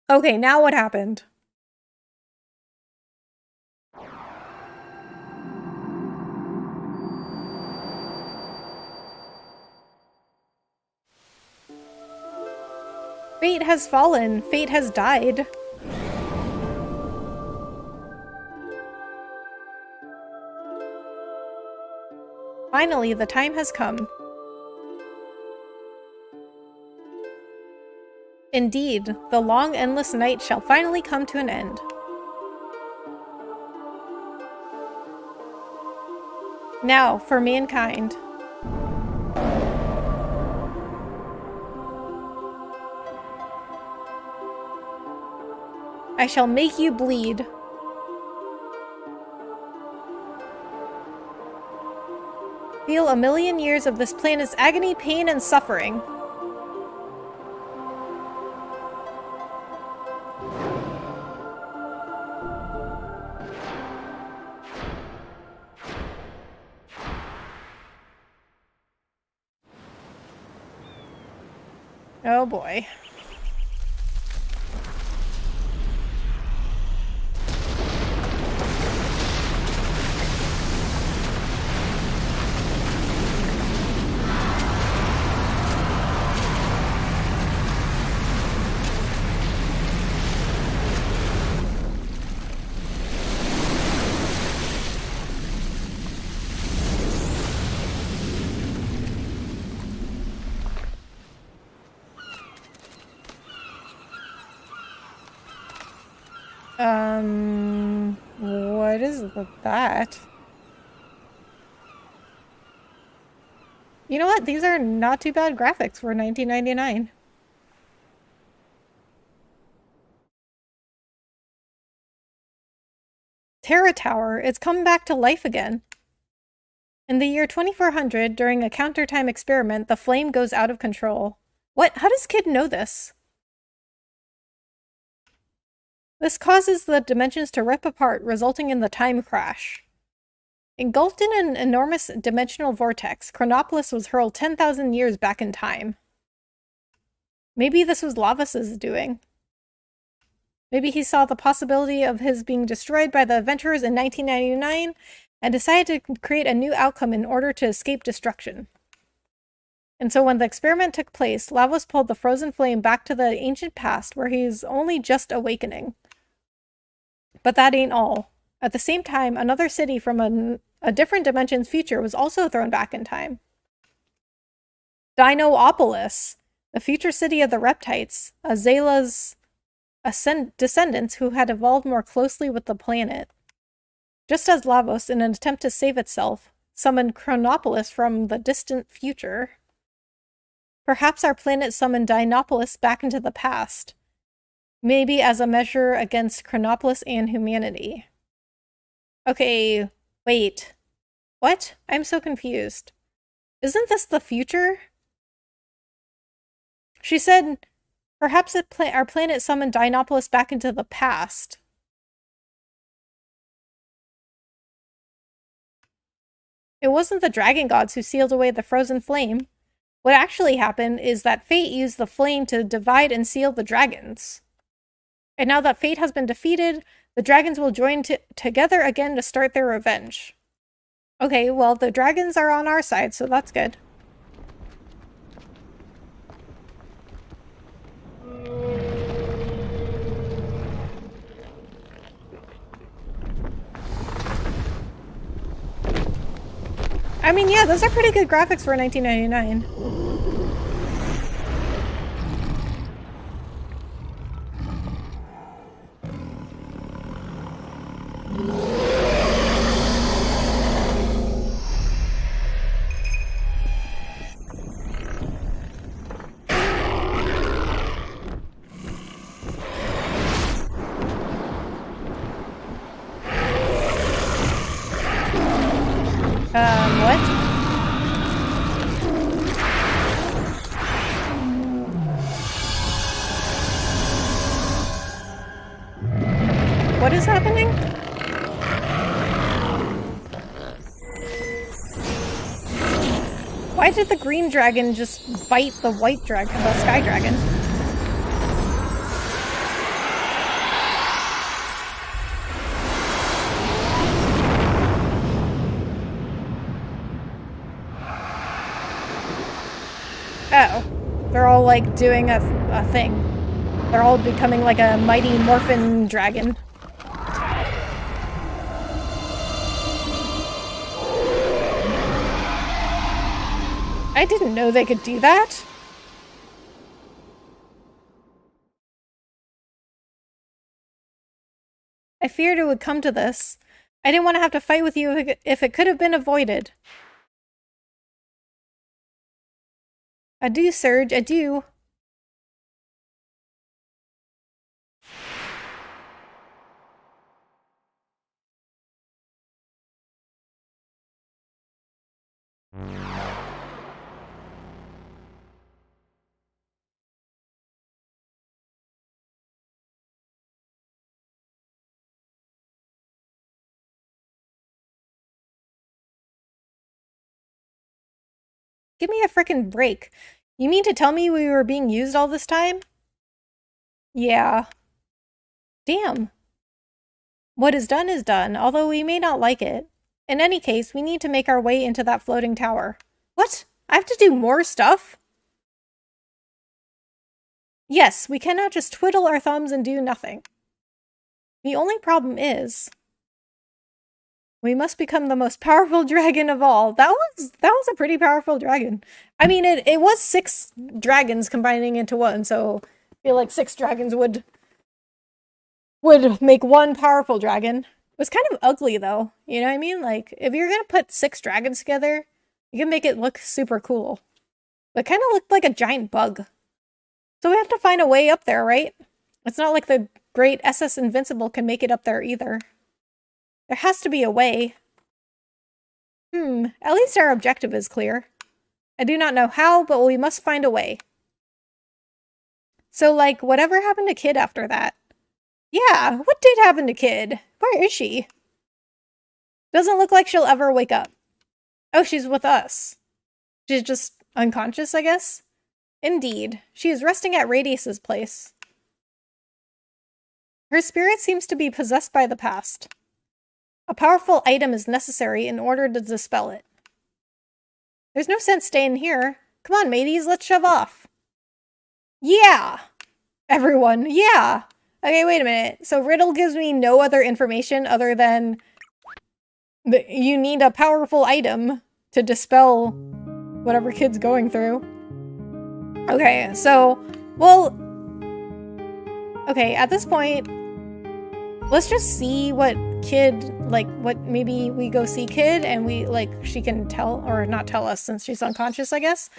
Okay, now what happened? Fate has fallen. Fate has died. Finally, the time has come. Indeed, the long, endless night shall finally come to an end. Now, for mankind. I shall make you bleed. Feel a million years of this planet's agony, pain, and suffering. Oh boy. What is that? You know what? These are not too bad graphics for 1999. Terra Tower, it's come back to life again. In the year 2400, during a counter-time experiment, the flame goes out of control. What? How does Kid know this? This causes the dimensions to rip apart, resulting in the time crash. Engulfed in an enormous dimensional vortex, Chronopolis was hurled 10,000 years back in time. Maybe this was Lavas's doing. Maybe he saw the possibility of his being destroyed by the adventurers in 1999 and decided to create a new outcome in order to escape destruction. And so when the experiment took place, Lavos pulled the frozen flame back to the ancient past where he's only just awakening. But that ain't all. At the same time, another city from a different dimension's future was also thrown back in time. Dinoopolis, the future city of the Reptites, Azala's descendants who had evolved more closely with the planet. Just as Lavos, in an attempt to save itself, summoned Chronopolis from the distant future. Perhaps our planet summoned Dinoopolis back into the past. Maybe as a measure against Chronopolis and humanity. Okay, wait. What? I'm so confused. Isn't this the future? She said, perhaps our planet summoned Dinoopolis back into the past. It wasn't the dragon gods who sealed away the frozen flame. What actually happened is that fate used the flame to divide and seal the dragons. And now that fate has been defeated, the dragons will join together again to start their revenge. Okay, well, the dragons are on our side, so that's good. I mean, yeah, those are pretty good graphics for 1999. What? What is happening? Why did the green dragon just bite the white dragon, the sky dragon? Oh. They're all, like, doing a thing. They're all becoming like a mighty morphin dragon. I didn't know they could do that. I feared it would come to this. I didn't want to have to fight with you if it could have been avoided. Adieu, Serge, adieu. Give me a frickin' break. You mean to tell me we were being used all this time? Yeah. Damn. What is done, although we may not like it. In any case, we need to make our way into that floating tower. What? I have to do more stuff? Yes, we cannot just twiddle our thumbs and do nothing. The only problem is, we must become the most powerful dragon of all. That was a pretty powerful dragon. I mean, it was 6 dragons combining into one, so I feel like 6 dragons would would make one powerful dragon. It was kind of ugly though, you know what I mean? Like, if you're gonna put 6 dragons together, you can make it look super cool. But it kind of looked like a giant bug. So we have to find a way up there, right? It's not like the great SS Invincible can make it up there either. There has to be a way. At least our objective is clear. I do not know how, but we must find a way. So, like, whatever happened to Kid after that? Yeah, what did happen to Kid? Where is she? Doesn't look like she'll ever wake up. Oh, she's with us. She's just unconscious, I guess? Indeed. She is resting at Radius's place. Her spirit seems to be possessed by the past. A powerful item is necessary in order to dispel it. There's no sense staying here. Come on, mateys, let's shove off. Yeah! Everyone, yeah! Okay, wait a minute. So Riddle gives me no other information other than you need a powerful item to dispel whatever Kid's going through. Okay, so, well... Okay, at this point, let's just see what Kid, like, what, maybe we go see Kid and we, like, she can tell, or not tell us since she's unconscious, I guess.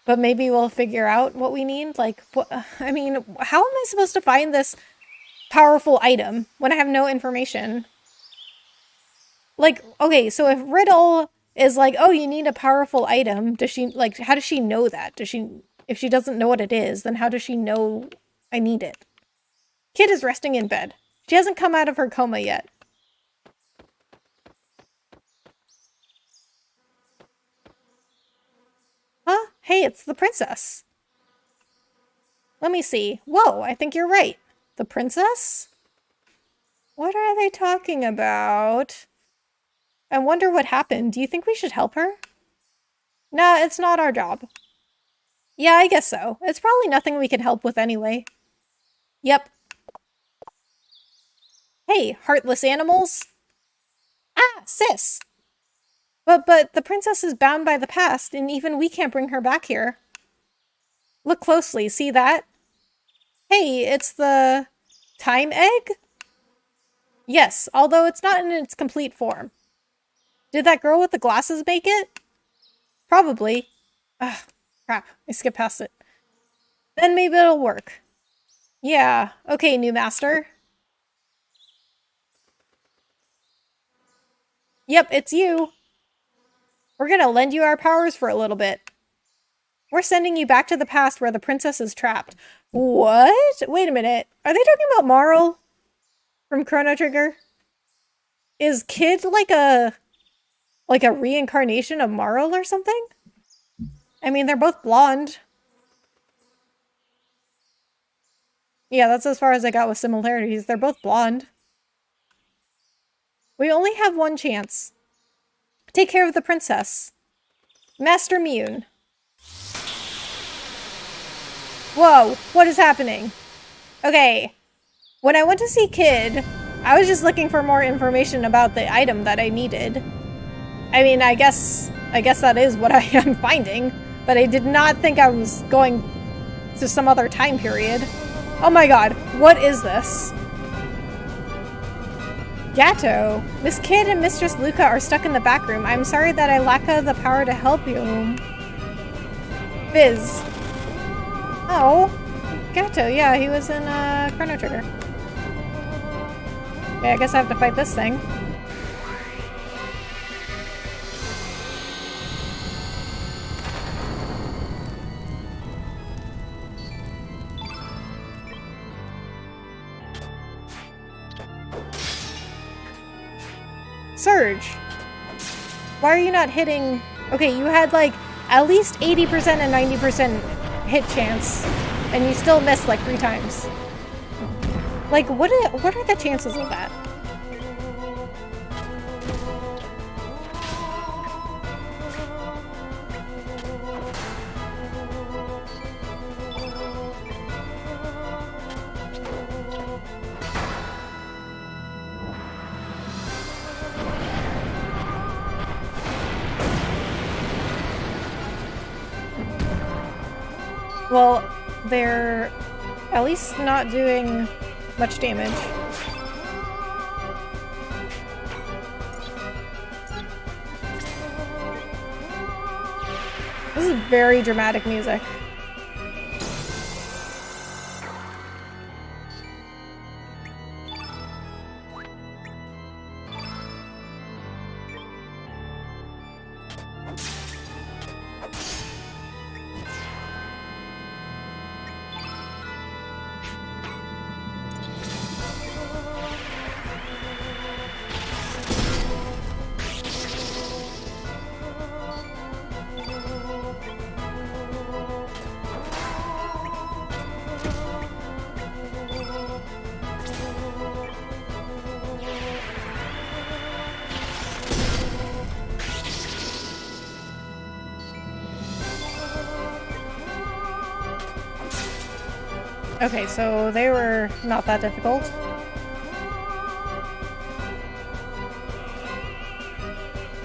But maybe we'll figure out what we need. Like, what, I mean, how am I supposed to find this powerful item when I have no information? Like, okay, so if Riddle is like, oh, you need a powerful item, does she, like, how does she know that? Does she, if she doesn't know what it is, then how does she know I need it? Kid is resting in bed. She hasn't come out of her coma yet. Huh? Hey, it's the princess. Let me see. Whoa, I think you're right. The princess? What are they talking about? I wonder what happened. Do you think we should help her? Nah, it's not our job. Yeah, I guess so. It's probably nothing we can help with anyway. Yep. Hey, heartless animals! Ah, sis! But the princess is bound by the past, and even we can't bring her back here. Look closely, see that? Hey, it's the... time egg? Yes, although it's not in its complete form. Did that girl with the glasses make it? Probably. Ugh, crap, I skipped past it. Then maybe it'll work. Yeah, okay, new master. Yep, it's you. We're gonna lend you our powers for a little bit. We're sending you back to the past where the princess is trapped. What? Wait a minute. Are they talking about Marl from Chrono Trigger? Is Kid like a reincarnation of Marl or something? I mean, they're both blonde. Yeah, that's as far as I got with similarities. They're both blonde. We only have one chance. Take care of the princess. Master Mune. Whoa, what is happening? Okay, when I went to see Kid, I was just looking for more information about the item that I needed. I mean, I guess that is what I am finding, but I did not think I was going to some other time period. Oh my god, what is this? Gatto, Miss Kid and Mistress Lucca are stuck in the back room. I'm sorry that I lack the power to help you. Biz. Oh, Gatto, yeah, he was in Chrono Trigger. Okay, I guess I have to fight this thing. Serge! Why are you not hitting... Okay, you had like at least 80% and 90% hit chance, and you still missed like 3 times. Like, what are the chances of that? Well, they're at least not doing much damage. This is very dramatic music. Okay, so they were not that difficult.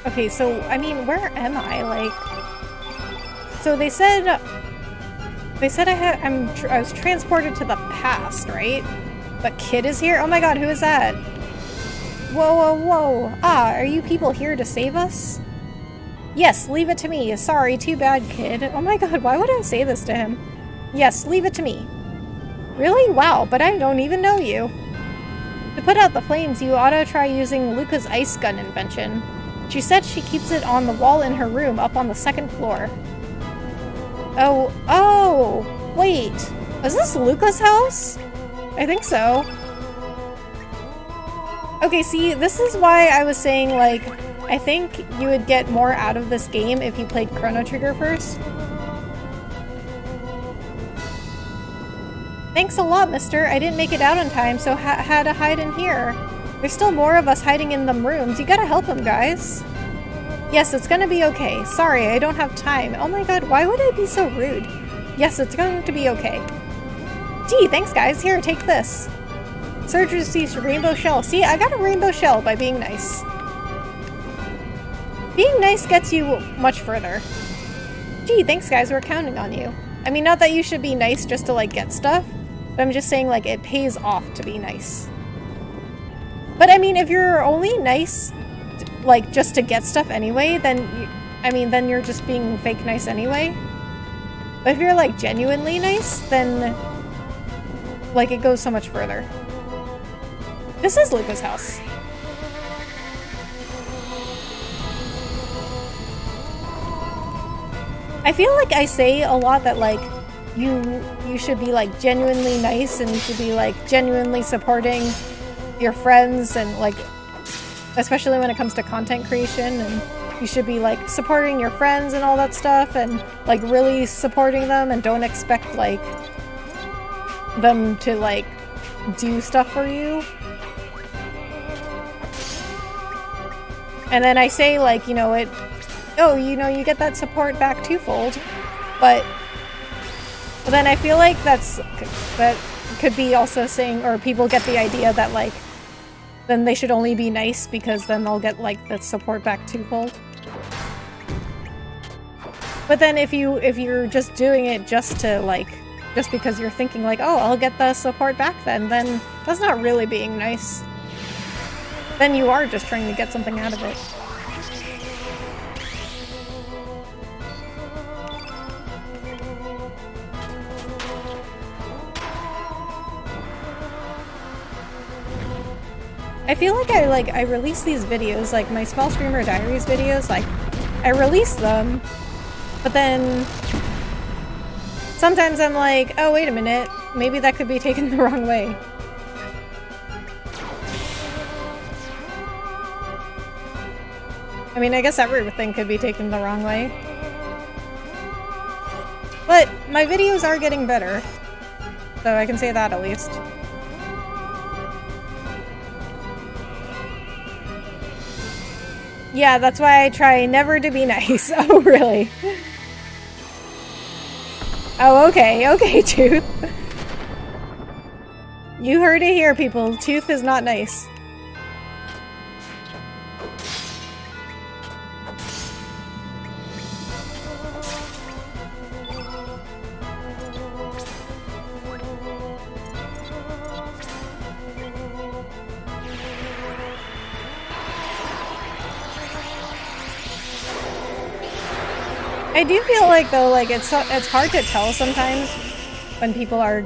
Okay, so, I mean, where am I? Like... So they said I was transported to the past, right? But Kid is here? Oh my god, who is that? Whoa, whoa, whoa. Ah, are you people here to save us? Yes, leave it to me. Sorry, too bad, Kid. Oh my god, why would I say this to him? Yes, leave it to me. Really? Wow, but I don't even know you. To put out the flames, you ought to try using Lucca's ice gun invention. She said she keeps it on the wall in her room up on the 2nd floor. Oh, wait. Is this Lucca's house? I think so. Okay, see, this is why I was saying, like, I think you would get more out of this game if you played Chrono Trigger first. Thanks a lot, mister. I didn't make it out in time, so had to hide in here. There's still more of us hiding in them rooms. You gotta help them, guys. Yes, it's gonna be okay. Sorry, I don't have time. Oh my god, why would I be so rude? Yes, it's going to be okay. Gee, thanks, guys. Here, take this. Serge receives a rainbow shell. See, I got a rainbow shell by being nice. Being nice gets you much further. Gee, thanks, guys. We're counting on you. I mean, not that you should be nice just to, like, get stuff. But I'm just saying, like, it pays off to be nice. But, I mean, if you're only nice, like, just to get stuff anyway, then, then you're just being fake nice anyway. But if you're, like, genuinely nice, then, like, it goes so much further. This is Lucca's house. I feel like I say a lot that, like, you should be, like, genuinely nice and you should be, like, genuinely supporting your friends and, like, especially when it comes to content creation, and you should be, like, supporting your friends and all that stuff and, like, really supporting them and don't expect, like, them to, like, do stuff for you. And then I say, like, you know, you get that support back twofold, but then I feel like that could be also saying, or people get the idea that, like, then they should only be nice because then they'll get, like, the support back twofold. But then if you're just doing it just to, like, just because you're thinking, like, oh, I'll get the support back then that's not really being nice. Then you are just trying to get something out of it. I feel like I release these videos, like my Small Streamer Diaries videos, like, I release them, but then sometimes I'm like, oh, wait a minute, maybe that could be taken the wrong way. I mean, I guess everything could be taken the wrong way. But my videos are getting better, so I can say that at least. Yeah, that's why I try never to be nice. Oh, really? Oh, okay. Okay, Tooth. You heard it here, people. Tooth is not nice. I do feel like though, like it's hard to tell sometimes when people are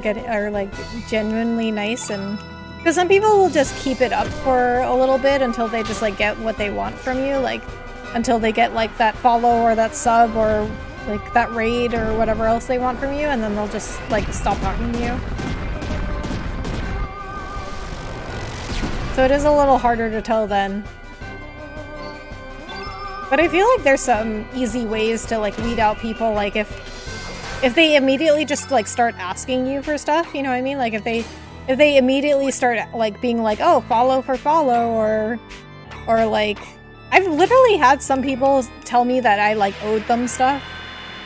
like genuinely nice, and because some people will just keep it up for a little bit until they just like get what they want from you, like until they get like that follow or that sub or like that raid or whatever else they want from you, and then they'll just like stop talking to you. So it is a little harder to tell then. But I feel like there's some easy ways to like weed out people, like if they immediately just like start asking you for stuff, you know what I mean? Like if they immediately start like being like, oh, follow for follow, or like I've literally had some people tell me that I like owed them stuff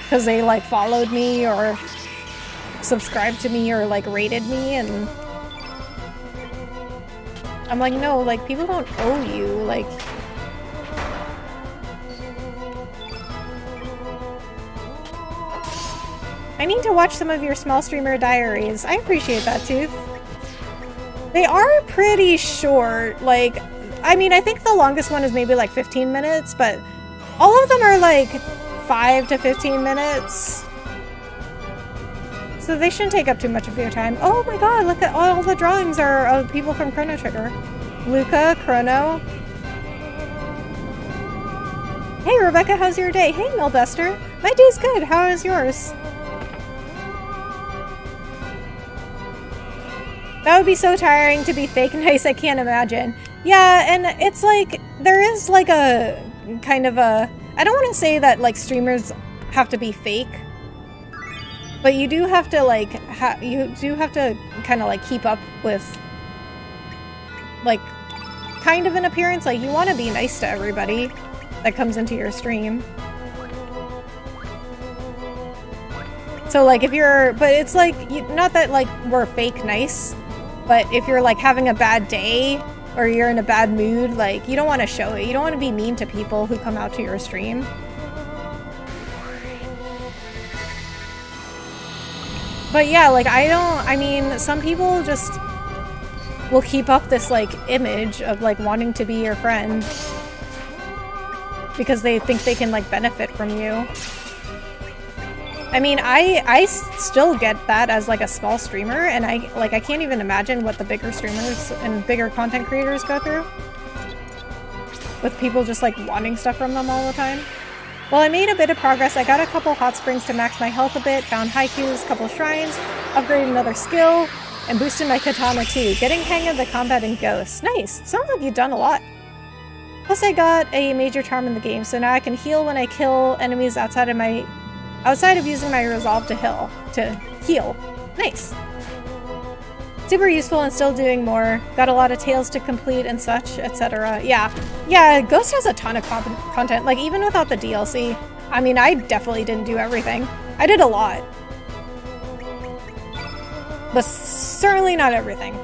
because they like followed me or subscribed to me or like rated me, and I'm like, no, like people don't owe you, like I need to watch some of your small streamer diaries. I appreciate that, Tooth. They are pretty short. Like, I mean, I think the longest one is maybe like 15 minutes, but all of them are like 5 to 15 minutes. So they shouldn't take up too much of your time. Oh my god, look at all the drawings are of people from Chrono Trigger. Lucca, Chrono. Hey Rebecca, how's your day? Hey Milbuster. My day's good. How is yours? That would be so tiring to be fake nice, I can't imagine. Yeah, and it's like, there is like a kind of a... I don't want to say that like streamers have to be fake, but you do have to like, you do have to kind of like keep up with like kind of an appearance. Like you want to be nice to everybody that comes into your stream. So like if you're, but it's like, not that like we're fake nice, but if you're like having a bad day or you're in a bad mood, like you don't want to show it. You don't want to be mean to people who come out to your stream. But yeah, like I mean, some people just will keep up this like image of like wanting to be your friend because they think they can like benefit from you. I mean, I still get that as like a small streamer, and I can't even imagine what the bigger streamers and bigger content creators go through with people just like wanting stuff from them all the time. Well, I made a bit of progress. I got a couple hot springs to max my health a bit, found haikus, couple shrines, upgraded another skill, and boosted my katana too. Getting hang of the combat in Ghosts. Nice! Sounds like you've done a lot. Plus I got a major charm in the game, so now I can heal when I kill enemies outside of using my resolve to heal. Nice. Super useful and still doing more. Got a lot of tales to complete and such, etc. Yeah, Ghost has a ton of content, like even without the DLC. I mean, I definitely didn't do everything. I did a lot. But certainly not everything.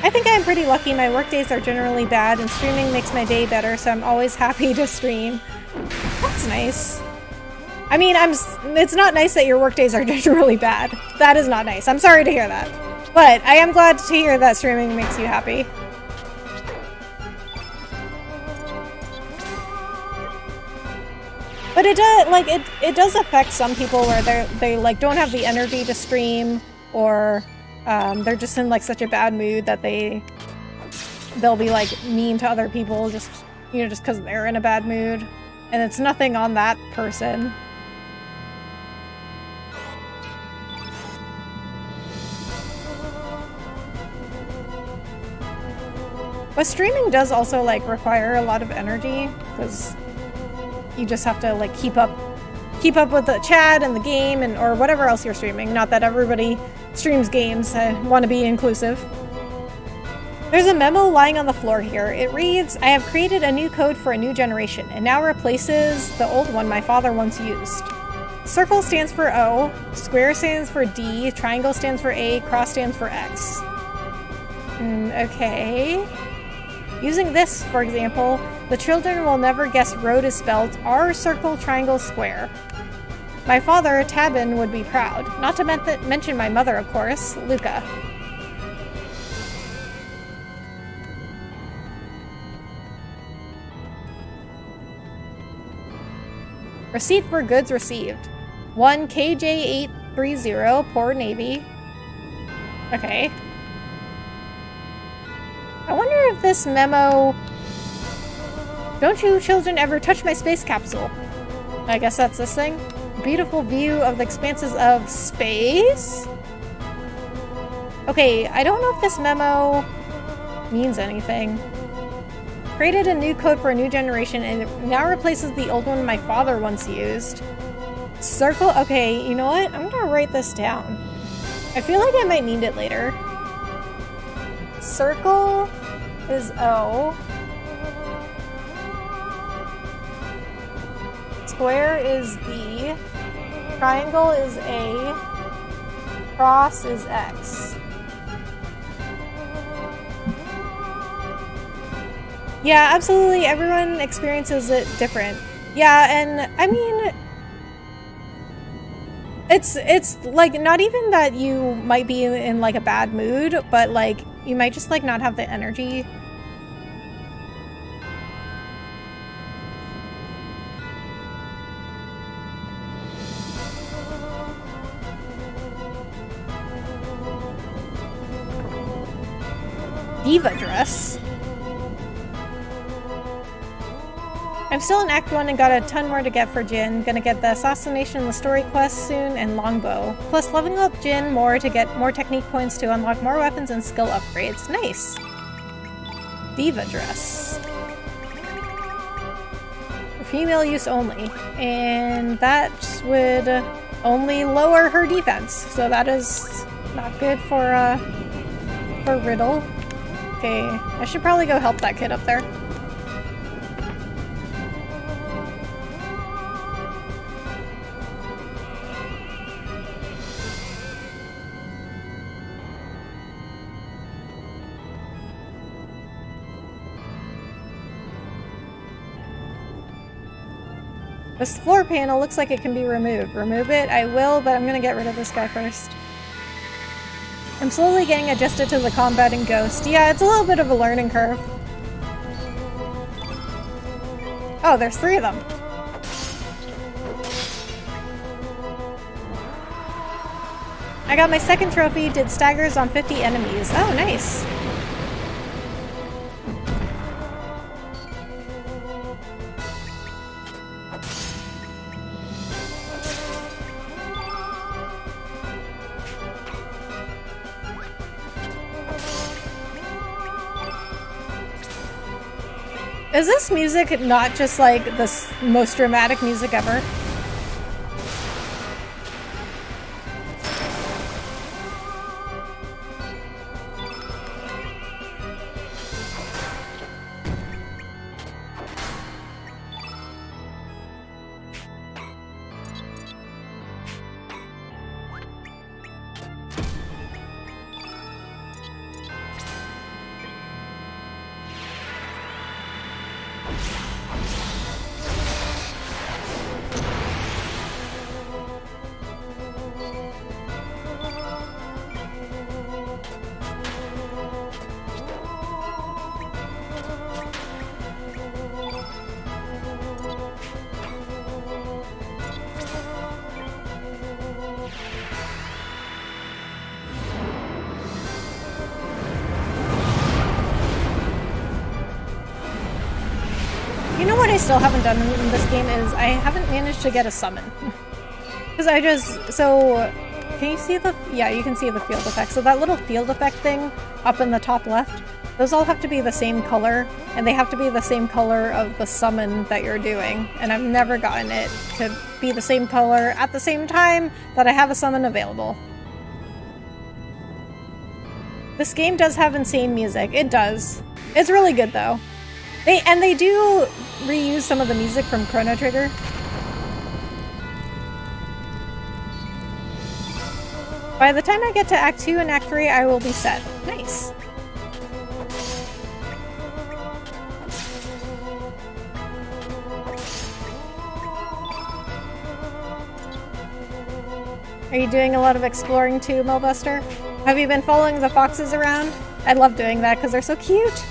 I think I'm pretty lucky. My work days are generally bad and streaming makes my day better, so I'm always happy to stream. That's nice. I mean, it's not nice that your work days are generally bad. That is not nice. I'm sorry to hear that. But I am glad to hear that streaming makes you happy. But it does, like, it does affect some people where they like don't have the energy to stream, or they're just in like such a bad mood that they'll be like mean to other people just, you know, just because they're in a bad mood. And it's nothing on that person. But streaming does also like require a lot of energy, because you just have to like keep up with the chat and the game and or whatever else you're streaming. Not that everybody streams games. I want to be inclusive. There's a memo lying on the floor here. It reads, I have created a new code for a new generation. It now replaces the old one my father once used. Circle stands for O, square stands for D, triangle stands for A, cross stands for X. Okay. Using this, for example, the children will never guess road is spelled R, circle, triangle, square. My father, Tabin, would be proud. Not to mention my mother, of course, Lucca. Receipt for goods received. 1 KJ830, Poor Navy. Okay. I wonder if this memo... Don't you children ever touch my space capsule? I guess that's this thing. Beautiful view of the expanses of space? Okay, I don't know if this memo means anything. Created a new code for a new generation and it now replaces the old one my father once used. Circle? Okay, you know what? I'm gonna write this down. I feel like I might need it later. Circle is O. Square is B. Triangle is A. Cross is X. Yeah, absolutely. Everyone experiences it different. Yeah, and I mean, it's like not even that you might be in like a bad mood, but like you might just like not have the energy. Diva dress. I'm still in Act 1 and got a ton more to get for Jin. Gonna get the assassination and the story quest soon, and longbow. Plus leveling up Jin more to get more technique points to unlock more weapons and skill upgrades. Nice. Diva dress. For female use only. And that would only lower her defense. So that is not good for Riddle. Okay, I should probably go help that kid up there. This floor panel looks like it can be removed. Remove it? I will, but I'm gonna get rid of this guy first. I'm slowly getting adjusted to the combat in Ghost. Yeah, it's a little bit of a learning curve. Oh, there's 3 of them. I got my second trophy, did staggers on 50 enemies. Oh, nice. Is this music not just like the most dramatic music ever? You know what I still haven't done in this game is I haven't managed to get a summon. Because I just, so, can you see the, yeah, you can see the field effect. So that little field effect thing up in the top left, those all have to be the same color, and they have to be the same color of the summon that you're doing. And I've never gotten it to be the same color at the same time that I have a summon available. This game does have insane music. It does. It's really good though. They do reuse some of the music from Chrono Trigger. By the time I get to Act 2 and Act 3, I will be set. Nice. Are you doing a lot of exploring too, Melbuster? Have you been following the foxes around? I love doing that because they're so cute.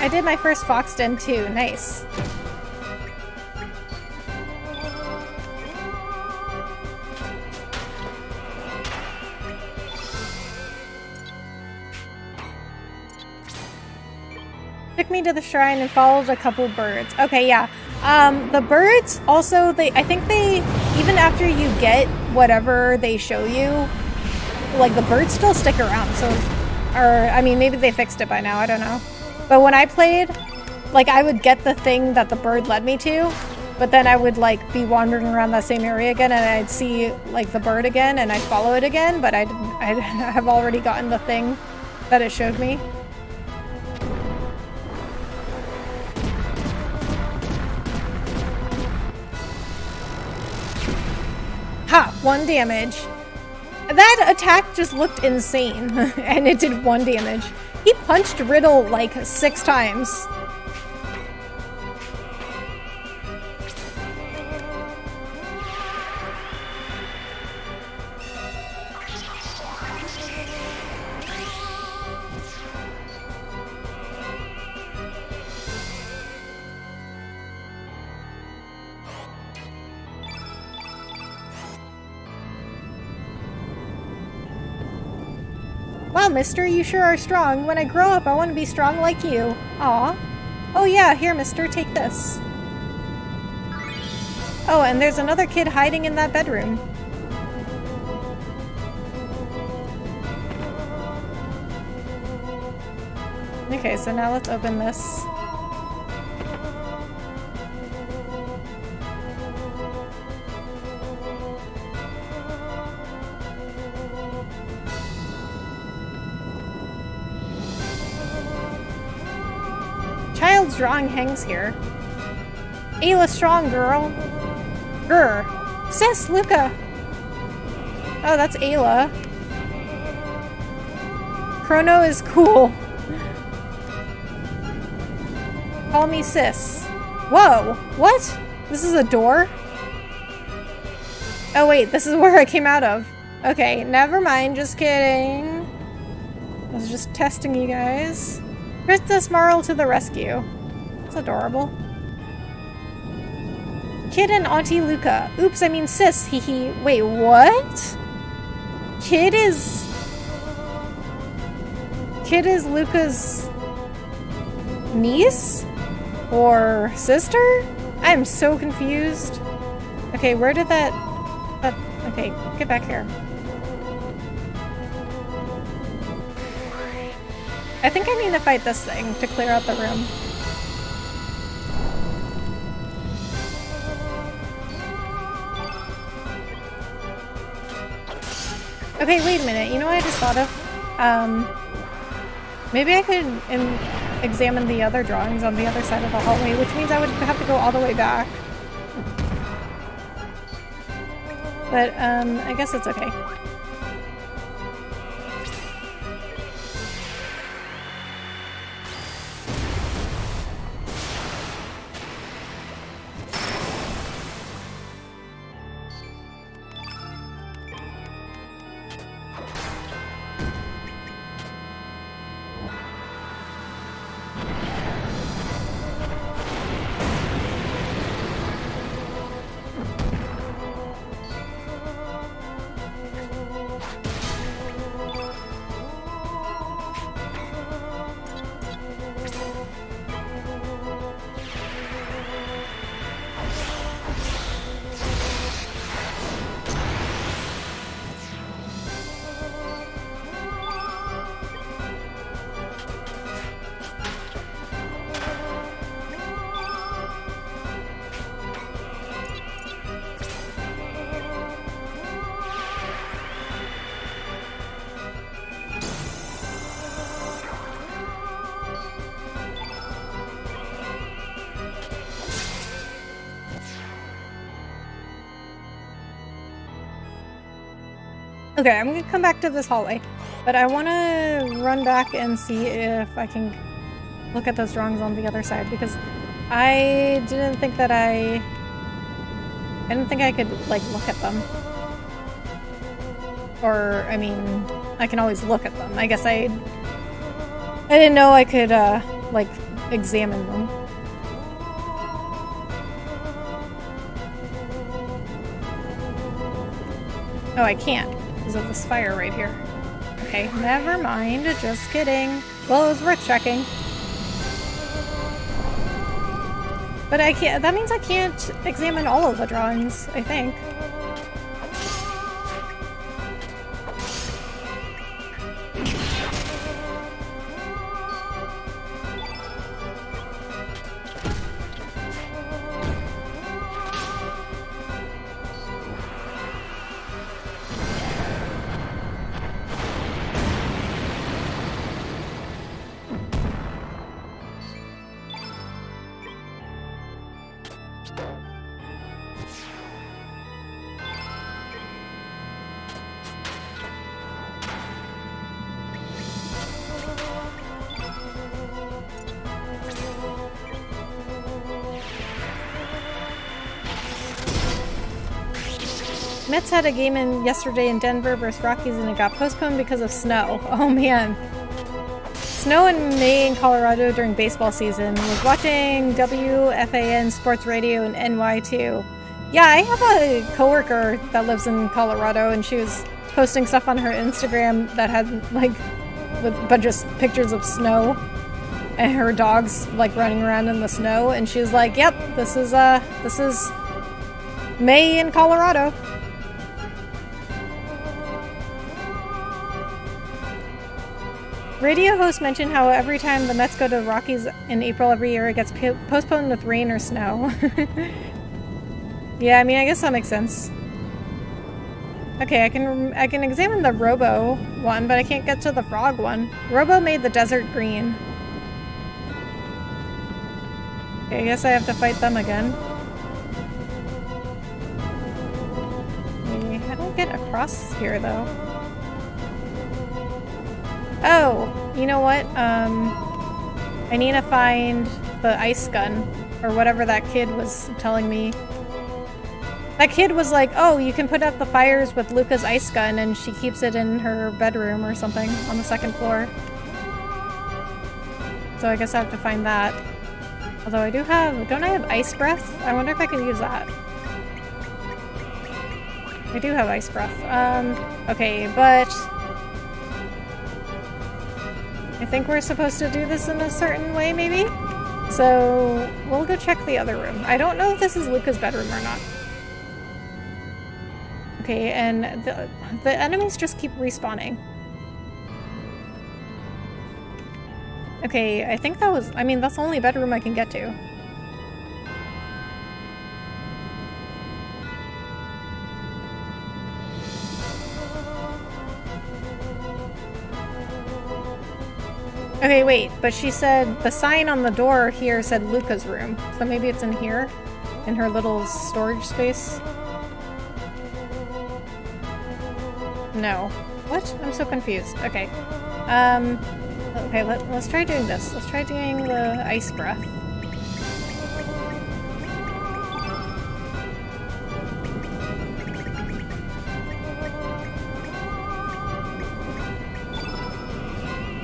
I did my first fox den too. Nice. Took me to the shrine and followed a couple birds. Okay, yeah. The birds also, I think they, even after you get whatever they show you, like the birds still stick around. So, or, I mean, maybe they fixed it by now, I don't know. But when I played, like I would get the thing that the bird led me to, but then I would like be wandering around that same area again and I'd see like the bird again and I'd follow it again, but I'd have already gotten the thing that it showed me. Ha! 1 damage. That attack just looked insane, and it did 1 damage. He punched Riddle like 6 times. Wow, mister, you sure are strong. When I grow up, I want to be strong like you. Aw. Oh yeah, here, mister, take this. Oh, and there's another kid hiding in that bedroom. Okay, so now let's open this. Child's drawing hangs here. Ayla strong, girl. Grr. Sis, Lucca. Oh, that's Ayla. Chrono is cool. Call me sis. Whoa, what? This is a door? Oh wait, this is where I came out of. Okay, never mind, just kidding. I was just testing you guys. Princess Marl to the rescue. It's adorable. Kid and Auntie Lucca. Oops, I mean sis, hee. Wait, what? Kid is Lucca's niece? Or sister? I'm so confused. Okay, where did that... Okay, get back here. I think I need to fight this thing to clear out the room. Okay, wait a minute. You know what I just thought of? Maybe I could examine the other drawings on the other side of the hallway, which means I would have to go all the way back. But, I guess it's okay. Okay, I'm gonna come back to this hallway, but I want to run back and see if I can look at those drawings on the other side, because I didn't think that I didn't think I could, like, look at them. Or, I mean, I can always look at them. I guess I didn't know I could, like, examine them. Oh, I can't because of this fire right here. Okay, never mind. Just kidding. Well, it was worth checking. But I can't. That means I can't examine all of the drawings, I think. Mets had a game in yesterday in Denver versus Rockies and it got postponed because of snow. Oh man. Snow in May in Colorado during baseball season. Was watching WFAN Sports Radio in NY too. Yeah, I have a coworker that lives in Colorado and she was posting stuff on her Instagram that had like with a bunch of pictures of snow and her dogs like running around in the snow and she was like, "Yep, this is May in Colorado." Radio host mentioned how every time the Mets go to the Rockies in April every year, it gets postponed with rain or snow. Yeah, I mean, I guess that makes sense. Okay, I can examine the Robo one, but I can't get to the frog one. Robo made the desert green. Okay, I guess I have to fight them again. Okay, how do I get across here, though? Oh, you know what? I need to find the ice gun, or whatever that kid was telling me. That kid was like, oh, you can put out the fires with Lucca's ice gun, and she keeps it in her bedroom or something on the second floor. So I guess I have to find that. Although I don't I have ice breath? I wonder if I can use that. I do have ice breath. Okay, but I think we're supposed to do this in a certain way, maybe? So we'll go check the other room. I don't know if this is Lucca's bedroom or not. Okay, and the enemies just keep respawning. Okay, I think that was... I mean, that's the only bedroom I can get to. Okay, wait, but she said the sign on the door here said Lucca's room. So maybe it's in here? In her little storage space? No. What? I'm so confused. Okay. Okay, let's try doing this. Let's try doing the ice breath.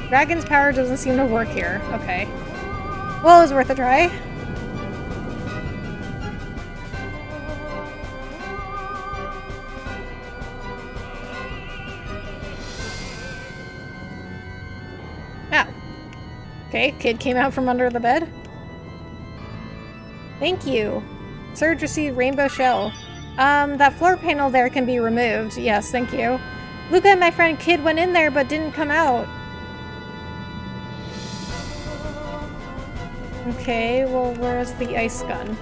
Dragon's power doesn't seem to work here. Okay. Well, it was worth a try. Oh. Okay, kid came out from under the bed. Thank you. Serge received rainbow shell. That floor panel there can be removed. Yes, thank you. Lucca and my friend Kid went in there but didn't come out. Okay, well, where's the ice gun?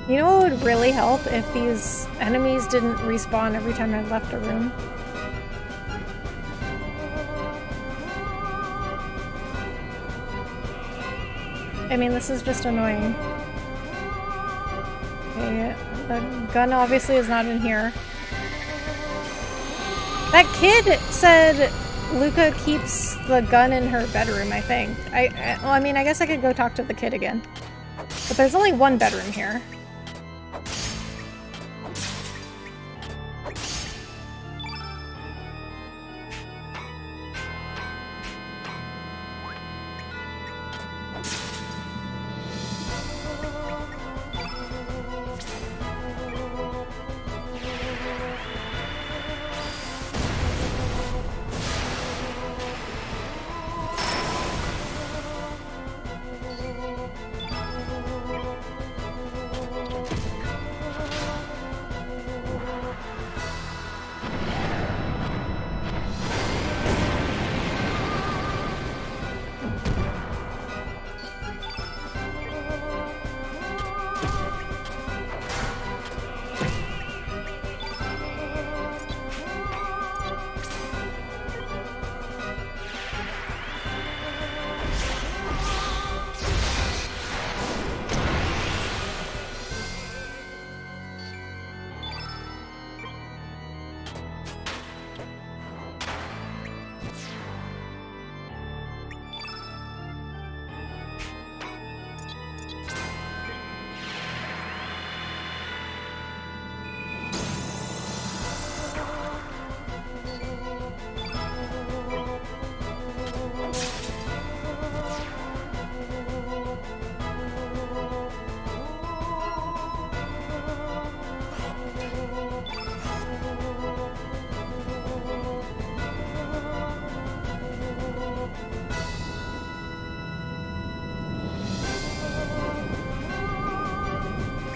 You know what would really help if these enemies didn't respawn every time I left a room? I mean, this is just annoying. Okay, the gun obviously is not in here. That kid said Lucca keeps the gun in her bedroom, I think. Well, I mean, I guess I could go talk to the kid again. But there's only one bedroom here.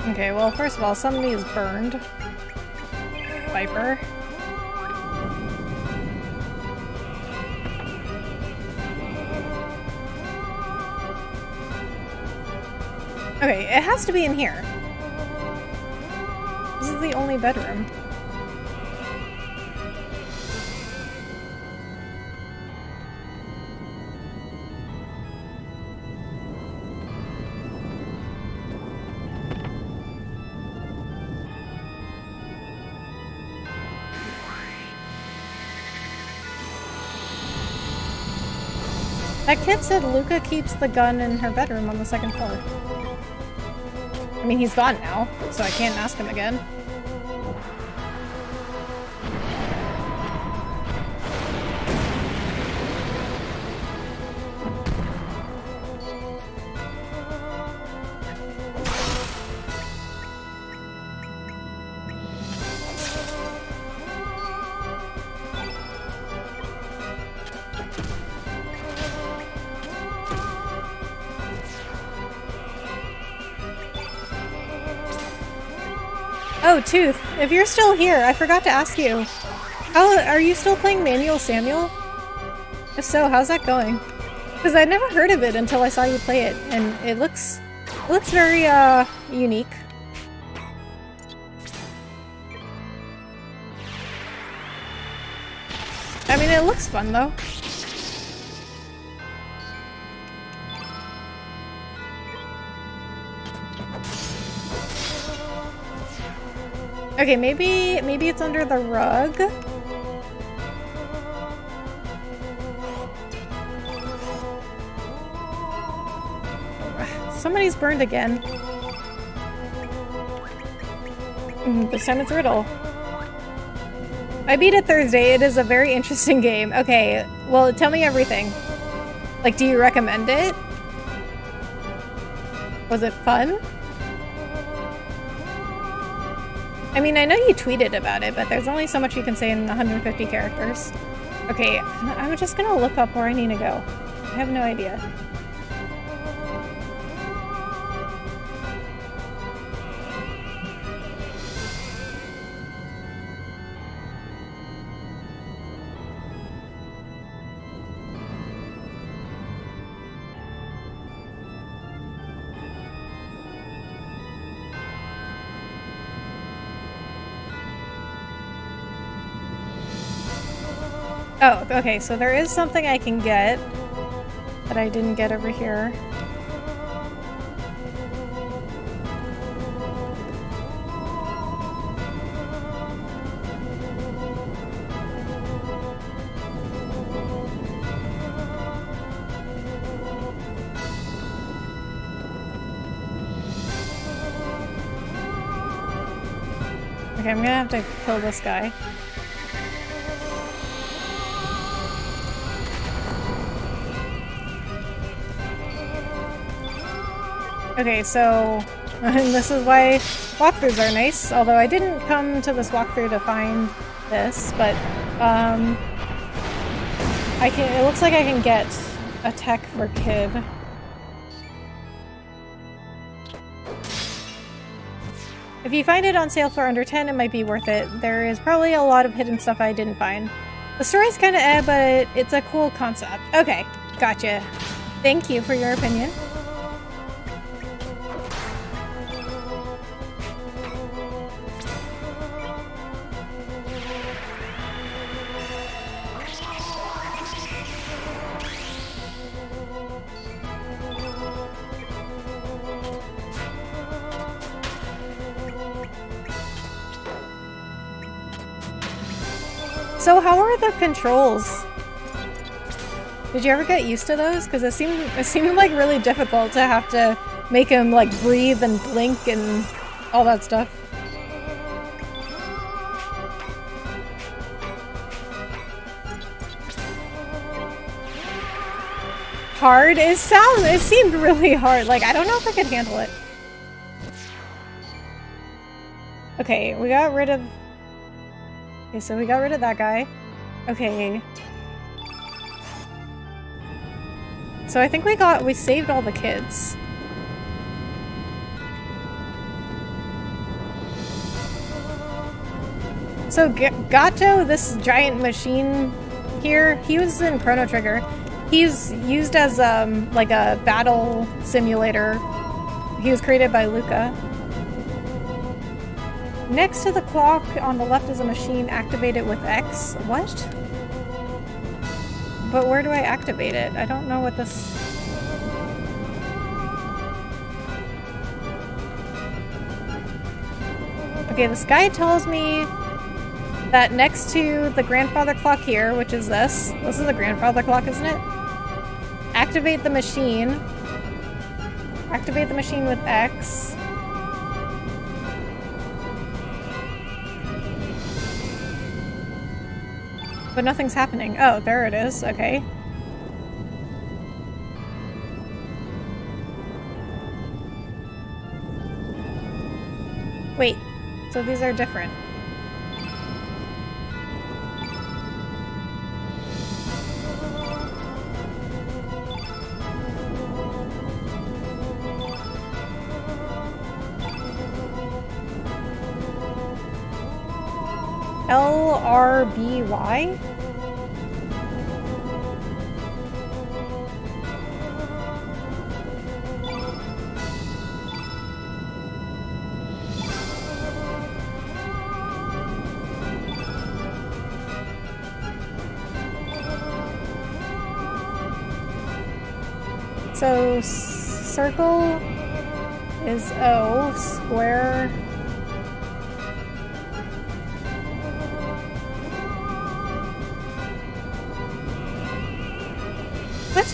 Okay, well, first of all, somebody is burned. Viper. Okay, it has to be in here. This is the only bedroom. That kid said Lucca keeps the gun in her bedroom on the second floor. I mean, he's gone now, so I can't ask him again. Oh, Tooth, if you're still here, I forgot to ask you. Are you still playing Manual Samuel? If so, how's that going? Because I'd never heard of it until I saw you play it, and it looks very, unique. I mean, it looks fun, though. Okay, maybe it's under the rug. Somebody's burned again. This time it's Riddle. I beat it Thursday. It is a very interesting game. Okay, well, tell me everything. Like, do you recommend it? Was it fun? I mean, I know you tweeted about it, but there's only so much you can say in 150 characters. Okay, I'm just gonna look up where I need to go. I have no idea. Oh, okay, so there is something I can get that I didn't get over here. Okay, I'm gonna have to kill this guy. Okay, so this is why walkthroughs are nice, although I didn't come to this walkthrough to find this, but it looks like I can get a tech for Kid. If you find it on sale for under 10, it might be worth it. There is probably a lot of hidden stuff I didn't find. The story's kinda but it's a cool concept. Okay, gotcha. Thank you for your opinion. So how are the controls? Did you ever get used to those? Because it seemed like really difficult to have to make him like breathe and blink and all that stuff. Hard? It seemed really hard. Like, I don't know if I could handle it. Okay, we got rid of... Okay, so we got rid of that guy. Okay. So I think we saved all the kids. So Gato, this giant machine here, he was in Chrono Trigger. He's used as like a battle simulator. He was created by Lucca. Next to the clock on the left is a machine. Activate it with X. What? But where do I activate it? I don't know what this... Okay, this guy tells me that next to the grandfather clock here, which is this is the grandfather clock, isn't it? Activate the machine. Activate the machine with X. But nothing's happening. Oh, there it is. Okay. Wait. So these are different. LRBY? So circle is O, square... What?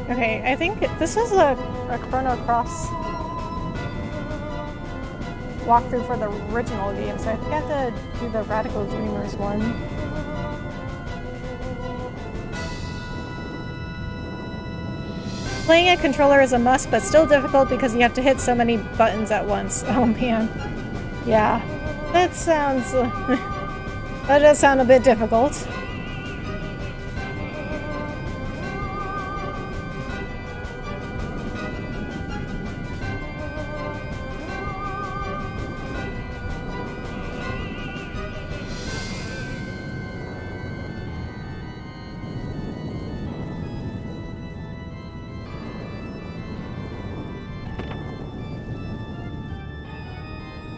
Okay, I think this is a Chrono Cross walkthrough for the original game, so I think I have to do the Radical Dreamers one. Playing a controller is a must, but still difficult because you have to hit so many buttons at once. Oh man. Yeah. That sounds... that does sound a bit difficult.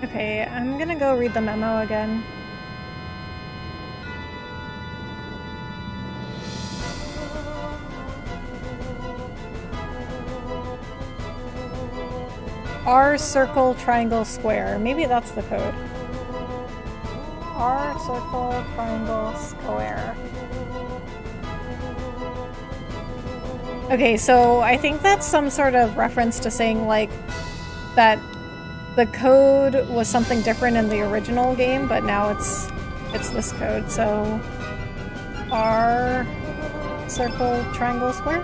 Okay, I'm gonna go read the memo again. R circle triangle square. Maybe that's the code. R circle triangle square. Okay, so I think that's some sort of reference to saying, like, that the code was something different in the original game, but now it's this code. So R circle triangle square?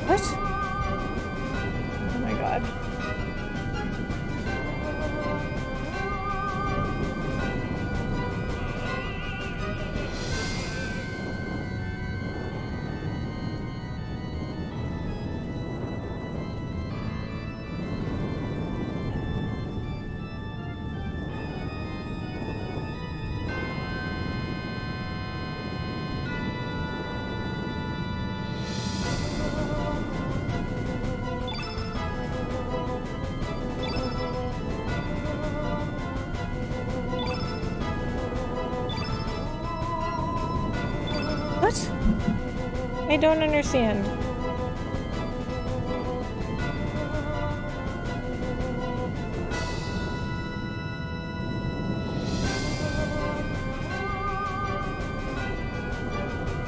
What? Oh my god. What? I don't understand.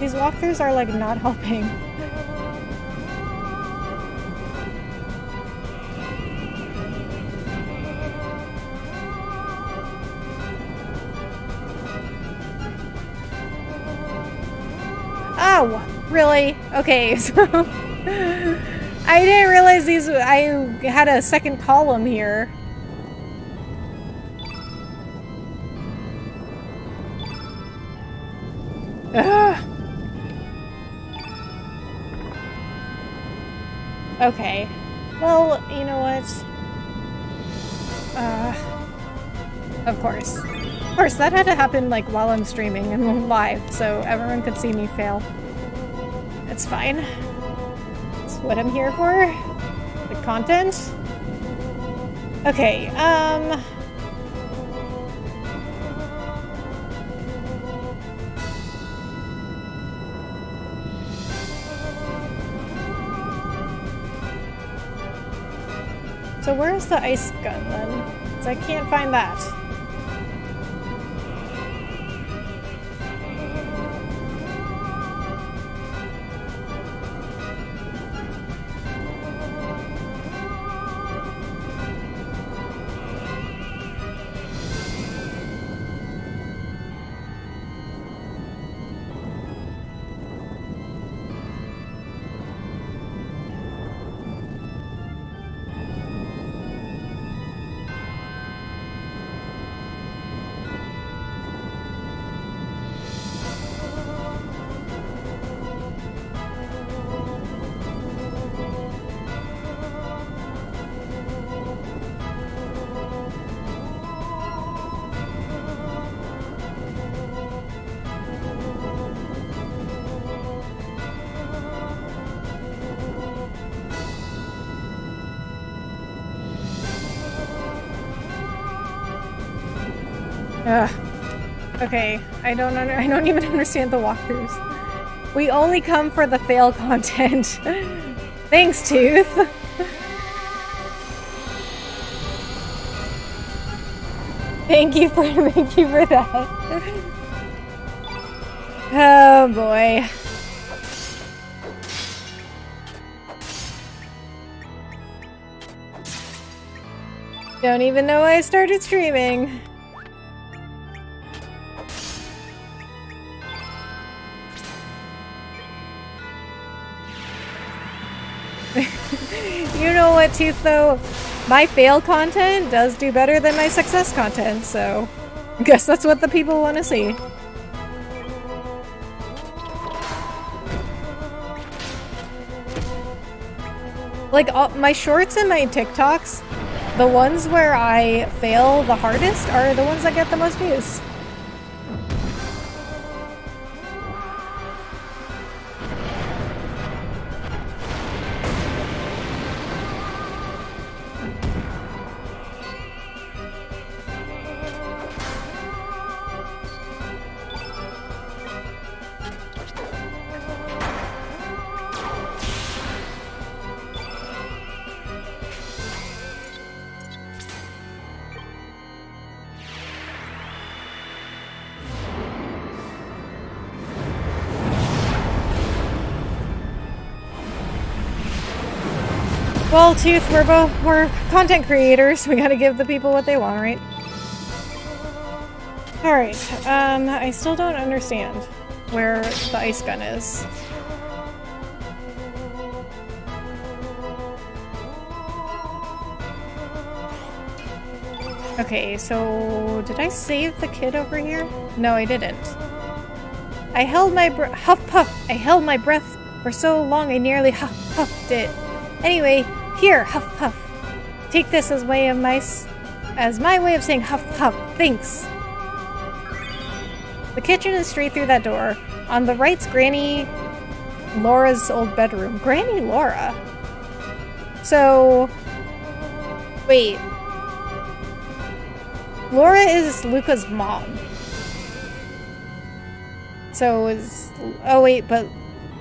These walkthroughs are like not helping. Oh, really? Okay, so I didn't realize I had a second column here. Ugh. Okay. Well, you know what? Of course. Of course, that had to happen like while I'm streaming and live, so everyone could see me fail. It's fine. It's what I'm here for. The content. Okay, so where's the ice gun then? 'Cause I can't find that. Ugh. Okay, I don't even understand the walkthroughs. We only come for the fail content. Thanks, Tooth. Thank you for that. Oh boy. Don't even know I started streaming. You know what, Tooth, though? My fail content does do better than my success content, so I guess that's what the people want to see. Like, my shorts and my TikToks, the ones where I fail the hardest are the ones that get the most views. Well, Tooth, we're content creators. We gotta give the people what they want, right? Alright, I still don't understand where the ice gun is. Okay, so did I save the kid over here? No, I didn't. I held my huff puff. I held my breath for so long I nearly huff puffed it. Anyway, here, huff puff. Take this as my way of saying huff puff. Thanks. The kitchen is straight through that door. On the right's Granny Laura's old bedroom. Granny Laura? So... wait. Laura is Lucca's mom. So is... oh wait, but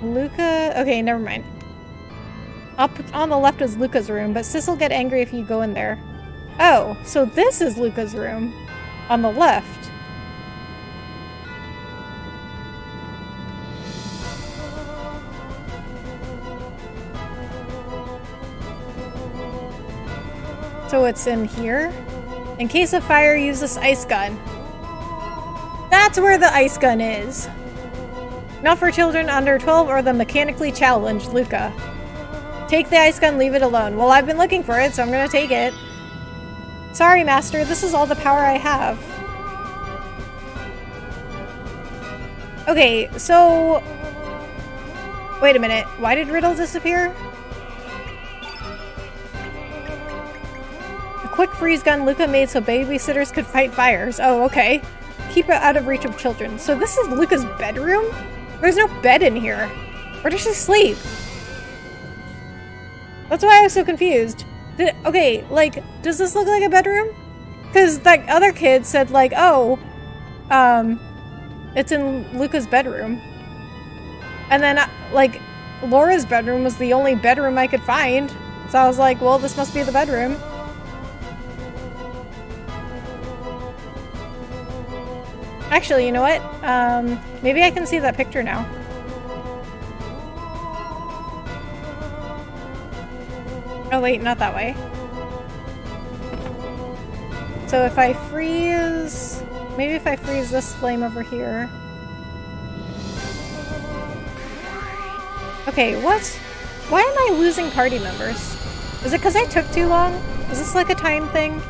Lucca... okay, never mind. Up on the left is Lucca's room, but Sis will get angry if you go in there. Oh, so this is Lucca's room. On the left. So it's in here? In case of fire, use this ice gun. That's where the ice gun is. Not for children under 12 or the mechanically challenged, Lucca. Take the ice gun, leave it alone. Well, I've been looking for it, so I'm gonna take it. Sorry, Master, this is all the power I have. Okay, so... wait a minute. Why did Riddle disappear? A quick freeze gun Lucca made so babysitters could fight fires. Oh, okay. Keep it out of reach of children. So this is Lucca's bedroom? There's no bed in here. Where does she sleep? That's why I was so confused. Okay, like, does this look like a bedroom? Because that other kid said, like, oh, it's in Lucca's bedroom. And then, like, Laura's bedroom was the only bedroom I could find. So I was like, well, this must be the bedroom. Actually, you know what? Maybe I can see that picture now. Oh wait, not that way. So if I freeze... maybe if I freeze this flame over here... okay, what? Why am I losing party members? Is it because I took too long? Is this like a time thing?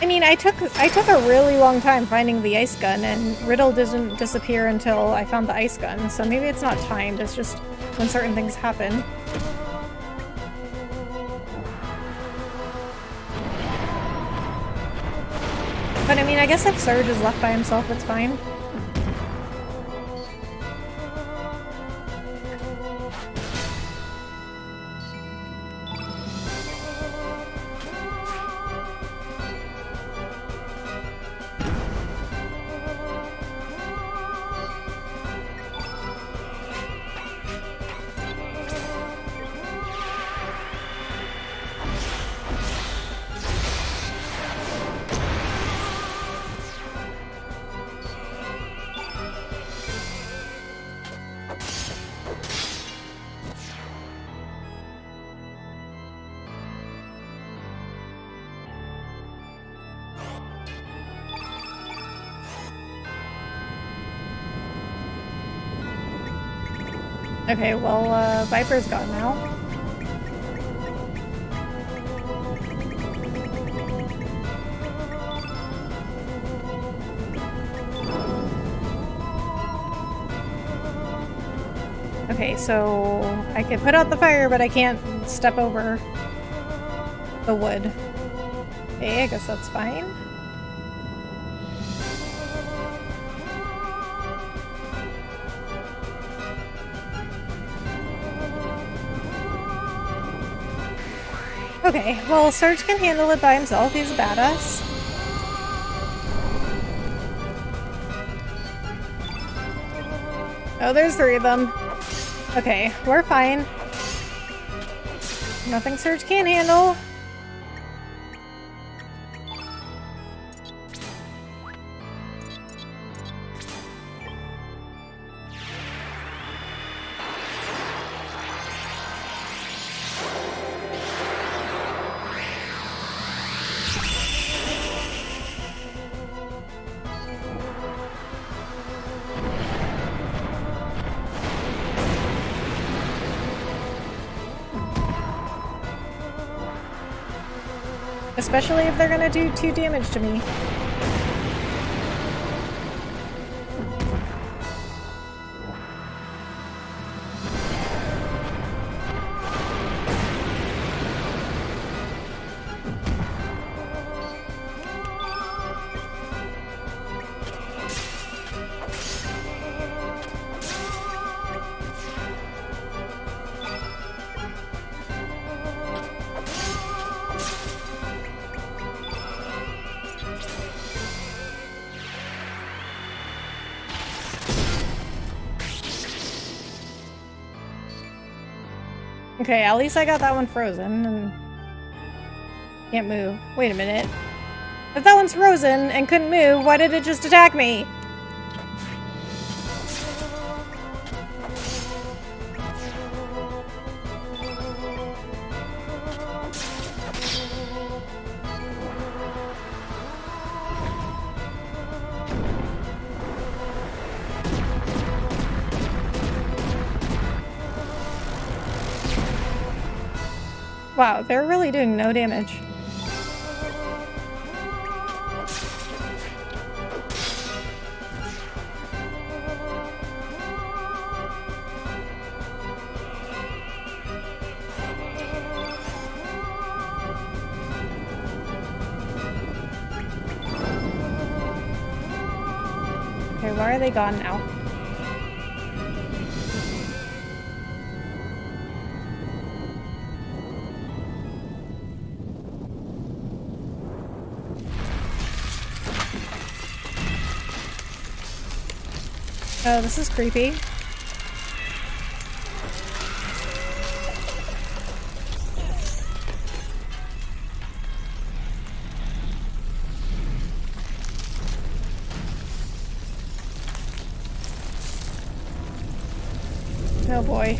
I mean, I took a really long time finding the ice gun, and Riddle doesn't disappear until I found the ice gun, so maybe it's not timed, it's just when certain things happen. But I mean, I guess if Serge is left by himself, it's fine. Okay, well, Viper's gone now. Okay, so I can put out the fire, but I can't step over the wood. Okay, I guess that's fine. Okay, well, Serge can handle it by himself. He's a badass. Oh, there's 3 of them. Okay, we're fine. Nothing Serge can't handle. Especially if they're gonna do 2 damage to me. Okay, at least I got that one frozen and can't move. Wait a minute. If that one's frozen and couldn't move, why did it just attack me? Wow, they're really doing no damage. Okay, why are they gone now? Oh, this is creepy. Oh boy.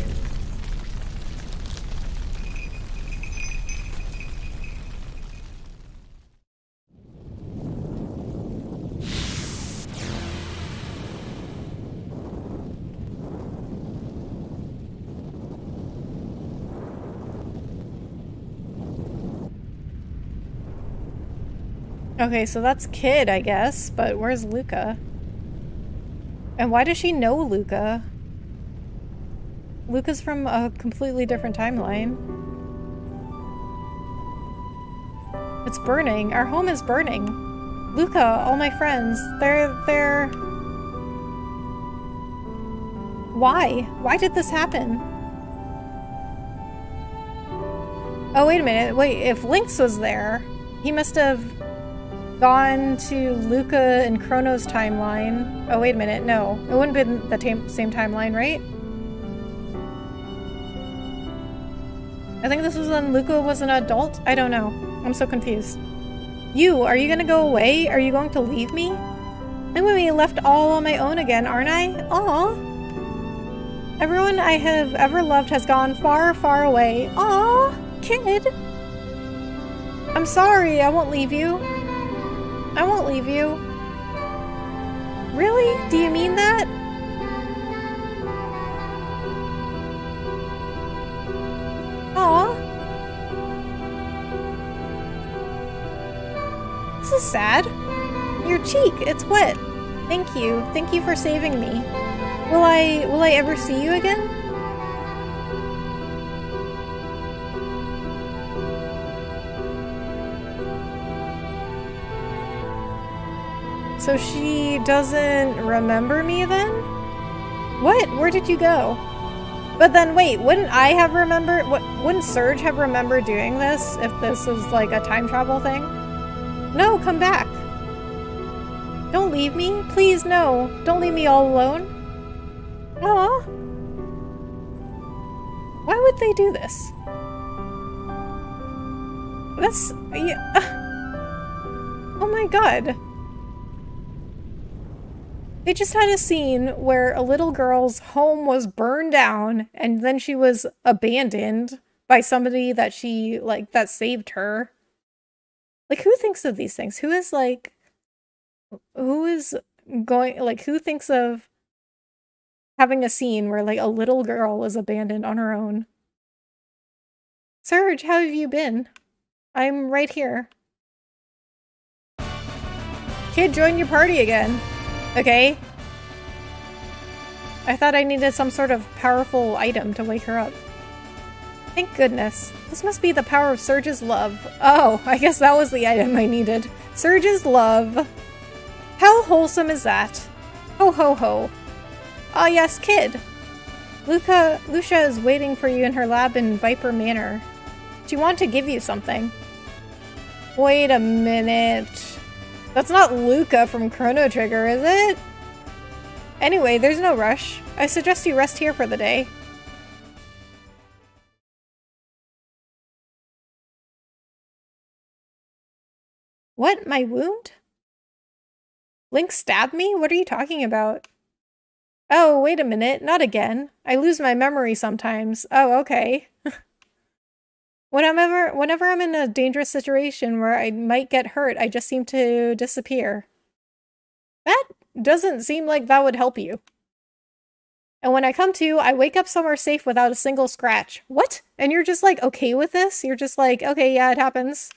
Okay, so that's Kid, I guess, but where's Lucca? And why does she know Lucca? Lucca's from a completely different timeline. It's burning. Our home is burning. Lucca, all my friends, they're... Why? Why did this happen? Oh, wait a minute. Wait, if Lynx was there, he must have gone to Lucca and Chrono's timeline. Oh, wait a minute. No, it wouldn't have been the same timeline, right? I think this was when Lucca was an adult. I don't know. I'm so confused. Are you gonna go away? Are you going to leave me? I'm gonna be left all on my own again, aren't I? Aww. Everyone I have ever loved has gone far, far away. Aww, Kid. I'm sorry, I won't leave you. I won't leave you. Really? Do you mean that? Aw. This is sad. Your cheek, it's wet. Thank you. Thank you for saving me. Will I ever see you again? So she doesn't remember me then? What? Where did you go? But then wait, wouldn't I have remembered? Wouldn't Serge have remembered doing this if this is like a time travel thing? No, come back. Don't leave me. Please, no. Don't leave me all alone. Aw. Why would they do this? That's... yeah. Oh my god. They just had a scene where a little girl's home was burned down and then she was abandoned by somebody that she, like, that saved her. Like, who thinks of these things? Who is, like... Who is going... Like, who thinks of having a scene where, like, a little girl was abandoned on her own? Serge, how have you been? I'm right here. Kid, join your party again. Okay. I thought I needed some sort of powerful item to wake her up. Thank goodness. This must be the power of Serge's love. Oh, I guess that was the item I needed. Serge's love. How wholesome is that? Ho ho ho. Ah yes, kid. Lucia is waiting for you in her lab in Viper Manor. She wanted to give you something. Wait a minute. That's not Lucca from Chrono Trigger, is it? Anyway, there's no rush. I suggest you rest here for the day. What? My wound? Link stabbed me? What are you talking about? Oh, wait a minute. Not again. I lose my memory sometimes. Oh, okay. Whenever I'm in a dangerous situation where I might get hurt, I just seem to disappear. That doesn't seem like that would help you. And when I come to, I wake up somewhere safe without a single scratch. What? And you're just like, okay with this? You're just like, okay, yeah, it happens.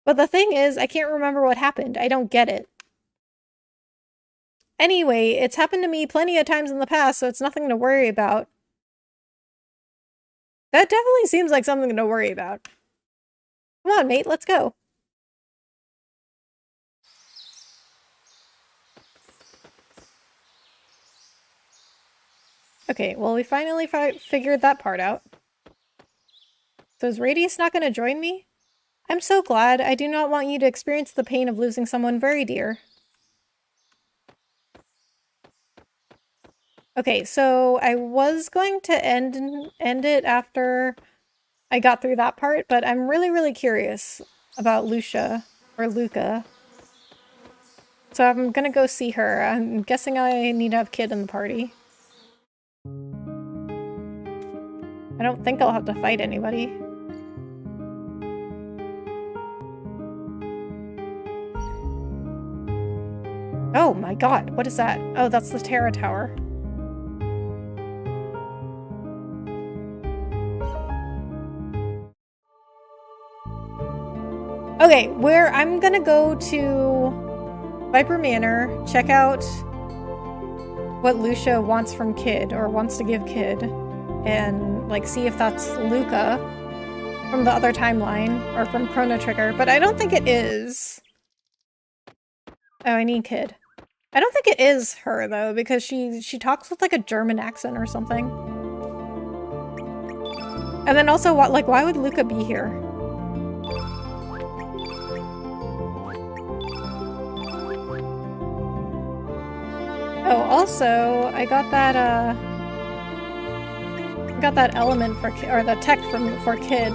But the thing is, I can't remember what happened. I don't get it. Anyway, it's happened to me plenty of times in the past, so it's nothing to worry about. That definitely seems like something to worry about. Come on, mate, let's go. Okay, well, we finally figured that part out. So is Radius not going to join me? I'm so glad. I do not want you to experience the pain of losing someone very dear. Okay, so I was going to end it after I got through that part, but I'm really curious about Lucia, or Lucca. So I'm gonna go see her. I'm guessing I need to have Kid in the party. I don't think I'll have to fight anybody. Oh my god, what is that? Oh, that's the Terra Tower. Okay, I'm gonna go to Viper Manor, check out what Lucia wants from Kid, or wants to give Kid, and, like, see if that's Lucca from the other timeline, or from Chrono Trigger, but I don't think it is. Oh, I need Kid. I don't think it is her, though, because she talks with, like, a German accent or something. And then also, why would Lucca be here? Oh, also, I got that element for or the tech for Kid.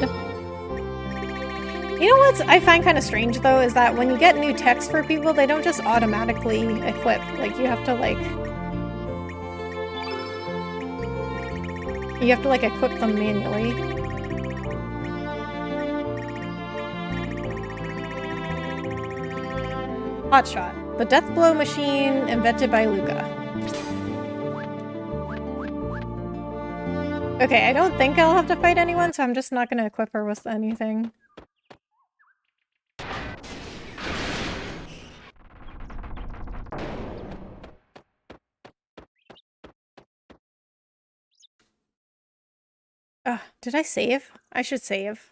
You know what I find kind of strange though is that when you get new techs for people, they don't just automatically equip. Like you have to like equip them manually. Hotshot. The death blow machine invented by Lucca. Okay, I don't think I'll have to fight anyone, so I'm just not gonna equip her with anything. Did I save? I should save.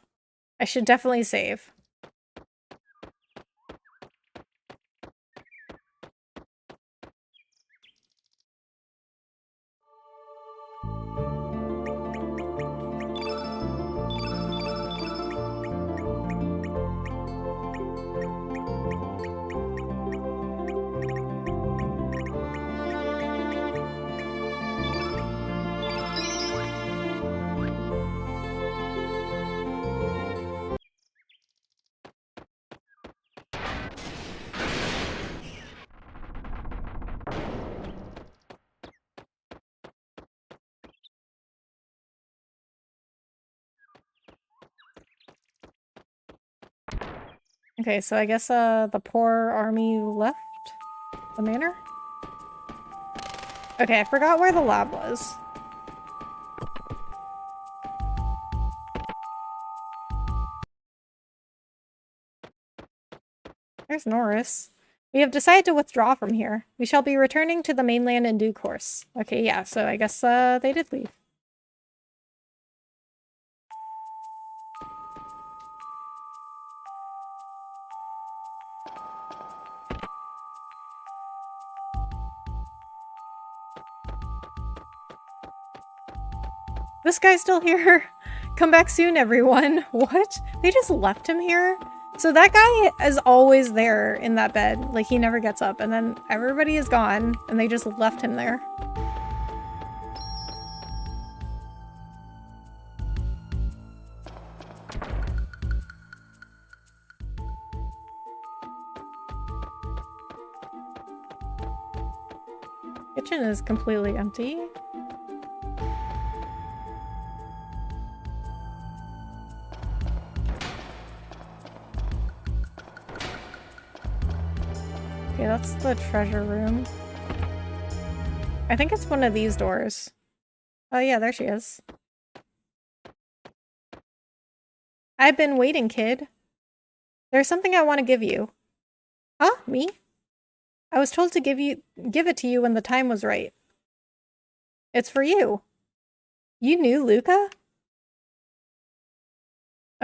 I should definitely save. Okay, so I guess the poor army left the manor? Okay, I forgot where the lab was. There's Norris. We have decided to withdraw from here. We shall be returning to the mainland in due course. Okay, yeah, so I guess they did leave. This guy's still here. Come back soon, everyone. What? They just left him here? So that guy is always there in that bed. Like, he never gets up. And then everybody is gone, and they just left him there. Kitchen is completely empty. Okay, that's the treasure room. I think it's one of these doors. Oh yeah, there she is. I've been waiting, kid. There's something I want to give you. Huh? Me? I was told to give it to you when the time was right. It's for you. You knew Lucca?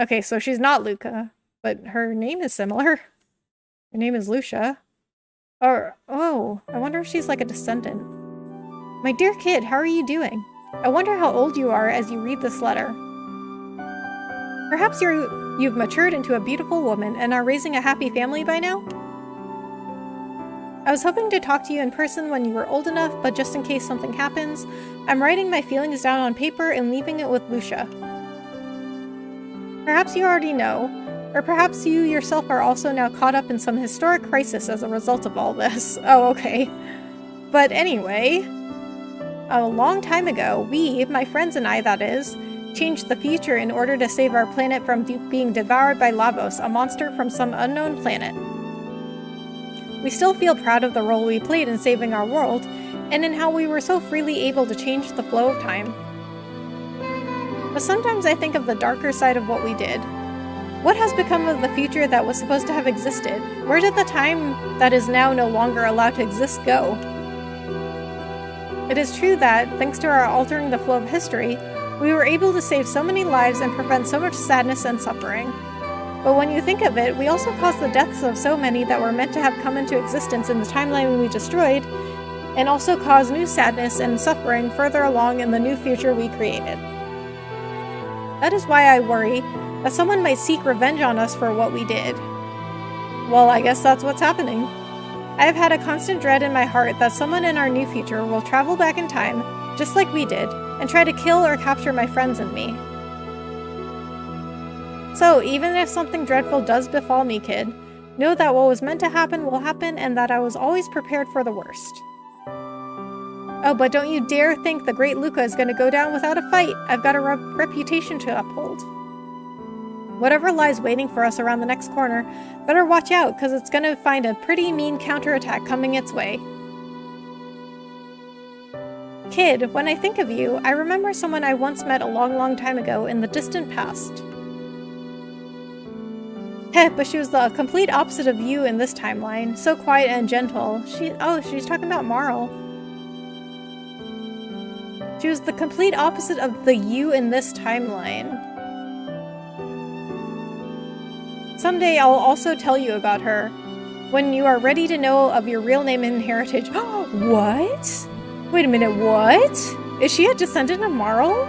Okay, so she's not Lucca, but her name is similar. Her name is Lucia. Or, oh, I wonder if she's like a descendant. My dear kid, how are you doing? I wonder how old you are as you read this letter. Perhaps you've matured into a beautiful woman and are raising a happy family by now? I was hoping to talk to you in person when you were old enough, but just in case something happens, I'm writing my feelings down on paper and leaving it with Lucia. Perhaps you already know, or perhaps you yourself are also now caught up in some historic crisis as a result of all this. Oh, okay. But anyway, a long time ago, we, my friends and I that is, changed the future in order to save our planet from being devoured by Lavos, a monster from some unknown planet. We still feel proud of the role we played in saving our world, and in how we were so freely able to change the flow of time. But sometimes I think of the darker side of what we did. What has become of the future that was supposed to have existed? Where did the time that is now no longer allowed to exist go? It is true that, thanks to our altering the flow of history, we were able to save so many lives and prevent so much sadness and suffering. But when you think of it, we also caused the deaths of so many that were meant to have come into existence in the timeline we destroyed, and also caused new sadness and suffering further along in the new future we created. That is why I worry that someone might seek revenge on us for what we did. Well, I guess that's what's happening. I have had a constant dread in my heart that someone in our new future will travel back in time, just like we did, and try to kill or capture my friends and me. So, even if something dreadful does befall me, kid, know that what was meant to happen will happen and that I was always prepared for the worst. Oh, but don't you dare think the great Lucca is going to go down without a fight. I've got a reputation to uphold. Whatever lies waiting for us around the next corner, better watch out, because it's going to find a pretty mean counterattack coming its way. Kid, when I think of you, I remember someone I once met a long time ago in the distant past. Heh, but she was the complete opposite of you in this timeline. So quiet and gentle. She's talking about Marl. She was the complete opposite of the you in this timeline. Someday I'll also tell you about her, when you are ready to know of your real name and heritage. What? Wait a minute, what? Is she a descendant of Marl?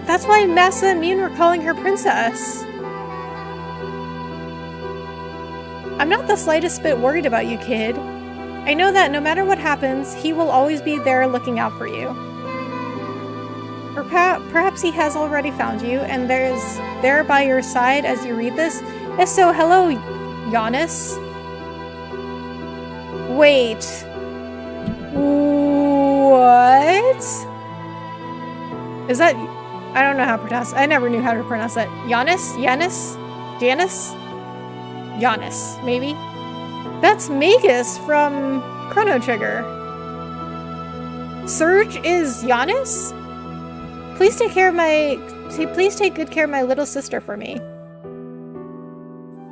That's why Massa and Mune were calling her princess. I'm not the slightest bit worried about you, kid. I know that no matter what happens, he will always be there looking out for you. Or perhaps he has already found you, and there by your side as you read this. If so, hello, Giannis. Wait. What? Is that... I don't know how to pronounce... I never knew how to pronounce that. Giannis? Janice? Giannis, maybe? That's Magus from Chrono Trigger. Serge is Giannis? Please take good care of my little sister for me.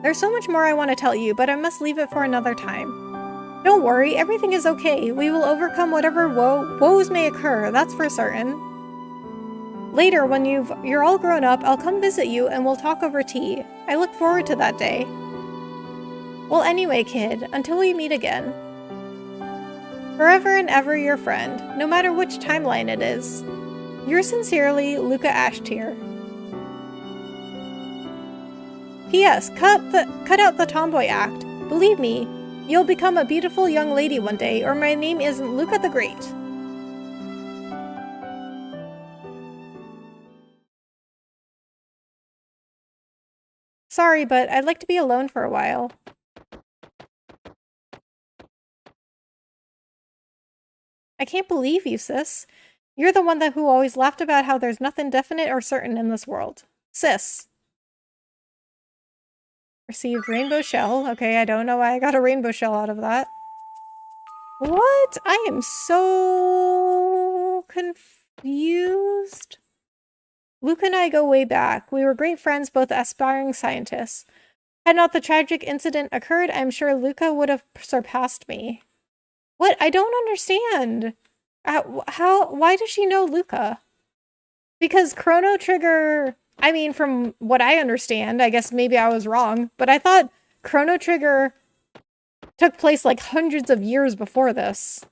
There's so much more I want to tell you, but I must leave it for another time. Don't worry, everything is okay. We will overcome whatever woes may occur, that's for certain. Later, when you're all grown up, I'll come visit you and we'll talk over tea. I look forward to that day. Well, anyway, kid, until we meet again. Forever and ever your friend, no matter which timeline it is. Yours sincerely, Lucca Ashtier. P.S. Cut out the tomboy act. Believe me, you'll become a beautiful young lady one day, or my name isn't Lucca the Great. Sorry, but I'd like to be alone for a while. I can't believe you, sis. You're the one who always laughed about how there's nothing definite or certain in this world. Sis. Received rainbow shell. Okay, I don't know why I got a rainbow shell out of that. What? I am so confused. Luke and I go way back. We were great friends, both aspiring scientists. Had not the tragic incident occurred, I'm sure Lucca would have surpassed me. What? I don't understand. Why does she know Lucca? Because Chrono Trigger, I mean, from what I understand, I guess maybe I was wrong, but I thought Chrono Trigger took place like hundreds of years before this.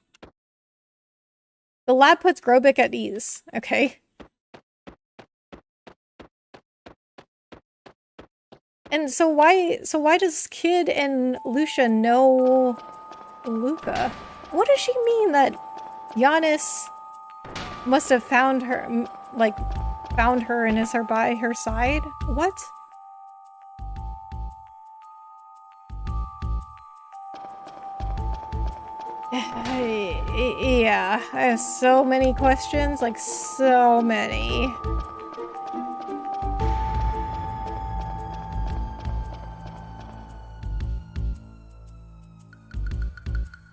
The lab puts Grobik at ease, okay? And so why does Kid and Lucia know Lucca? What does she mean that Giannis must have found her, and is her by her side? What? Yeah, I have so many questions, like so many.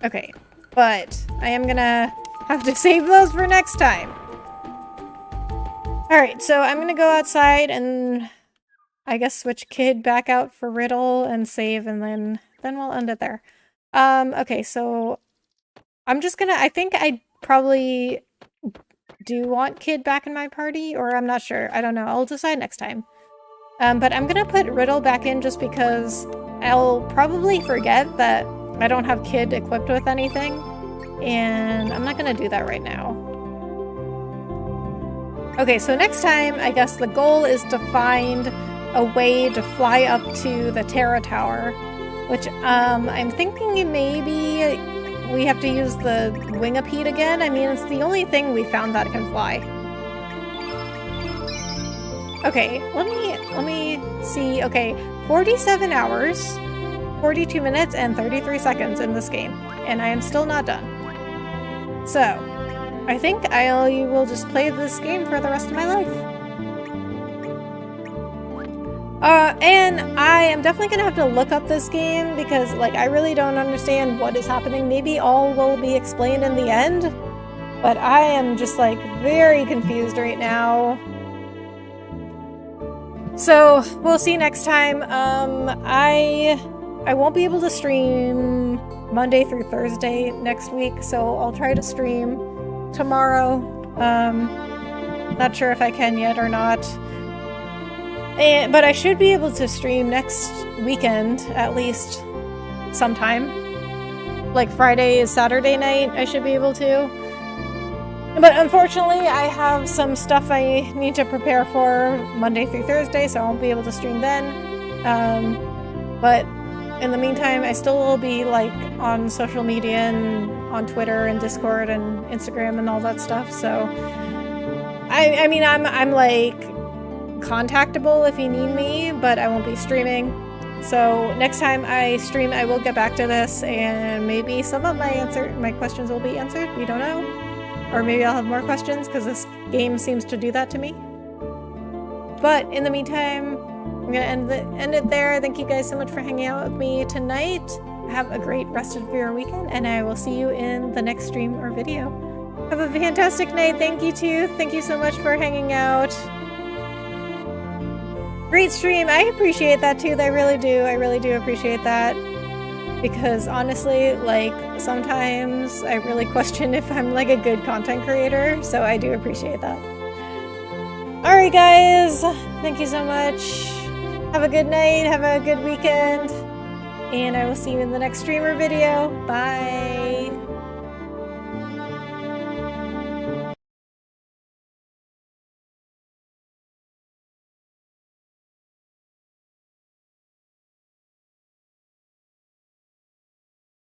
Okay, but I am gonna have to save those for next time. Alright, so I'm gonna go outside and I guess switch Kid back out for Riddle and save, and then we'll end it there. Okay, so I'm just gonna, I think I probably do want Kid back in my party, or I'm not sure. I don't know. I'll decide next time. But I'm gonna put Riddle back in just because I'll probably forget that I don't have Kid equipped with anything, and I'm not gonna do that right now. Okay, so next time, I guess the goal is to find a way to fly up to the Terra Tower, which I'm thinking maybe we have to use the Wingipede again. I mean, it's the only thing we found that can fly. Okay, let me see. Okay, 47 hours, 42 minutes, and 33 seconds in this game, and I am still not done. So, I think I will just play this game for the rest of my life. And I am definitely gonna have to look up this game because, like, I really don't understand what is happening. Maybe all will be explained in the end, but I am just, like, very confused right now. So, we'll see next time. I won't be able to stream Monday through Thursday next week, so I'll try to stream tomorrow. Not sure if I can yet or not. But I should be able to stream next weekend, at least sometime. Like Friday, Saturday night, I should be able to. But unfortunately, I have some stuff I need to prepare for Monday through Thursday, so I won't be able to stream then. But in the meantime, I still will be, like, on social media and on Twitter and Discord and Instagram and all that stuff, so I mean, I'm like contactable if you need me, but I won't be streaming. So next time I stream, I will get back to this, and maybe some of my questions will be answered. We don't know. Or maybe I'll have more questions because this game seems to do that to me. But in the meantime, I'm gonna end it there. Thank you guys so much for hanging out with me tonight. Have a great rest of your weekend, and I will see you in the next stream or video. Have a fantastic night. Thank you too. Thank you so much for hanging out. Great stream. I appreciate that too. I really do. I really do appreciate that. Because honestly, like, sometimes I really question if I'm like a good content creator, so I do appreciate that. Alright guys, thank you so much. Have a good night, have a good weekend, and I will see you in the next stream or video. Bye!